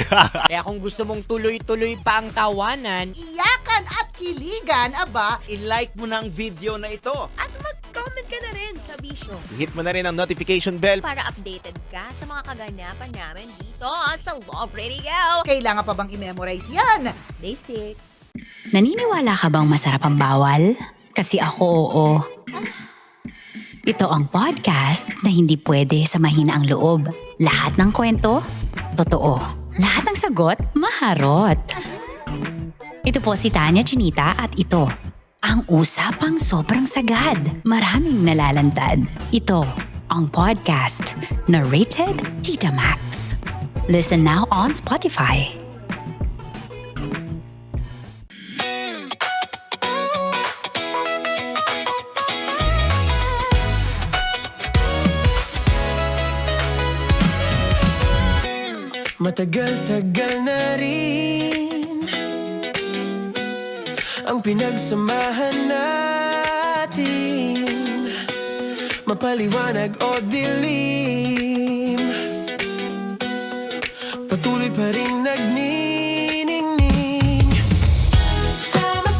V: Kaya kung gusto mong tuloy-tuloy pa ang tawanan,
O: Iyakan at kiligan, aba,
V: i-like mo na ang video na ito.
N: At mag-comment ka na rin, kabisyo.
L: Hit mo na rin ang notification bell.
D: Para updated ka sa mga kaganapan namin dito sa Love Radio.
O: Kailangan pa bang i-memorize yan?
D: Basic.
E: Naniniwala ka bang masarap ang bawal? Kasi ako, oo. Ito ang podcast na hindi pwede sa mahina ang loob. Lahat ng kwento, totoo. Lahat ng sagot, maharot. Ito po si Tanya Chinita at ito, ang usapang sobrang sagad. Maraming nalalantad. Ito, ang podcast na Rated Tita Max. Listen now on Spotify.
A: Matagal-tagal na rin ang pinagsamahan natin, mapaliwanag o dilim, patuloy pa rin nagniningning. Sama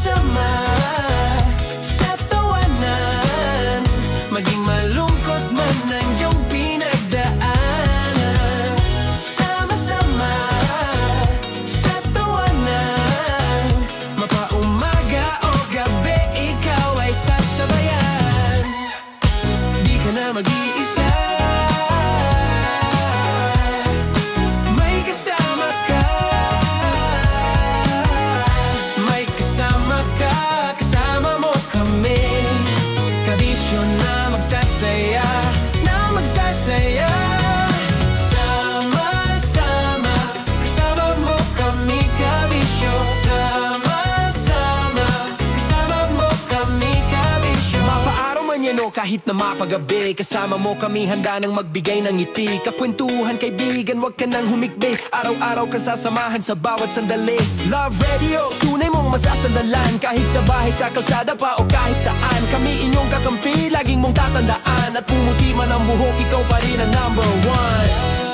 A: kahit na mapagabi. Kasama mo kami handa nang magbigay ng ngiti. Kakwentuhan kaibigan, wag ka nang humikbi. Araw-araw kasasamahan sa bawat sandali. Love Radio, tunay mong masasandalan. Kahit sa bahay, sa kalsada pa o kahit saan. Kami inyong kakampi, laging mong tatandaan. At pumuti man ang buhok, ikaw pa rin ang number one.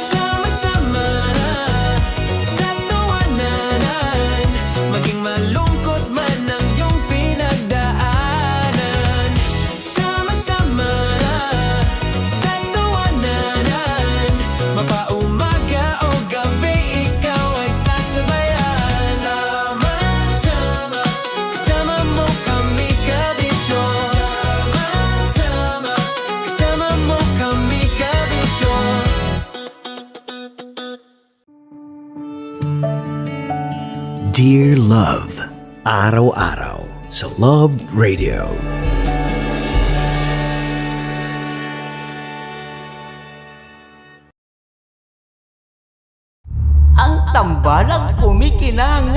A: Sama-sama sa tawanan, maging malungkot man ang iyong pinagdaanan. Sama-sama sa tawanan, mapaumaga o gabi, ikaw ay sasabayan. Sama-sama, kasama mo kami kabisyo. Sama-sama, kasama mo kami kabisyo.
I: Dear Love, araw-araw sa Love Radio.
P: Ang tambalang kumikinang.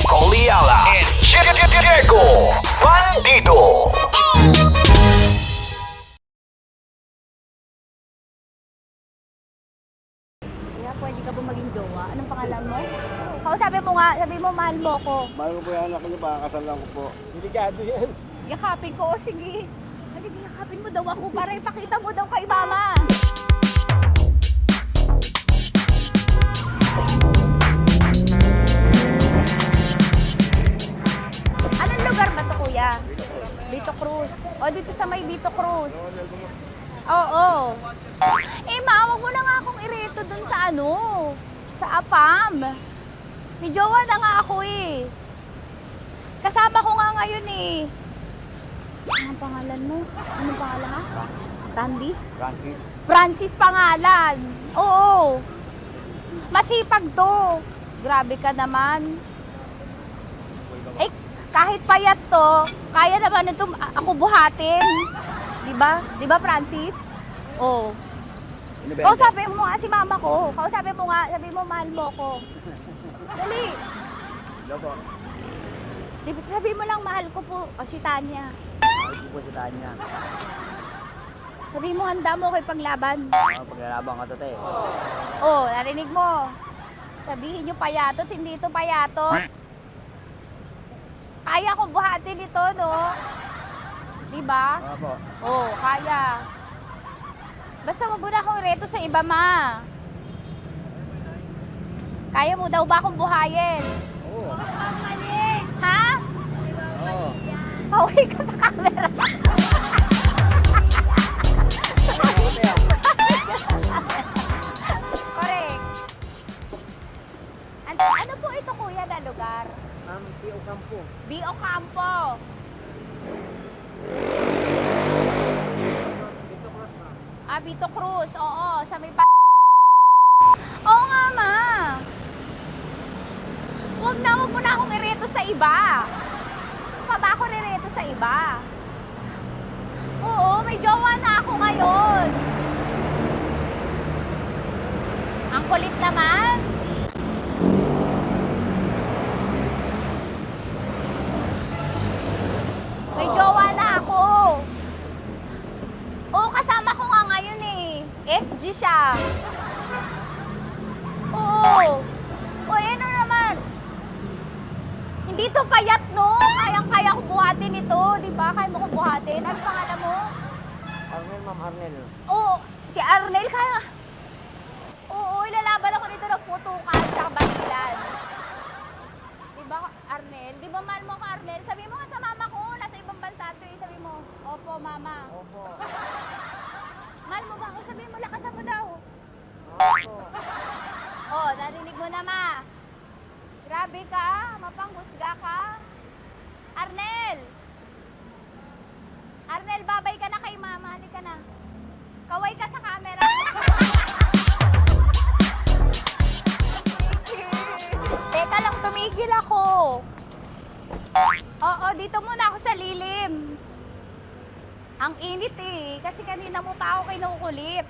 B: Coliala and Diego Bandido.
T: Kaya pwede ka ba maging jowa? Anong pangalan mo? Kausapin mo nga, sabi mo mahal mo ko.
C: Mahal ko po yung anak niyo, baka kasalan ko po. Delikado yan.
T: Yakapin ko, o sige. Halika, yakapin mo daw ako para ipakita mo daw kay mama. Anong lugar ba to, kuya? Vito Cruz. O, dito sa may Vito Cruz. Oo. Eh, ma, wag mo na nga akong ireto dun sa ano, sa APAM. May jowa na nga ako eh. Kasama ko nga ngayon eh. Anong pangalan mo? Anong pangalan ha? Randy?
C: Francis.
T: Francis pangalan. Oo. Masipag to. Grabe ka naman. Eh, kahit payat to, kaya naman ito ako buhatin. Diba? Diba, Francis? Oo. Kausapin mo nga si mama ko. Kausapin mo nga, sabi mo mahal mo ko. Dali. Sabi mo lang mahal ko po. O si Tanya.
C: Mahal ko po si Tanya.
T: Sabi mo handa mo ko ipaglaban.
C: Paglalaban ka to, te.
T: Oh, narinig mo. Sabihin nyo payatot, hindi ito payatot. Kaya kong buhatin ito, no? Diba?
C: Opo.
T: Oh, kaya. Basta wag mo na akong reto sa iba, ma. Kaya mo daw ba akong buhayin?
C: Oo.
T: Ha?
C: Oo.
T: Pauwi ka sa camera. Correct. Ano po ito, kuya, na lugar?
C: B.O. Campo.
T: B.O. Campo. Ah, Vito Cruz. Oo, sa may Oo nga, ma. Wag mo na akong ireto sa iba. Pa ba ako ireto sa iba? Oo, may jowa na ako ngayon. Ang kulit naman. May jowa na ako. Oo, kasama ko nga ngayon eh. SG siya. Oo. O, ano naman? Hindi to payat, no? Kayang-kaya ko buhatin ito. Di ba? Kaya mo ko buhatin. Ano pangalan mo?
C: Arnel, ma'am, Arnel.
T: Oo. Si Arnel, kaya... Oo, ilalaban ako nito ng putukan sa batilan. Di ba, Arnel? Di ba mahal mo ko, Arnel? Sabi mo nga sa mama ko, nasa ibang bansa ito eh. Sabi mo, opo, mama.
C: Opo.
T: Mahal mo ba ako? Sabi mo, lakasan mo daw.
C: Opo.
T: Oh, narinig mo na, ma. Grabe ka, mapanghusga ka. Arnel! Arnel, babay ka na kay mama. Halika na. Kaway ka sa camera. Teka lang, tumigil ako. Oo, dito muna ako sa lilim. Ang init eh, kasi kanina mo pa ako kinukulit.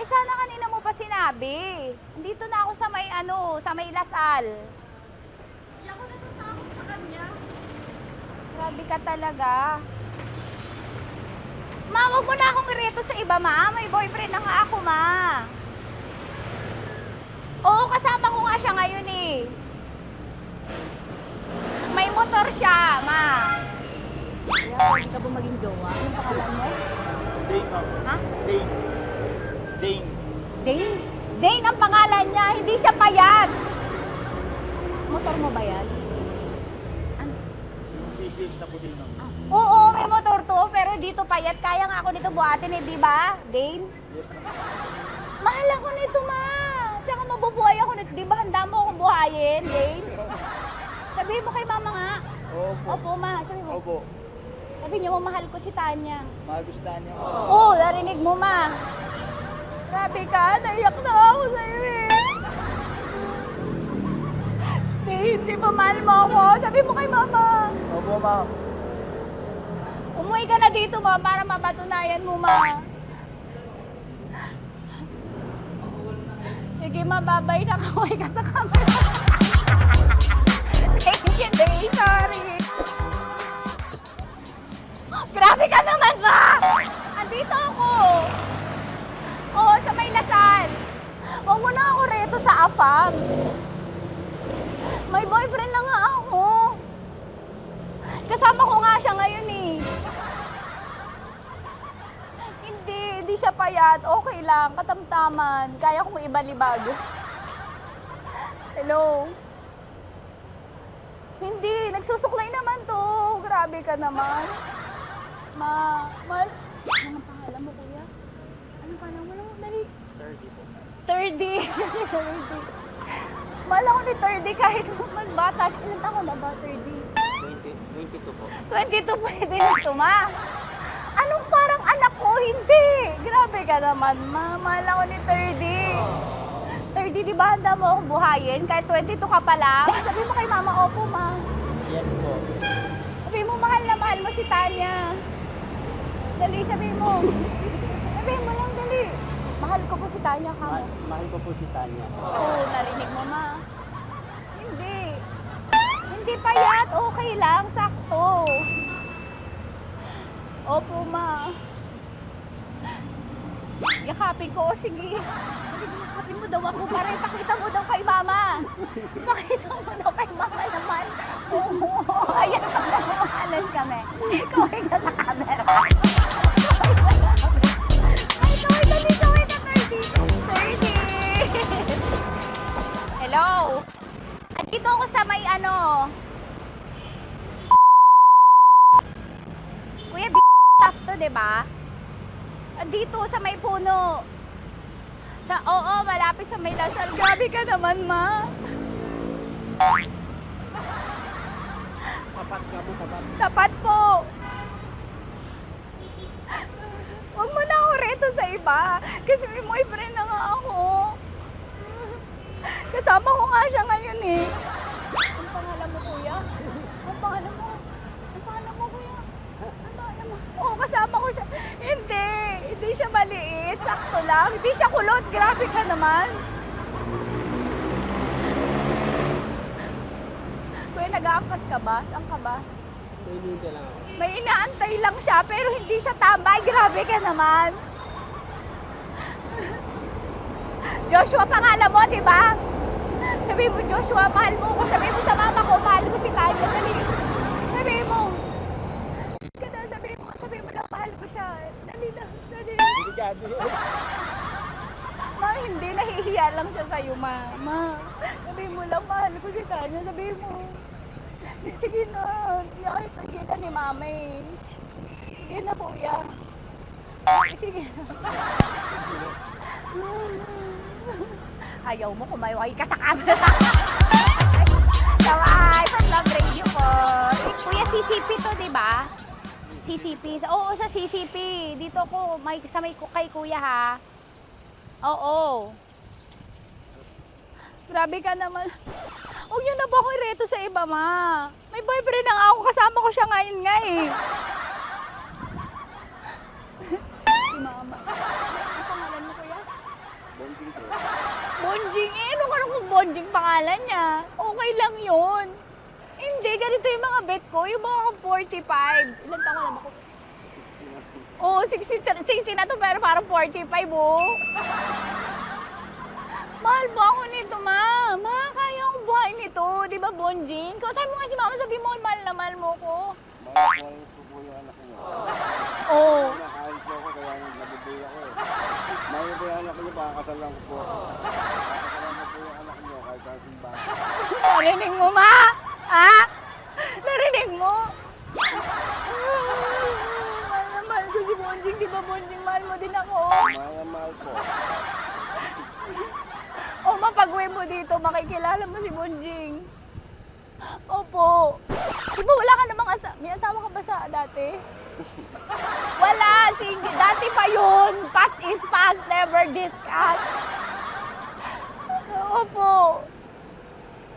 T: Eh sana kanina mo pa sinabi. Dito na ako sa may sa may Lasal. Hindi ako natatakot sa kanya. Grabe ka talaga. Ma, wag mo na akong ireto sa iba, ma. May boyfriend na nga ako, ma. Oo, kasama ko nga siya ngayon eh. May motor siya, ma. Kaya, hindi ka ba maging jowa? Anong pangalan mo?
L: Dane, ma'am.
T: Ha?
L: Dane. Dane.
T: Dane? Dane ang pangalan niya, hindi siya payat. Motor mo ba yan? Ano?
L: PCH na po din, ma'am.
T: Oo, may motor to, pero dito payat. Kaya nga ako nito buhatin eh, di ba? Dane?
L: Yes, ma'am.
T: Mahal ako nito, ma. Tsaka mabubuhay ako nito. Di ba handa mo akong buhayin, Dane? Sabihin mo kay mama nga.
L: Opo.
T: Opo, ma. Sabihin mo.
L: Opo.
T: Sabihin niyo mo, mahal ko si Tanya.
L: Mahal ko si Tanya.
T: Oo, narinig mo, ma. Grabe ka, naiyak na ako sa'yo eh. Hindi ba mahal mo ako? Sabi mo kay mama.
L: Opo, ma'am.
T: Umuwi ka na dito, ma, para mapatunayan mo, ma. Sige, ma, babay na. Kaway ka sa camera. Thank you, Day. Sorry. Grabe ka naman, ma! Andito ako. Oo, sa may Lasal. Huwag mo na ako reto sa afam. May boyfriend na nga ako. Kasama ko nga siya ngayon eh. Hindi siya payat. Okay lang, katamtaman. Kaya kong ibalibag. Hello? Hindi, nagsusuklay naman to. Grabe ka naman. Anong pangalan mo, kuya? Anong pangalan mo? Dali.
L: 30 po.
T: 30. 30. Mahal ako ni 30 kahit mas bata siya. Ilan taon na ba, 30?
L: 22 po.
T: 22 pwede na ito, ma. Anong parang anak ko? Hindi. Grabe ka naman, ma. Mahal ako ni 30. 30, di ba handa mo akong buhayin? Kahit 22 ka pa lang. Sabi mo kay mama, opo, ma.
L: Yes po.
T: Sabi mo, mahal na mahal mo si Tanya. Dali, sabi mo. Sabi mo lang, dali. Mahal ko po si Tanya ka mo.
L: Mahal ko po si Tanya.
T: Oo, narinig mo, ma. Hindi. Hindi payat. Okay lang. Sakto. Opo, ma. Yakapin ko. O, sige. Yakapin mo daw ako para ipakita mo daw kay mama. Ipakita mo daw kay mama naman. Oo. Ayan, nagmamahalan kami. Kaway ka sa camera. Kaway ka, kaway ka, 30. Hello? Andito ako sa may ano. Kuya, tough to, diba? Andito sa may puno. Oo, malapit sa may Lasal. Grabe ka naman, ma.
L: Tapat ka po, tapat.
T: Tapat po. Huwag mo na ako reto sa iba. Kasi may boyfriend na nga ako. Kasama ko nga siya ngayon eh. Ang pangalan mo, kuya? Ang pangalan mo? Ang pangalan mo, kuya? Ang pangalan mo? Oo, kasama ko siya. Hindi siya maliit. Sakto lang. Hindi siya kulot. Grabe ka naman. Kuya, nag-aangkas ka ba? Saan ka ba?
L: Hinihintay lang ako.
T: May inaantay lang siya, pero hindi siya tambay. Grabe ka naman. Joshua, pangalan mo, di ba? Sabi mo, Joshua, mahal mo ko. Sabi mo sa mama ko, mahal ko si Tanya. Sabi mo. Sabi mo na, mahal ko siya. Dali lang.
L: Delikado yun.
T: Ma, hindi. Nahihiya lang siya sa'yo, ma. Sabi mo lang, mahal ko si Tanya. Sabi mo. Sige na. Sige na ni mama eh. Sige na, kuya. Sige na. Ayaw mo, kumayaway ka sa camera. Kaway, from Love Radio po. Kuya, CCP to, di ba? CCP. Oo, sa CCP. Dito ko, sa may kay kuya ha. Oo. Grabe ka naman. Huwag niyo na ba akong ireto sa iba, ma? May boyfriend na nga ako. Kasama ko siya ngayon nga eh. Si mama. Ang pangalan mo, kuya?
L: Bonjing po.
T: Bonjing eh. Ano kung Bonjing pangalan niya? Okay lang yun. Hindi, ganito yung mga bet ko. Yung mga 45. Ilan taon naman ako? Oo, 60 na to pero parang 45, oh. Mahal ba ako nito, ma? Ma, kaya akong buhay nito. Di ba, Bonjing? Sabi mo nga si mama, sabi mo, mahal na mahal mo ko.
L: Mahal ko po yung anak niyo.
T: Oo.
L: Nakakain po ako kaya nabibay ako eh. Mahal ko yung anak niyo, pakakasalan ko po. Pakakasalan ko po yung anak niyo kahit sa simbahan.
T: Narinig mo, ma? Ha? Narinig mo? Mahal na mahal ko si Bonjing. Di ba, Bonjing? Mahal mo din ako.
L: Mahal na mahal po.
T: O, mapag-uwi mo dito, makikilala mo si Bonjing. Opo. Di ba wala ka namang may asawa ka ba sa dati? Wala, single. Dati pa yun. Past is past, never discuss. Opo.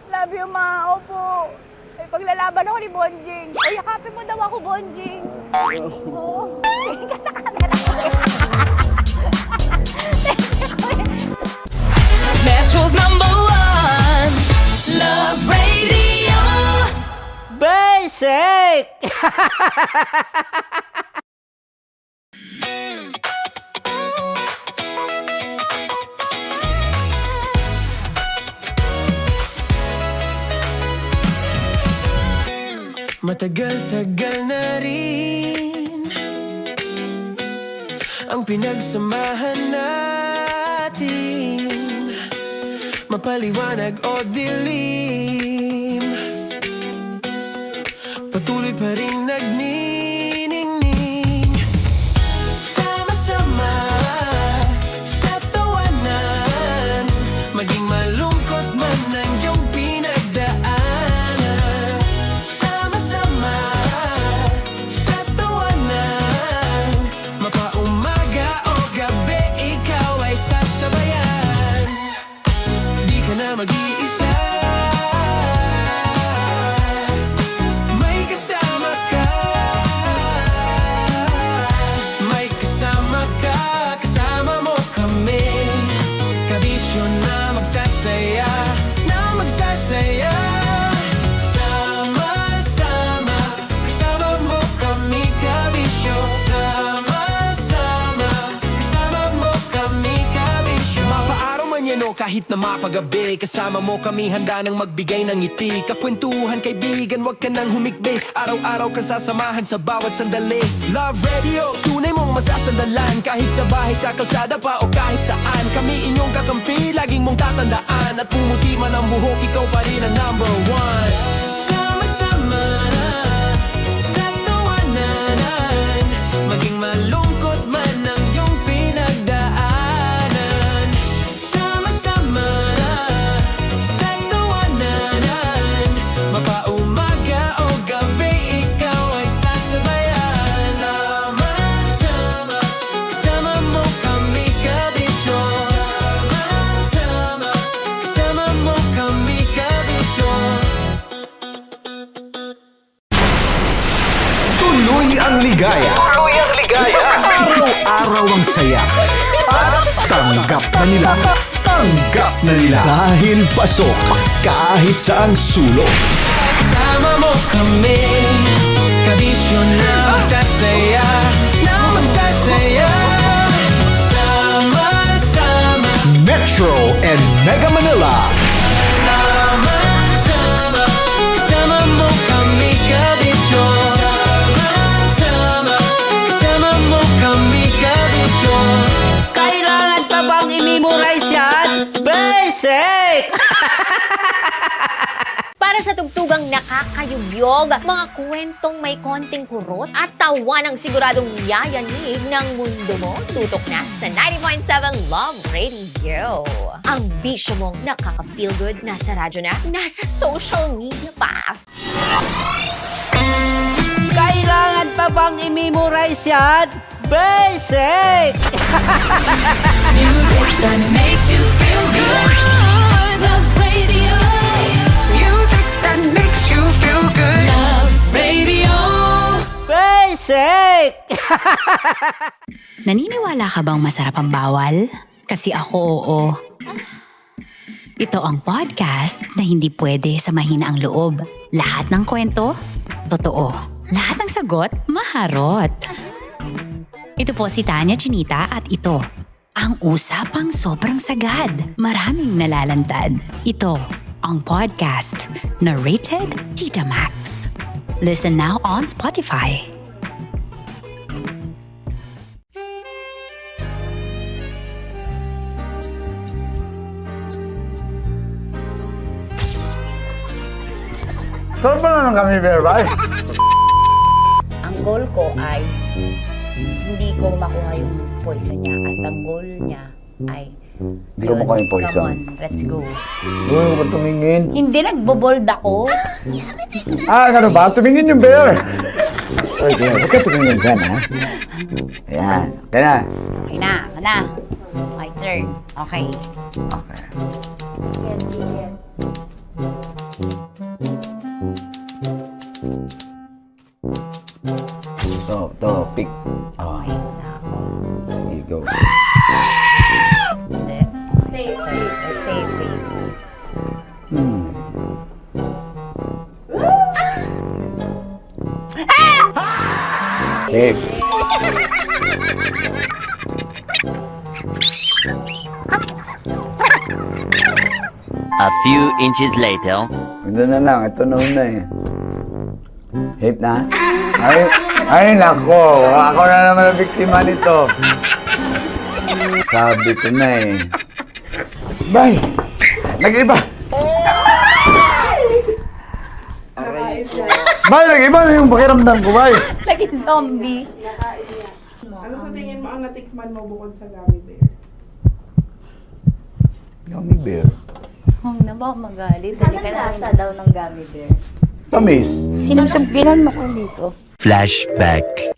T: Love you, ma. Opo. Ay, paglalaban ako ni Bonjing. O, yakapin mo daw ako, Bonjing. Oo. Tingin ka sa camera.
H: Metro's #1 Love Radio.
P: Basic!
A: Matagal-tagal na rin ang pinagsamahan natin, mapaliwanag o dilim, patuloy pa rin nagniningning. Sama-sama sa tawanan, maging malungkot man ang iyong pinagdaanan. Sama-sama sa tawanan, mapaumaga o gabi, ikaw ay sasabayan. Di ka na mag-iisa, may kasama ka. May kasama ka, kasama mo kami. Kabisyo na magsasaya, na magsasaya. Sama-sama, kasama mo kami, kabisyo. Sama-sama, kasama mo kami, kabisyo. Mapaaraw man yan o kahit na mapagabi, kasama mo kami, handa nang magbigay ng ngiti. Kakwentuhan, kaibigan, wag ka nang humikbi. Araw-araw ka sasamahan sa bawat sandali. Love Radio, tunay mong masasandalan. Kahit sa bahay, sa kalsada pa o kahit saan, kami inyong kakampi, laging mong tatandaan. At pumuti man ang buhok, ikaw pa rin ang #1. Sama-sama sa tawanan, maging malungkot man ang iyong pinagdaanan. Sama-sama sa tawanan, mapaumaga o gabi, ikaw ay sasabayan. Sama-sama, kasama mo kami, kabisyo. Sama-sama, kasama mo kami, kabisyo.
B: Tuloy ang ligaya. Tuloy ang ligaya. Araw-araw ang saya. At tanggap na nila. Tanggap na nila. Dahil pasok kahit saang sulok.
A: Kasama mo kami, kabisyo na magsasaya, na magsasaya. Sama-sama,
B: Metro and Mega Manila.
A: sama-sama, kasama mo kami, kabisyo. Sama-sama, kasama mo kami, kabisyo.
P: Kailangan pa bang i-memorize yan? Basic!
D: Para sa tugtugang nakakayugyog, mga kwentong may konting kurot at tawa ng siguradong yayanig ng mundo mo, tutok na sa 90.7 Love Radio. Ang bisyo mong nakaka-feel good, nasa radyo na, nasa social media pa.
P: Kailangan pa bang i-memorize yan? Basic!
H: Music that makes you feel good. Love Radio. Music that makes you feel good. Love Radio.
P: Basic!
E: Naniniwala ka bang masarap ang bawal? Kasi ako oo. Ito ang podcast na hindi pwede sa mahina ang loob. Lahat ng kwento, totoo. Lahat ng sagot, maharot. Ito po si Tanya Chinita at ito, ang usapang sobrang sagad. Maraming nalalantad. Ito, ang podcast na Rated Tita Max. Listen now on Spotify.
J: Saan ba na lang kami, Berbay?
T: Ang goal ko ay hindi ko makuha yung poison niya at ang goal niya ay
J: Hindi ko makuha yung poison.
T: Come on, let's go.
J: Huwag mo tumingin.
T: Hindi, nagbobold ako.
J: Ano ba? Tumingin yung bear. Story bear. Huwag ka tumingin dyan, ha? Ayan. Kaya na.
T: Okay na, na. My turn. Okay.
J: Okay.
T: Sige, sige.
J: To, pick. Oh. There you go.
T: Hindi. Safe, safe. Safe, safe.
J: Safe.
P: A few inches later.
J: Ito na lang. Ito na una eh. Hip na? Ay, nako. Ako na naman ang biktima nito. Sabi ko na eh. Bay! Nag-iba! Bay, nag-iba na yung pakiramdam ko, bay!
T: Naging zombie.
S: Ano sa tingin mo ang natikman mo bukod sa gummy bear?
J: Gummy bear?
T: Huwag na ba magalit? Hindi ka nasa daw ng gummy bear.
J: Tamis.
T: Sinusumpiran mo ko dito.
I: Flashback.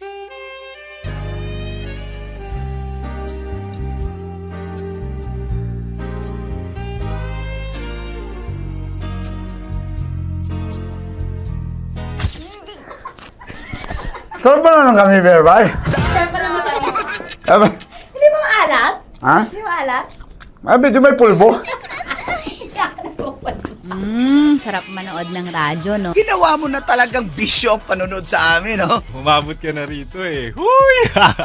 J: Saan ba na lang kami, bear, bay?
T: Saan pa naman kami?
J: Aba,
T: Hindi mo maalat?
J: ha?
T: Hindi mo maalat?
J: Medyo may pulbo.
T: Sarap manood ng radyo, no?
B: Ginawa mo na talagang bisyo ang panonood sa amin, no?
F: Umabot ka na rito eh. Huy!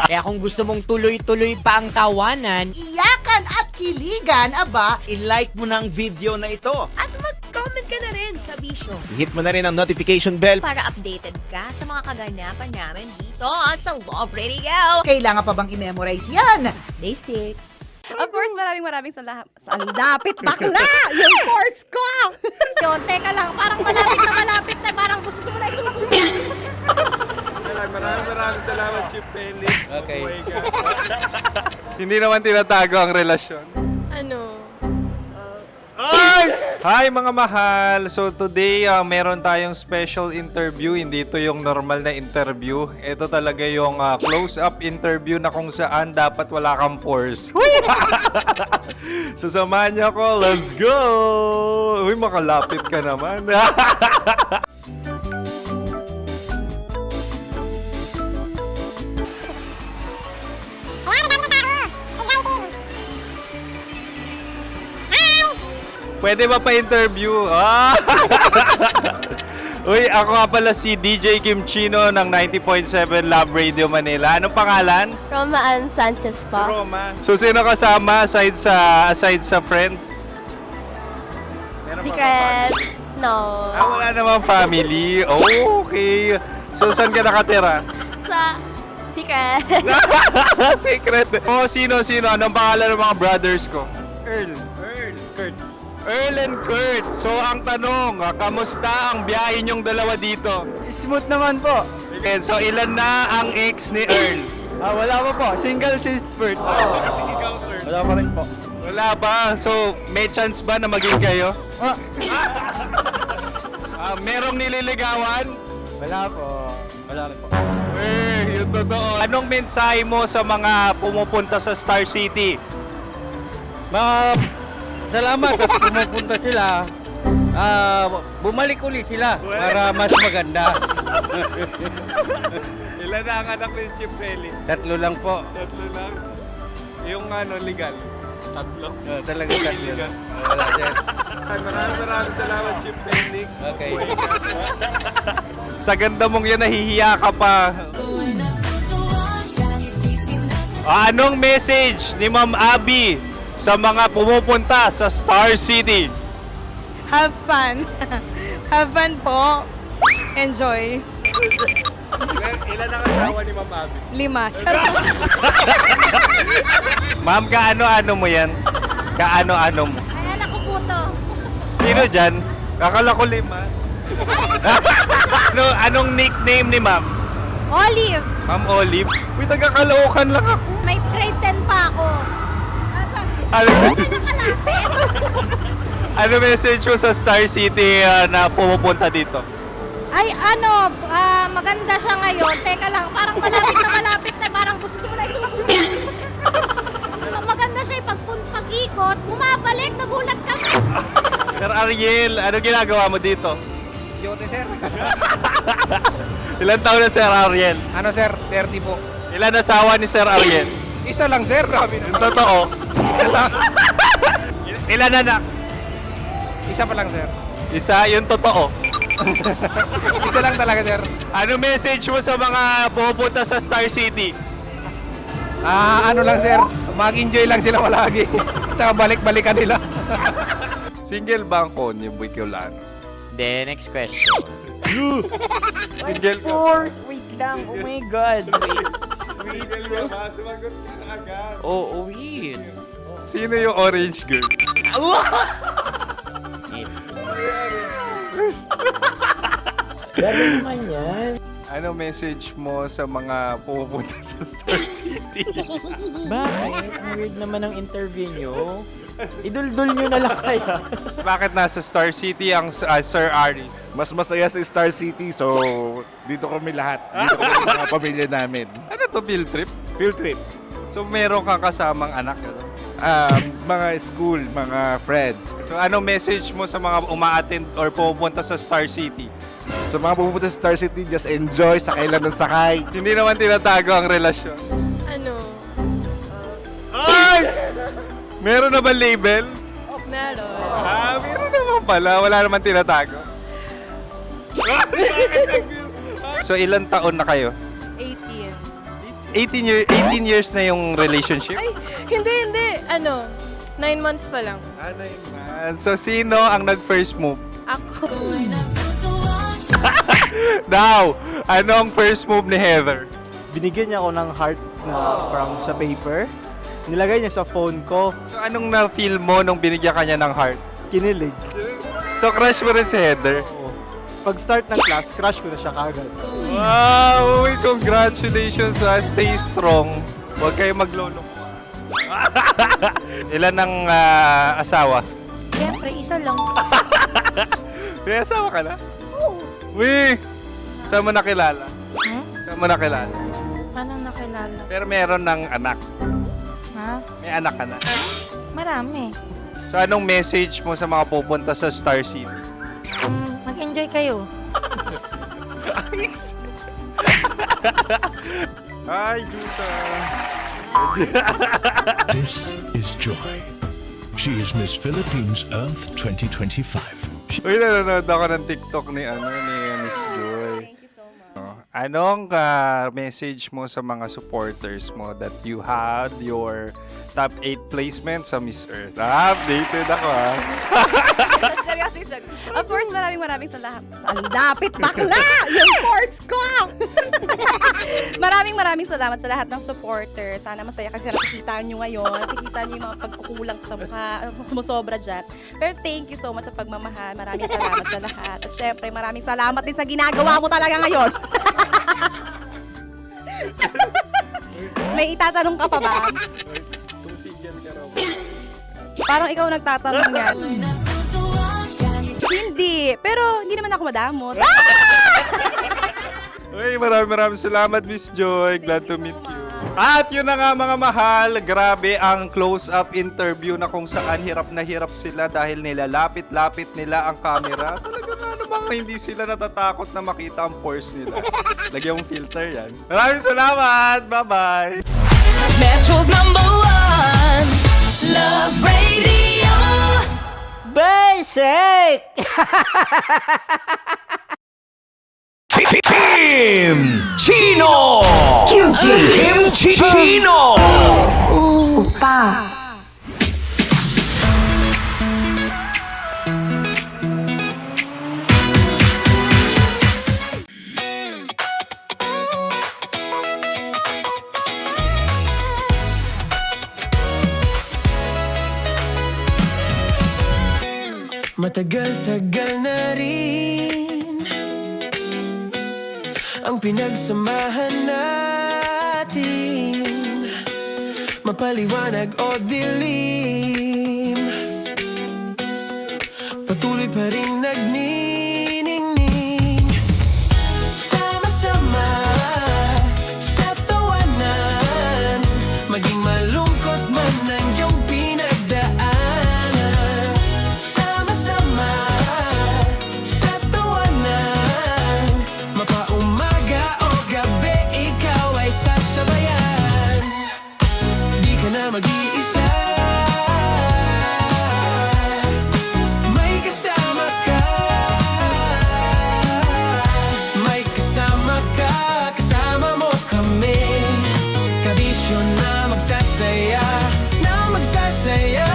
V: Kaya kung gusto mong tuloy-tuloy pa ang tawanan,
O: Iyakan at kiligan, aba,
Q: I-like mo na ang video na ito.
N: At mag-comment ka na rin sa Bisyo.
I: Hit mo na rin ang notification bell.
D: Para updated ka sa mga kaganapan namin dito sa Love Radio.
O: kailangan pa bang i-memorize yan?
D: Basic.
M: Of course, maraming salamat. Ang lapit bakla! Yung force ko! Yun, teka lang, parang malapit na, parang gusto mo na isumagot.
F: Maraming salamat, Chief Felix. Okay. Hindi naman tinatago ang relasyon.
M: Ano?
F: Hi mga mahal! So today, meron tayong special interview. Hindi ito yung normal na interview. Ito talaga yung close-up interview na kung saan dapat wala kang pores. So samahan niyo ako. Let's go! Uy, makalapit ka naman. Pwede ba pa-interview? Uy, ako nga pala si DJ Kim Chino ng 90.7 Love Radio Manila. Anong pangalan?
M: Roma Ann Sanchez po.
F: Roma. So, sino kasama aside sa friends? Meron ba
M: Secret. No.
F: wala namang family. Oh, okay. So, saan ka nakatira?
M: Sa secret.
F: Secret. Oh, sino? Anong pangalan ng mga brothers ko? Earl, Kurt. Earl and Kurt. So, ang tanong, kamusta ang biyahe niyong dalawa dito?
C: Smooth naman po.
F: Okay, so, ilan na ang ex ni Earl?
C: Wala pa po. Single since birth. Wala pa rin po.
F: Wala ba? So, may chance ba na maging kayo? Merong nililigawan?
C: Wala po. Wala rin po.
F: Yung totoo. Anong mensahe mo sa mga pumupunta sa Star City?
C: Salamat at pumupunta sila. Bumalik uli sila para mas maganda.
F: Ilan na ang anak ni Chief Felix?
C: 3 lang po.
F: 3 lang? Yung legal? Tatlo.
C: Talaga tatlo. Wala, sir.
F: Maraming salamat, Chief Felix.
C: Okay.
F: Sa ganda mong yan, nahihiya ka pa. Anong message ni Ma'am Abby sa mga pumupunta sa Star City?
K: Have fun. Have fun po. Enjoy.
F: Ilan ang asawa ni Ma'am Abby?
K: 5. Charot.
F: Ma'am, kaano-ano mo yan? Kaano-ano mo?
K: Ay, anak ko po to.
F: Sino dyan? Akala ko 5. Anong nickname ni Ma'am?
K: Olive.
F: Ma'am Olive? Uy, taga-Caloocan lang ako.
K: May grade 10 pa ako.
F: Ano message mo sa Star City na pumupunta dito?
K: Ay, maganda siya ngayon. Teka lang, parang malapit na, parang gusto mo na isulat. Maganda siya, pag-ikot, bumabalik, nagulat ka.
F: Sir Ariel, ano ginagawa mo dito?
C: Yote, sir.
F: Ilan taon na Sir Ariel?
C: Ano, sir? 30 po.
F: Ilan asawa ni Sir Ariel?
C: Isa lang, sir. Grabe na.
F: Yung totoo?
C: Isa lang.
F: Ilan anak?
C: Isa pa lang, sir.
F: Isa, yung totoo.
C: Isa lang talaga, sir.
F: Ano message mo sa mga pumupunta sa Star City?
C: Ano lang, sir. Mag-enjoy lang sila palagi. Tsaka balik-balikan nila.
F: Single ba ang konyo, Boy Kiolano?
V: Then, next question.
F: Single ka?
V: Wait lang. Oh my God. Wait.
F: Single ka ba? Sumagot ka na agad.
V: Oh, wait.
F: Sino yung orange girl?
V: Grabe naman yan.
F: Ano message mo sa mga pumupunta sa Star City?
V: Bakit? Ang weird naman ang interview nyo. Idul-dul nyo na lang kaya.
F: Bakit nasa Star City ang Sir Aris?
L: Mas masaya sa Star City, so dito kami lahat. Dito kami sa mga pamilya namin.
F: Ano to, field trip?
L: Field trip.
F: So meron kang kasamang anak? Ano?
L: Mga school, mga friends.
F: So ano message mo sa mga uma-attend or pumupunta sa Star City?
L: Sa mga pupunta sa Star City, just enjoy, sakay lang ng sakay.
F: Hindi naman tinatago ang relasyon.
K: Ano?
F: Ay! Meron na ba label?
K: Meron.
F: Meron naman pala. Wala naman tinatago. So ilan taon na kayo?
K: 18.
F: 18 years na yung relationship?
K: Ay, hindi. 9 months pa lang.
F: 9 months. So sino ang nag-first move?
K: Ako.
F: Now, anong first move ni Heather?
U: Binigyan niya ako ng heart na from sa paper. Nilagay niya sa phone ko.
F: So anong na-feel mo nung binigyan ka niya ng heart?
U: Kinilig.
F: So crush mo rin si Heather?
U: Oo. Pag-start ng class, crush ko na siya kagad.
F: Wow! Uy, congratulations! Stay strong. Huwag kayo maglolo. Ilan ang asawa?
K: Siyempre, isa lang.
F: May asawa ka na? Oo. Uy! Saan mo nakilala? Saan mo nakilala?
K: Paano nakilala?
F: Pero meron ng anak.
K: Ha?
F: May anak ka na.
K: Marami.
F: So anong message mo sa mga pupunta sa Star City?
K: Mag-enjoy kayo.
F: Hi, Juta!
R: This is Joy. She is Miss Philippines Earth 2025.
F: Uy, nanonood ako ng TikTok ni Miss Joy.
K: Thank you so much.
F: Anong message mo sa mga supporters mo that you had your top 8 placement sa Miss Earth? Updated ako
M: Seryoso, of course, maraming salamat. Ang dapit bakla! Yung course ko! maraming salamat sa lahat ng supporter. Sana masaya kasi nakikita nyo ngayon. Nakikita nyo yung mga pagkukulang sa mukha, sumusobra dyan. Pero thank you so much sa pagmamahal. Maraming salamat sa lahat. At syempre, maraming salamat din sa ginagawa mo talaga ngayon. May itatanong ka pa ba? Parang ikaw nagtatanong yan. Hindi. Pero hindi naman ako madamot.
F: Uy, maraming salamat, Miss Joy. Glad to meet you. At yun na nga mga mahal, grabe ang close-up interview na kung saan hirap na hirap sila dahil nilalapit-lapit nila ang camera. Talaga nga namang hindi sila natatakot na makita ang pores nila. Lagyan mong filter yan. Maraming salamat! Bye-bye!
H: Metro's #1 Love Radio.
Q: Basic!
H: Chino!
Q: Kimchi Chino!
H: Upa.
A: Matagal-tagal na rin ang pinagsamahan natin, mapaliwanag o dilim, patuloy pa rin nagniningning. Sama-sama sa tawanan, maging malungkot man ang iyong pinagdaanan. Sama-sama sa tawanan, mapaumaga o gabi, ikaw ay sasabayan. Di ka na mag-iisa, may kasama ka. May kasama ka, kasama mo kami. Kabisyo na magsasaya, na magsasaya.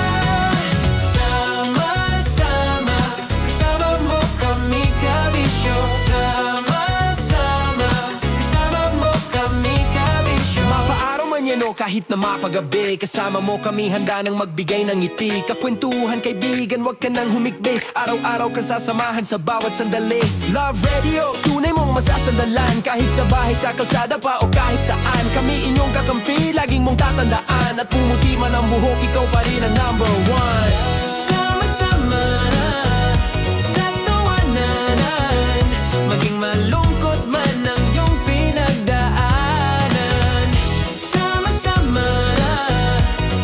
A: Sama-sama, kasama mo kami, kabisyo. Sama-sama, kasama mo kami, kabisyo. Mapaaraw man yan o kahit na mapagabi, kasama mo kami, handa nang magbigay ng ngiti. Kakwentuhan, kaibigan, wag ka nang humikbi. Araw-araw ka sasamahan sa bawat sandali. Love Radio, tunay mong masasandalan. Kahit sa bahay, sa kalsada pa o kahit saan, kami inyong kakampi, laging mong tatandaan. At pumuti man ang buhok, ikaw pa rin ang number one. Sama-sama sa tawanan, maging malungkot man ang iyong pinagdaanan. Sama-sama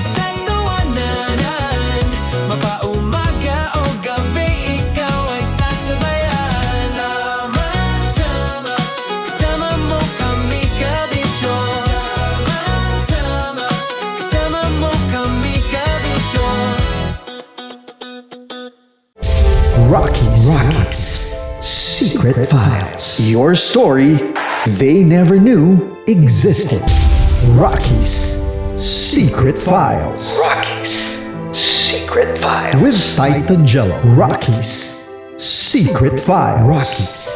A: sa tawanan, mapaumaga o gabi, ikaw ay sasabayan. Sama-sama, kasama mo kami, kabisyo. Sama-sama, kasama mo kami, kabisyo.
B: Rockies. Secret Files. Your story they never knew existed. Rockies. Secret Files.
I: Secret Files.
B: With Titan Jello. Rockies. Secret Files. Rockies.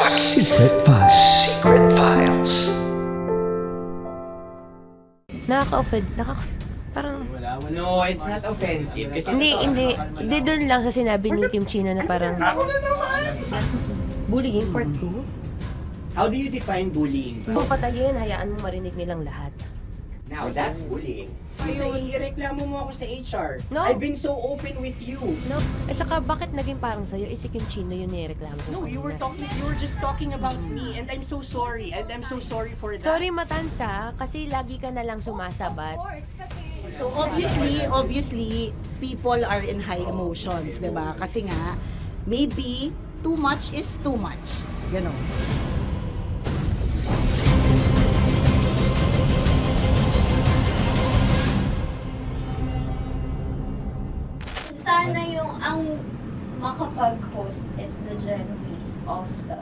B: Secret Files.
I: Secret Files.
N: Nakaka-offend. Parang...
V: No, it's not offensive. Kasi
N: Hindi doon lang sa sinabi ni Kim Chino na parang... Bullying, part 2?
V: how do you define bullying?
N: Kung patayin, hayaan mo marinig nilang lahat.
V: Now, that's bullying. So, ireklamo mo ako sa HR.
N: No.
V: I've been so open with you.
N: No? At saka, bakit naging parang sa'yo? Si Kim Chino yun nireklamo ko.
V: No, you were just talking about me, and I'm so sorry. And I'm so sorry for that.
N: Sorry, Matansa, kasi lagi ka na lang sumasabat.
O: So obviously, people are in high emotions, 'di ba? Kasi nga maybe too much is too much. Ganon.
G: Sana yung ang makapag-host is the Gen Zs of the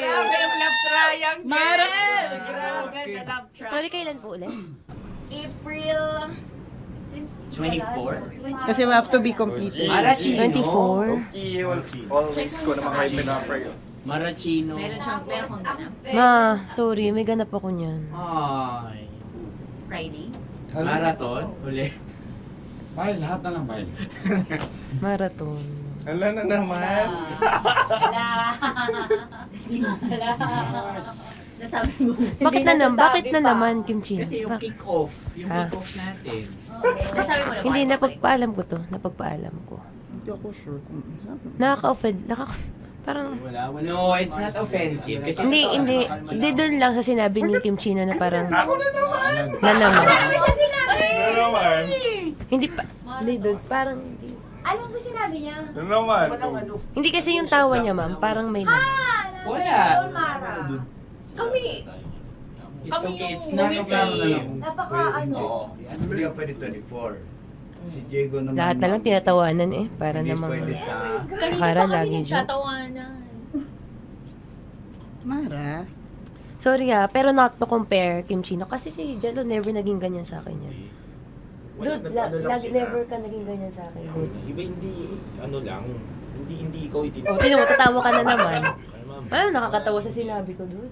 V: Grabe yung love triangle!
O: Mara!
V: Grabe na love triangle!
N: Sorry, kailan po ulit?
G: April... Since
V: 24?
O: Kasi we have to be completed.
V: Marachino.
N: 24.
F: Always ko naman kayo pinapray.
V: Marachino.
N: Ma, sorry, may ganap ako niyan.
V: Ay.
G: Friday.
V: Marathon? Ulit.
L: Bye, lahat na lang bye.
N: Marathon.
F: Hala na naman.
G: Nasabi mo.
N: Bakit na naman, Kim Chino?
V: Kasi yung kick-off. Yung
N: Ah.
V: kick-off natin.
G: Nasabi mo na.
N: Hindi, napagpaalam ko to. Napagpaalam ko.
O: Hindi ako sure kung
N: Nakaka-offend. Parang...
V: No, it's not offensive. Kasi
N: Hindi doon lang sa sinabi ni Kim Chino na parang...
F: Ako na naman!
N: Na naman.
G: Ano siya sinabi?
F: Ano naman?
N: Hindi pa... Hindi doon. Parang... Hindi.
G: Ano ba sinabi niya?
F: Ano naman?
N: Hindi kasi yung tawa niya, ma'am. Parang may...
V: Wala.
G: Mara. Kami.
E: It's
D: Kami
E: okay,
D: yung
E: it's none of our
D: committee. Napaka ano.
J: Hindi ka pwede 24. Si Diego naman.
N: Lahat na lang tinatawanan eh. Para
J: Hindi
N: namang...
J: pwede sa...
D: Kanina
N: Akara
D: pa kami
N: lagi joke.
D: nagtatawanan.
O: Mara.
N: Sorry pero not to compare Kim Chino. Kasi si Jello never naging ganyan sa akin yan. Dude, lagi never ka naging ganyan sa akin, dude.
E: Iba hindi, ano lang, hindi ikaw itinuturo.
N: O, tinan mo, tatawa ka na naman. Alam, nakakatawa sa sinabi ko, dude.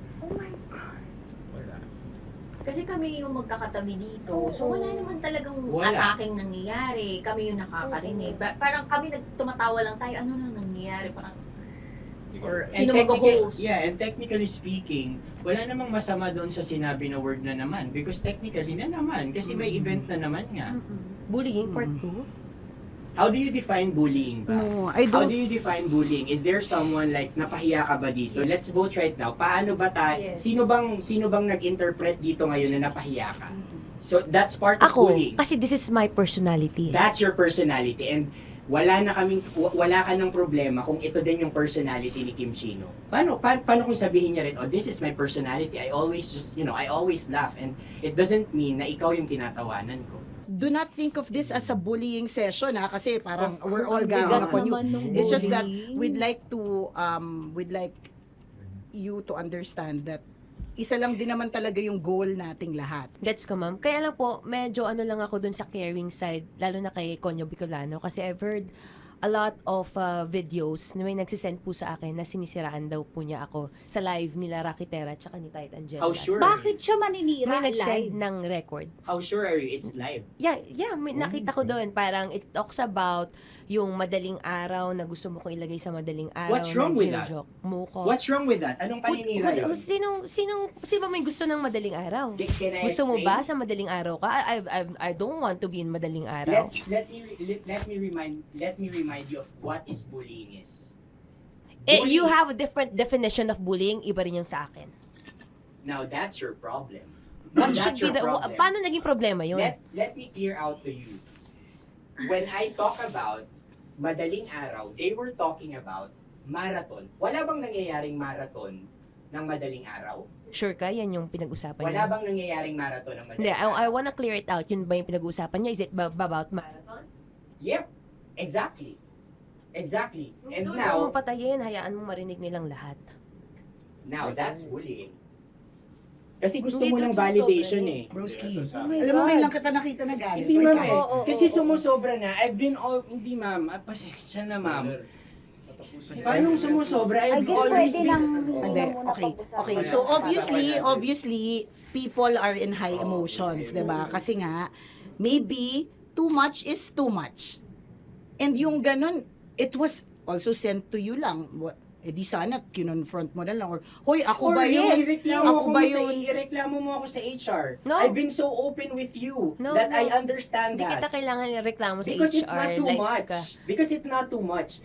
D: Kasi kami yung magkakatabi dito. So wala naman talagang
E: Wala.
D: ataking nangyayari. Kami yung nakakarinig. Parang kami tumatawa lang tayo. Ano nang nangyayari? Parang or
E: And
D: sino
E: technical-
D: mag-host?
E: Yeah, and technically speaking, wala namang masama doon sa sinabi na word na naman. Because technically na naman. Kasi may event na naman nga.
N: Bullying part 2?
E: How do you define bullying ba?
O: No, I
E: How
O: don't.
E: do you define bullying? Is there someone like napahiya ka ba dito? Let's vote right now. Paano ba
N: Yes.
E: sino bang nag-interpret dito ngayon na napahiya ka? So that's part of
N: Ako,
E: bullying.
N: kasi this is my personality.
E: That's your personality and wala ka ng problema kung ito din yung personality ni Kim Chino. Paano kung sabihin niya rin, oh, this is my personality. I always I always laugh and it doesn't mean na ikaw yung tinatawanan ko.
O: Do not think of this as a bullying session kasi parang we're all
N: Bigat
O: ganging upon you.
N: naman nung
O: It's just that
N: bullying.
O: we'd like you to understand that isa lang din naman talaga yung goal nating lahat.
N: Gets ko, ma'am. Kaya lang po, medyo ano lang ako dun sa caring side, lalo na kay Conyo Bicolano, kasi I've heard a lot of videos na may nagsisend po sa akin na sinisiraan daw po niya ako sa live nila Rocky Terra tsaka ni Tight Angela.
E: How sure?
T: Bakit siya maninira
N: May
T: live?
N: nagsend ng record.
E: How sure are you it's live?
N: Yeah, may nakita ko doon. Parang it talks about yung madaling araw na gusto mo kong ilagay sa madaling araw.
E: What's wrong
N: na
E: with that?
N: gino-joke mo ko.
E: What's wrong with that? Anong paninira yun?
N: Sino ba may gusto ng madaling araw?
E: Can I
N: Gusto mo
E: explain?
N: ba sa madaling araw ka? I don't want to be in madaling araw.
E: Let me remind you of what is bullying is.
N: You have a different definition of bullying, iba rin yung sa akin.
E: Now that's your problem.
N: What
E: That's
N: should be
E: your
N: the
E: problem.
N: paano naging problema yun?
E: Let me clear out to you. When I talk about madaling araw, they were talking about marathon. Wala bang nangyayaring marathon ng madaling araw?
N: Sure ka, yan yung pinag-usapan
E: Wala
N: niya?
E: bang nangyayaring marathon ng
N: Hindi,
E: madaling araw?
N: I wanna clear it out. Yun ba yung pinag-usapan niya? Is it about marathon?
E: Yep, exactly. Exactly. And
N: Doon
E: now,
N: mo patayin, hayaan mo marinig nilang lahat.
E: now that's bullying. Kasi gusto
N: Hindi
E: mo
N: doon
E: ng validation
N: sumusobra
E: eh.
O: Broski.
T: Oh my
O: Alam mo,
T: God.
O: ngayon lang kita nakita na galit.
E: Hindi ma'am eh.
T: Oo, oo,
E: Kasi
T: oo.
E: sumusobra na. Hindi ma'am. Pasensya na ma'am. Paano sumusobra?
T: I
E: I've
T: guess
E: always
T: pwede
E: been...
T: lang
O: Hindi, okay. So obviously people are in high emotions, 'di ba? Kasi nga maybe too much is too much. And yung ganun, it was also sent to you lang. Di sana kinonfront mo na lang or hoy, ako ba yun? Ako ba yun?
E: Ireklamo mo ako sa HR.
N: No.
E: I've been so open with you
N: No,
E: that
N: no.
E: I understand
N: Hindi
E: that.
N: kita kailangan ireklamo sa
E: Because
N: HR.
E: it's not too
N: like,
E: much. Because it's not too much.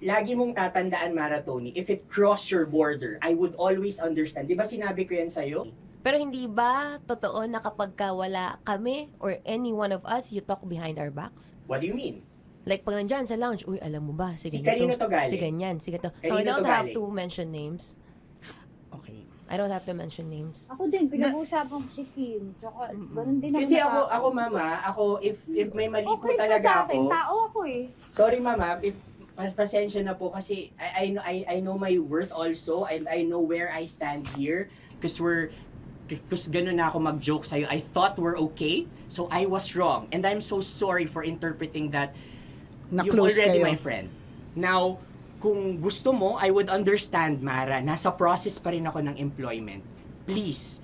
E: Lagi mong tatandaan, Maratoni, if it cross your border, I would always understand. Di ba sinabi ko yan sa'yo?
N: Pero hindi ba totoo na kapag ka wala kami or any one of us, you talk behind our backs?
E: What do you mean?
N: Like pag nandyan sa lounge, uy, alam mo ba, si
E: Si
N: ganito,
E: kanino to galing?
N: si ganyan, si ganito.
E: Kanino
N: No, I don't
E: to
N: have
E: galing?
N: to mention names.
O: Okay.
N: I don't have to mention names.
T: Ako din, pinag-uusapan ko si Kim. Tsaka, ganun din
E: Kasi
T: naman
E: ako mama, if may mali po
T: Okay po
E: talaga
T: sa akin,
E: ako.
T: tao ako eh.
E: Sorry mama, if pasensya na po kasi I know my worth also and I know where I stand here because ganun na ako mag-joke sa'yo. I thought we're okay, so I was wrong. And I'm so sorry for interpreting that you're
O: Na-close
E: already
O: kayo.
E: my friend. Now, kung gusto mo, I would understand, Mara. Nasa process pa rin ako ng employment. Please,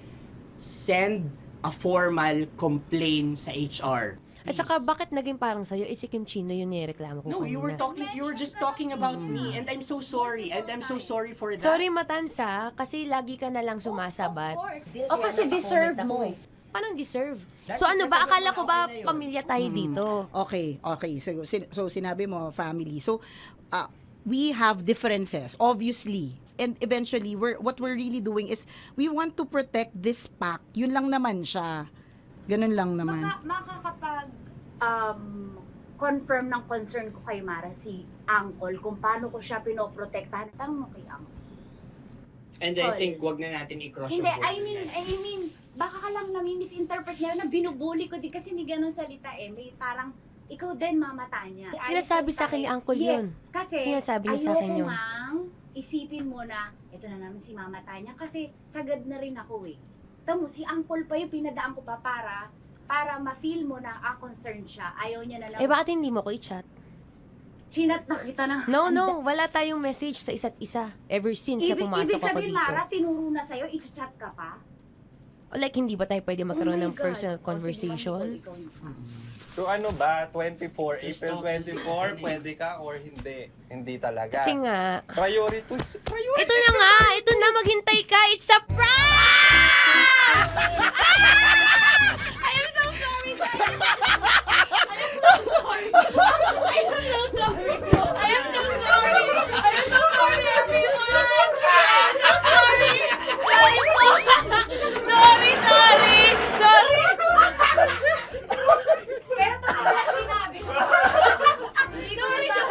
E: send a formal complaint sa HR.
N: At saka, bakit naging parang sa'yo, si Kim Chino yung nireklamo ko
E: No, you were
N: kanina?
E: you were just talking about me and I'm so sorry. And I'm so sorry for that.
N: Sorry, Matansa, kasi lagi ka na lang sumasabat.
T: O kasi deserve mo eh.
N: Parang deserve. So ano ba, akala ko ba pamilya tayo dito?
O: Okay. So sinabi mo family. So we have differences obviously. And eventually what we're really doing is we want to protect this pack. Yun lang naman siya. Ganun lang naman.
T: Makakapag confirm ng concern ko kay Mara si Uncle kung paano ko siya pinoprotektahan. Tanong mo kay Uncle.
E: And I think wag na natin i-cross
T: Hindi,
E: yung
T: I mean, baka ka lang nami-misinterpret niya na binubuli ko din kasi may ganun salita eh. May parang, ikaw din mamata niya.
N: Sinasabi sa akin ni Uncle
T: Yes,
N: yun.
T: kasi
N: Sinasabi niya sa akin
T: ayoko
N: yun.
T: mang isipin mo na, ito na naman si mamata niya kasi sagad na rin ako eh. Tamo, si Uncle pa yung pinadaan ko pa para ma-feel mo na concerned siya. Ayaw niya na lang.
N: Eh, bakit hindi mo ko i-chat?
T: Chinat na kita na.
N: No. Wala tayong message sa isa't isa. Ever since na pumasok
T: Ibig
N: ako
T: sabihin,
N: dito.
T: Mara, tinuro na sa'yo, i-chat ka pa?
N: O like, hindi ba tayo pwede magkaroon
T: Oh my
N: ng
T: God.
N: personal conversation?
F: So ano ba, 24, April 24, pwede ka or hindi? Hindi talaga.
N: Kasi nga,
F: Priority.
N: ito na nga! Ito na, maghintay ka! It's a prank! I am so sorry, guys! I am so sorry! I am so sorry! I am so sorry, everyone! I am so sorry! Sorry po! Sorry!
T: Pero talaga sinabi ko. Sorry na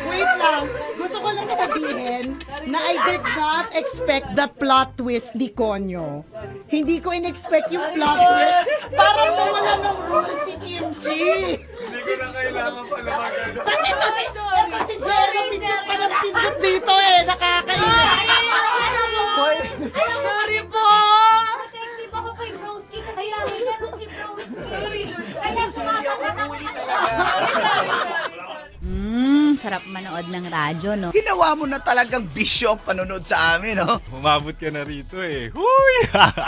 O: Wait lang. Gusto ko lang sabihin na I did not expect the plot twist ni Konyo. Hindi ko in-expect yung plot twist. Parang nawala ng role si Kimchi.
F: Hindi ko na kailangan pa naman.
O: Kasi ito si Jerry, pindot pa ng pindot dito eh. Nakakaiyak.
N: Sorry po!
T: Protective ako kay Broski kasi may ganun si Broski. Sorry, Lord. Kaya sumasagot ako. Sarap manood ng radyo, no?
B: Ginawa mo na talagang bisyo ang panonood sa amin, no?
F: Umabot ka na rito eh. Huy!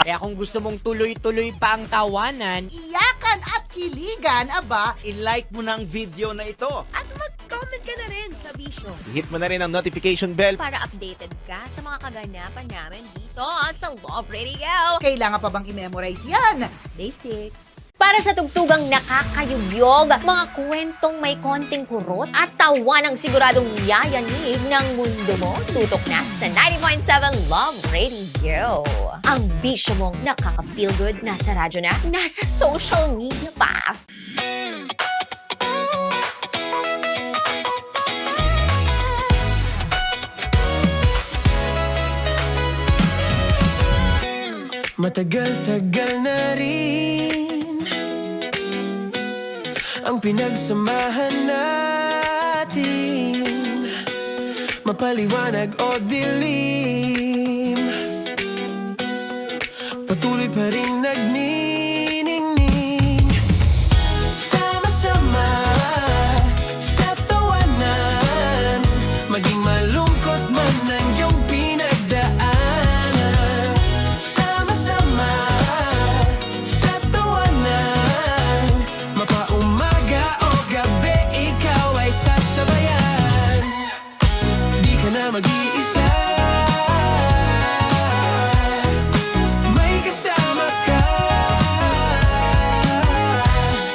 E: Kaya kung gusto mong tuloy-tuloy pa ang tawanan,
O: Iyakan at kiligan, aba.
E: i-like mo ng video na ito.
N: At mag-comment ka na rin sa Bisyo.
B: Hit mo na rin ang notification bell.
D: Para updated ka sa mga kaganapan namin dito sa Love Radio.
O: Kailangan pa bang i-memorize yan?
D: Basic. Para sa tugtugang nakakayugyog, mga kwentong may konting kurot at tawa ng siguradong yayanig ng mundo mo, tutok na sa 90.7 Love Radio. Ang bisyo mong nakaka-feel good, nasa radyo na, nasa social media pa.
A: Matagal-tagal na rin ang pinagsamahan natin, mapaliwanag o dilim, patuloy pa rin nagniningning. Sama-sama sa tawanan, maging malungkot man ang iyong pinagdaanan. Sama-sama sa tawanan, mapaumaga o gabi, ikaw ay sasabayan. Di ka na mag-iisa, may kasama ka.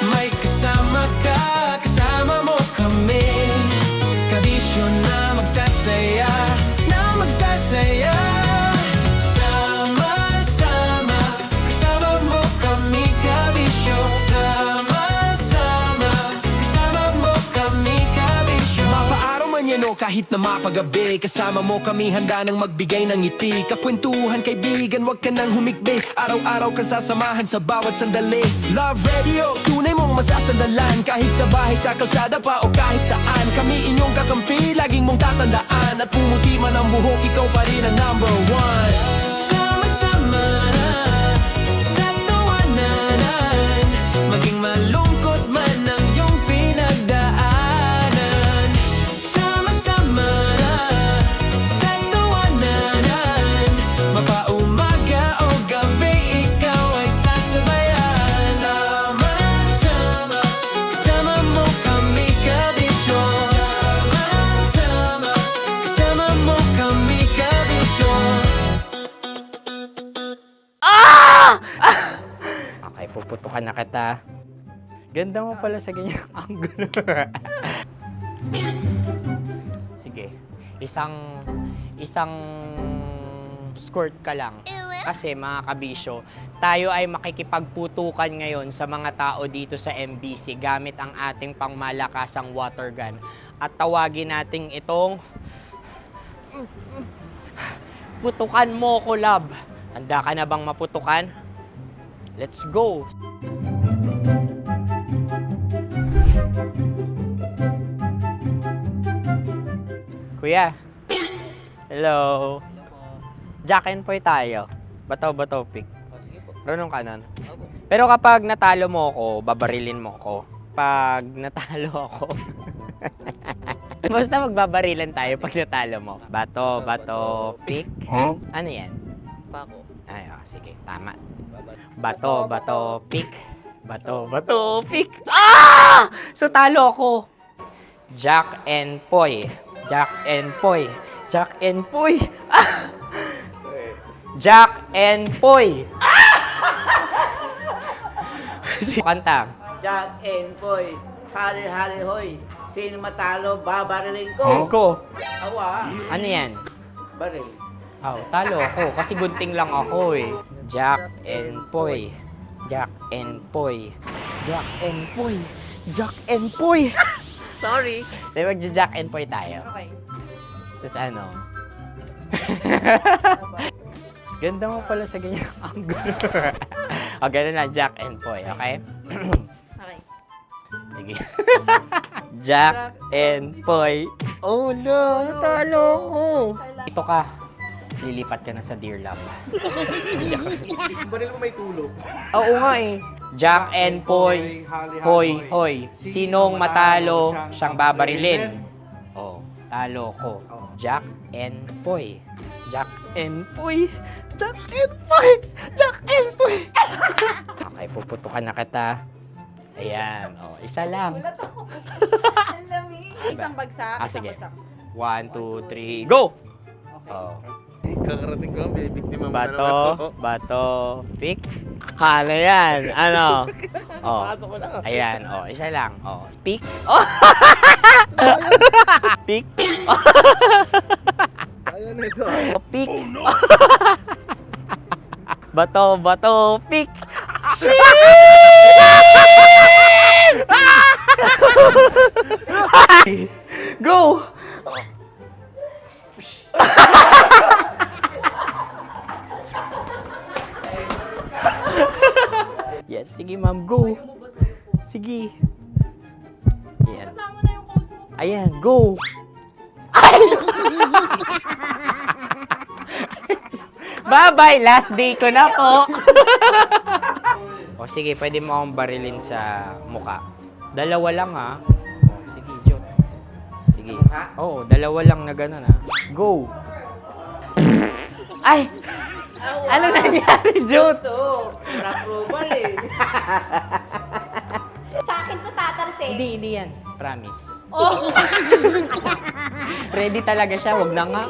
A: May kasama ka, kasama mo kami. Kabisyo na magsasaya, na magsasaya. Sama-sama, kasama mo kami, kabisyo. Sama-sama, kasama mo kami, kabisyo. Mapaaraw man yan o kahit na mapagabi, kasama mo kami, handa nang magbigay ng ngiti. Kakwentuhan, kaibigan, wag ka nang humikbi. Araw-araw ka sasamahan sa bawat sandali. Love Radio, tunay mong masasandalan. Kahit sa bahay, sa kalsada pa o kahit saan, kami inyong kakampi, laging mong tatandaan. At pumuti man ang buhok, ikaw pa rin ang number one. Sama-sama sa tawanan, maging malungkot man ang iyong pinagdaanan. Sama-sama sa tawanan, mapaumaga o gabi, ikaw ay sasabayan. Sama-sama, kasama mo kami, kabisyo. Sama-sama, kasama mo kami, kabisyo.
V: Okay, puputukan na kita. Ganda mo pala sa ganyang angulo. Sige, isang skirt ka lang. Kasi mga kabisyo, tayo ay makikipagputukan ngayon sa mga tao dito sa MBC gamit ang ating pangmalakasang water gun. At tawagin natin itong Putukan mo ko, love. Handa ka na bang maputukan? Let's go! Kuya. Hello. Jack and Poy tayo. Bato-bato pick. Runong ka nun. Pero kapag natalo mo ako, babarilin mo ako. Pag natalo ako, basta magbabarilan tayo pag natalo mo. Bato, pick. Ano yan?
C: Pako.
V: Ay, sige, tama. Bato, pick. Bato, pick. So talo ako. Jack and Poy. Jack and Poy. Jack and Poy. Jack and Poy. Kanta.
C: Jack and Poy, hali-hali hoy. Sino matalo, babarilin ko.
V: Ko.
C: Awa.
V: Ano yan?
C: Baril.
V: Oh, talo ako kasi gunting lang ako eh. Jack and Poy. Jack and Poy. Jack and Poy. Jack and Poy. Sorry. Di magja-Jack and Poy tayo.
M: Okay.
V: Tapos ano? Ganda mo pala sa ganyan angle. O, ganun na, Jack and Poy, okay?
M: Okay.
V: Sige. Jack and Poy. Oh, no, talo ko. Ito ka. Lilipat ka na sa Dear Love.
C: Baril mo may tulog.
V: Oo nga eh. Jack and Poy. Hoy, hoy. Sinong matalo, siyang babarilin. Oh, talo ko. Jack and Poy. Jack and Poy. Jack and Poy. Jack and Poy. Okay, puputukan na kita. Ayan. Oh, isa lang.
M: Isang bagsak.
V: Sige. 1, 2, 3, go! Oh.
C: Kakarating ko lang, binibiktima mo
V: Bato, pick. Hala yan. Ano? Oh.
C: Pasok ko na.
V: Ayan. Oh, isa lang. Oh, pick. Oh. Pick.
C: Ayaw na ito.
V: Oh, pick. Bato, pick. Go! Yan, sige ma'am, go. Sige. Yan. Ayan, go. Ay! Bye-bye, last day ko na po. O sige, pwede mo akong barilin sa muka. Dalawa lang ha. O, sige, Jot. Sige. Oo, dalawa lang na gano'n ha. Go. Ay! Ano nangyari, Jot?
C: Approval eh.
T: Sa akin to tatalsik.
V: Hindi yan. Promise.
T: Oh.
V: Ready talaga siya, wag na nga.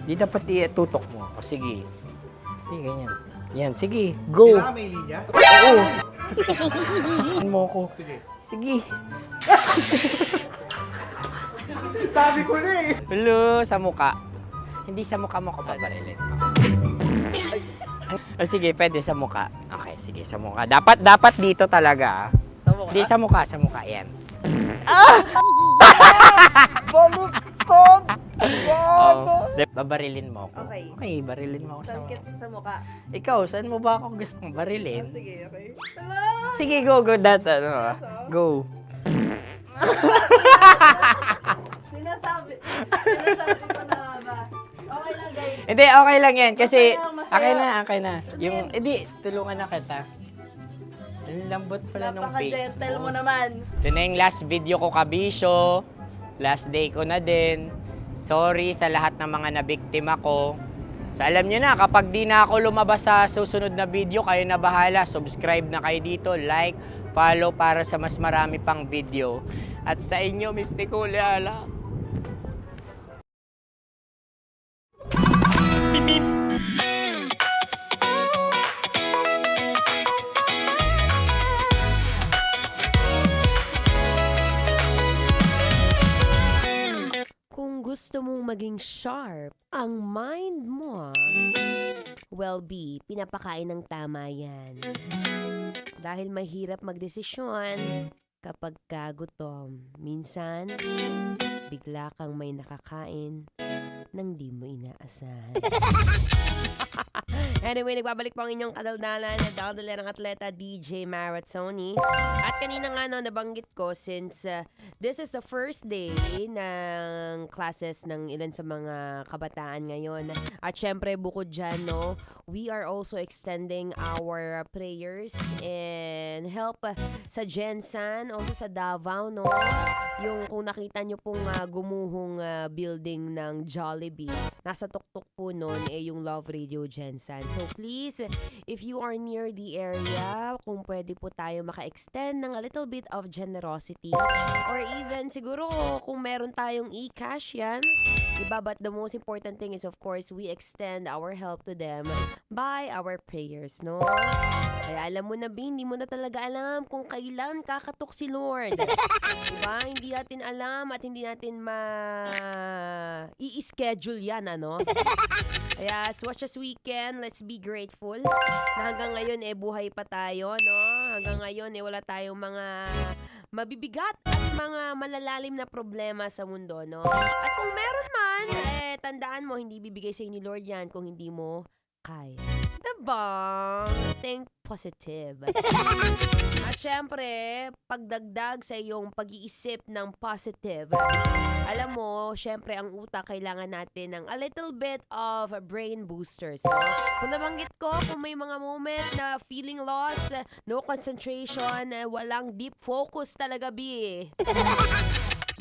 V: Di dapat tutok mo. O sige. Sige, ganyan. Yan, sige. Go.
C: Kailangan may linya?
V: Oo. Mo ko. Sige.
C: Sabi ko na eh.
V: Hello, sa muka. Hindi sa muka mo ko paparilin. O sige, pwede sa muka. Okay, sige, sa muka. Dapat dito talaga.
C: Sa mukha?
V: Hindi, sa muka, yan.
C: Baluktot!
V: Oh, babarilin mo ako.
M: Okay.
V: Okay, barilin mo ako sa
M: Saan
V: muka.
M: sa mukha?
V: Ikaw, saan mo ba ako gustong barilin?
M: Sige, okay.
V: Sige, go, that, go.
M: Sinasabi ko na ba? Okay lang, guys.
V: Hindi, okay lang yan. Kasi,
M: Masaya.
V: okay na. Yung, hindi, tulungan na kita. Ang lambot pala nung face
M: Napaka-gentle
V: mo.
M: mo naman.
V: Ito na yung last video ko, kabisyo. Last day ko na din. Sorry sa lahat ng mga nabiktima ko. So alam nyo na, kapag di na ako lumabas sa susunod na video, kayo na bahala. Subscribe na kayo dito, like, follow para sa mas marami pang video. At sa inyo, Mistiko Leala.
N: Kung gusto mong maging sharp ang mind mo, well, pinapakain ng tama yan. Dahil mahirap magdesisyon kapag kagutom. Minsan, bigla kang may nakakain nang di mo inaasahan. Anyway, nagbabalik po ang inyong kadaldalan na daldalerang atleta DJ Marazzoni. At kanina nga nabanggit ko since this is the first day ng classes ng ilan sa mga kabataan ngayon. At syempre bukod dyan, we are also extending our prayers and help sa Gensan, also sa Davao, yung kung nakita nyo pong gumuhong building ng Jollibee, nasa tuktok po nun yung Love Radio Gensan. So please, if you are near the area, kung pwede po tayo maka-extend ng a little bit of generosity or even siguro kung meron tayong e-cash yan, diba? But the most important thing is of course we extend our help to them by our prayers, Kaya alam mo na, hindi mo na talaga alam kung kailan kakatok si Lord. Diba? Hindi natin alam at hindi natin i-schedule yan, Kaya as much as we can, let's be grateful na hanggang ngayon buhay pa tayo, Hanggang ngayon wala tayong mga mabibigat at mga malalalim na problema sa mundo, At kung meron man, tandaan mo, hindi bibigay sa ni Lord yan kung hindi mo kaya. Diba? Think positive. At syempre, pagdagdag sa iyong pag-iisip ng positive, alam mo, syempre ang utak kailangan natin ng a little bit of brain boosters. Kung nabanggit ko, kung may mga moment na feeling lost, no concentration, walang deep focus talaga,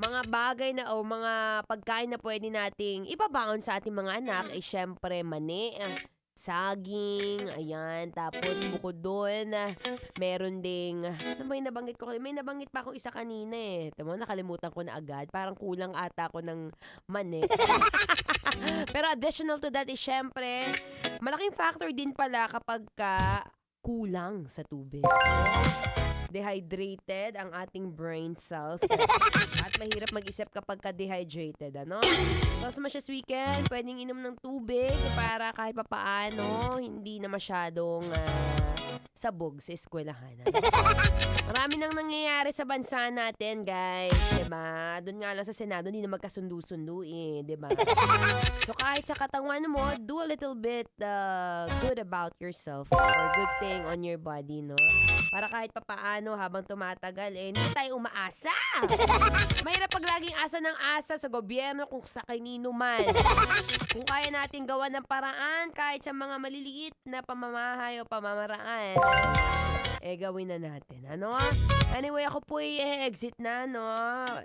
N: mga bagay na o mga pagkain na pwede nating ibabaon sa ating mga anak ay syempre mani, saging, ayan. Tapos bukod doon, meron ding, may nabanggit pa ako isa kanina Tama, nakalimutan ko na agad. Parang kulang ata ako ng mani. Pero additional to that is syempre, malaking factor din pala kapag kulang sa tubig. Dehydrated ang ating brain cells. At mahirap mag-isip kapag ka-dehydrated, So as much as we can, pwedeng inom ng tubig para kahit papaano, hindi na masyadong sabog sa eskwelahan. Marami nang nangyayari sa bansa natin, guys. Diba? Doon nga lang sa Senado, hindi na magkasundo-sundo diba? So kahit sa katawan mo, do a little bit good about yourself or good thing on your body, Para kahit papaano habang tumatagal, hindi tayo umaasa. Mahirap pag laging asa ng asa sa gobyerno kung sa kanino man. Kung kaya natin gawa ng paraan kahit sa mga maliliit na pamamahay o pamamaraan, gawin na natin. Anyway, ako po exit na,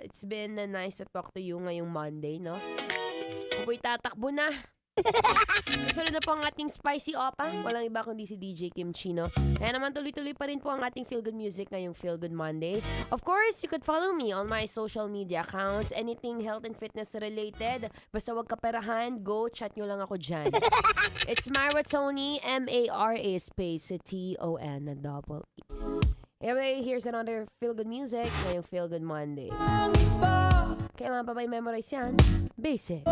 N: It's been nice to talk to you ngayong Monday, Ako po'y tatakbo na. Susunod na po ang ating spicy opa. Walang iba kundi si DJ Kim Chino. Kaya naman tuloy-tuloy pa rin po ang ating Feel Good Music ngayong Feel Good Monday. Of course, you could follow me on my social media accounts. Anything health and fitness related. Basta wag kaperahan, go chat nyo lang ako dyan. It's Marazzoni, M-A-R-A space T-O-N double E. Anyway, here's another Feel Good Music ngayong Feel Good Monday. Kailangan pa ba i-memorize yan? Basic.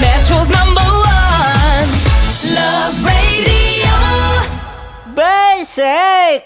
H: Metro's #1 Love Radio
V: Basic!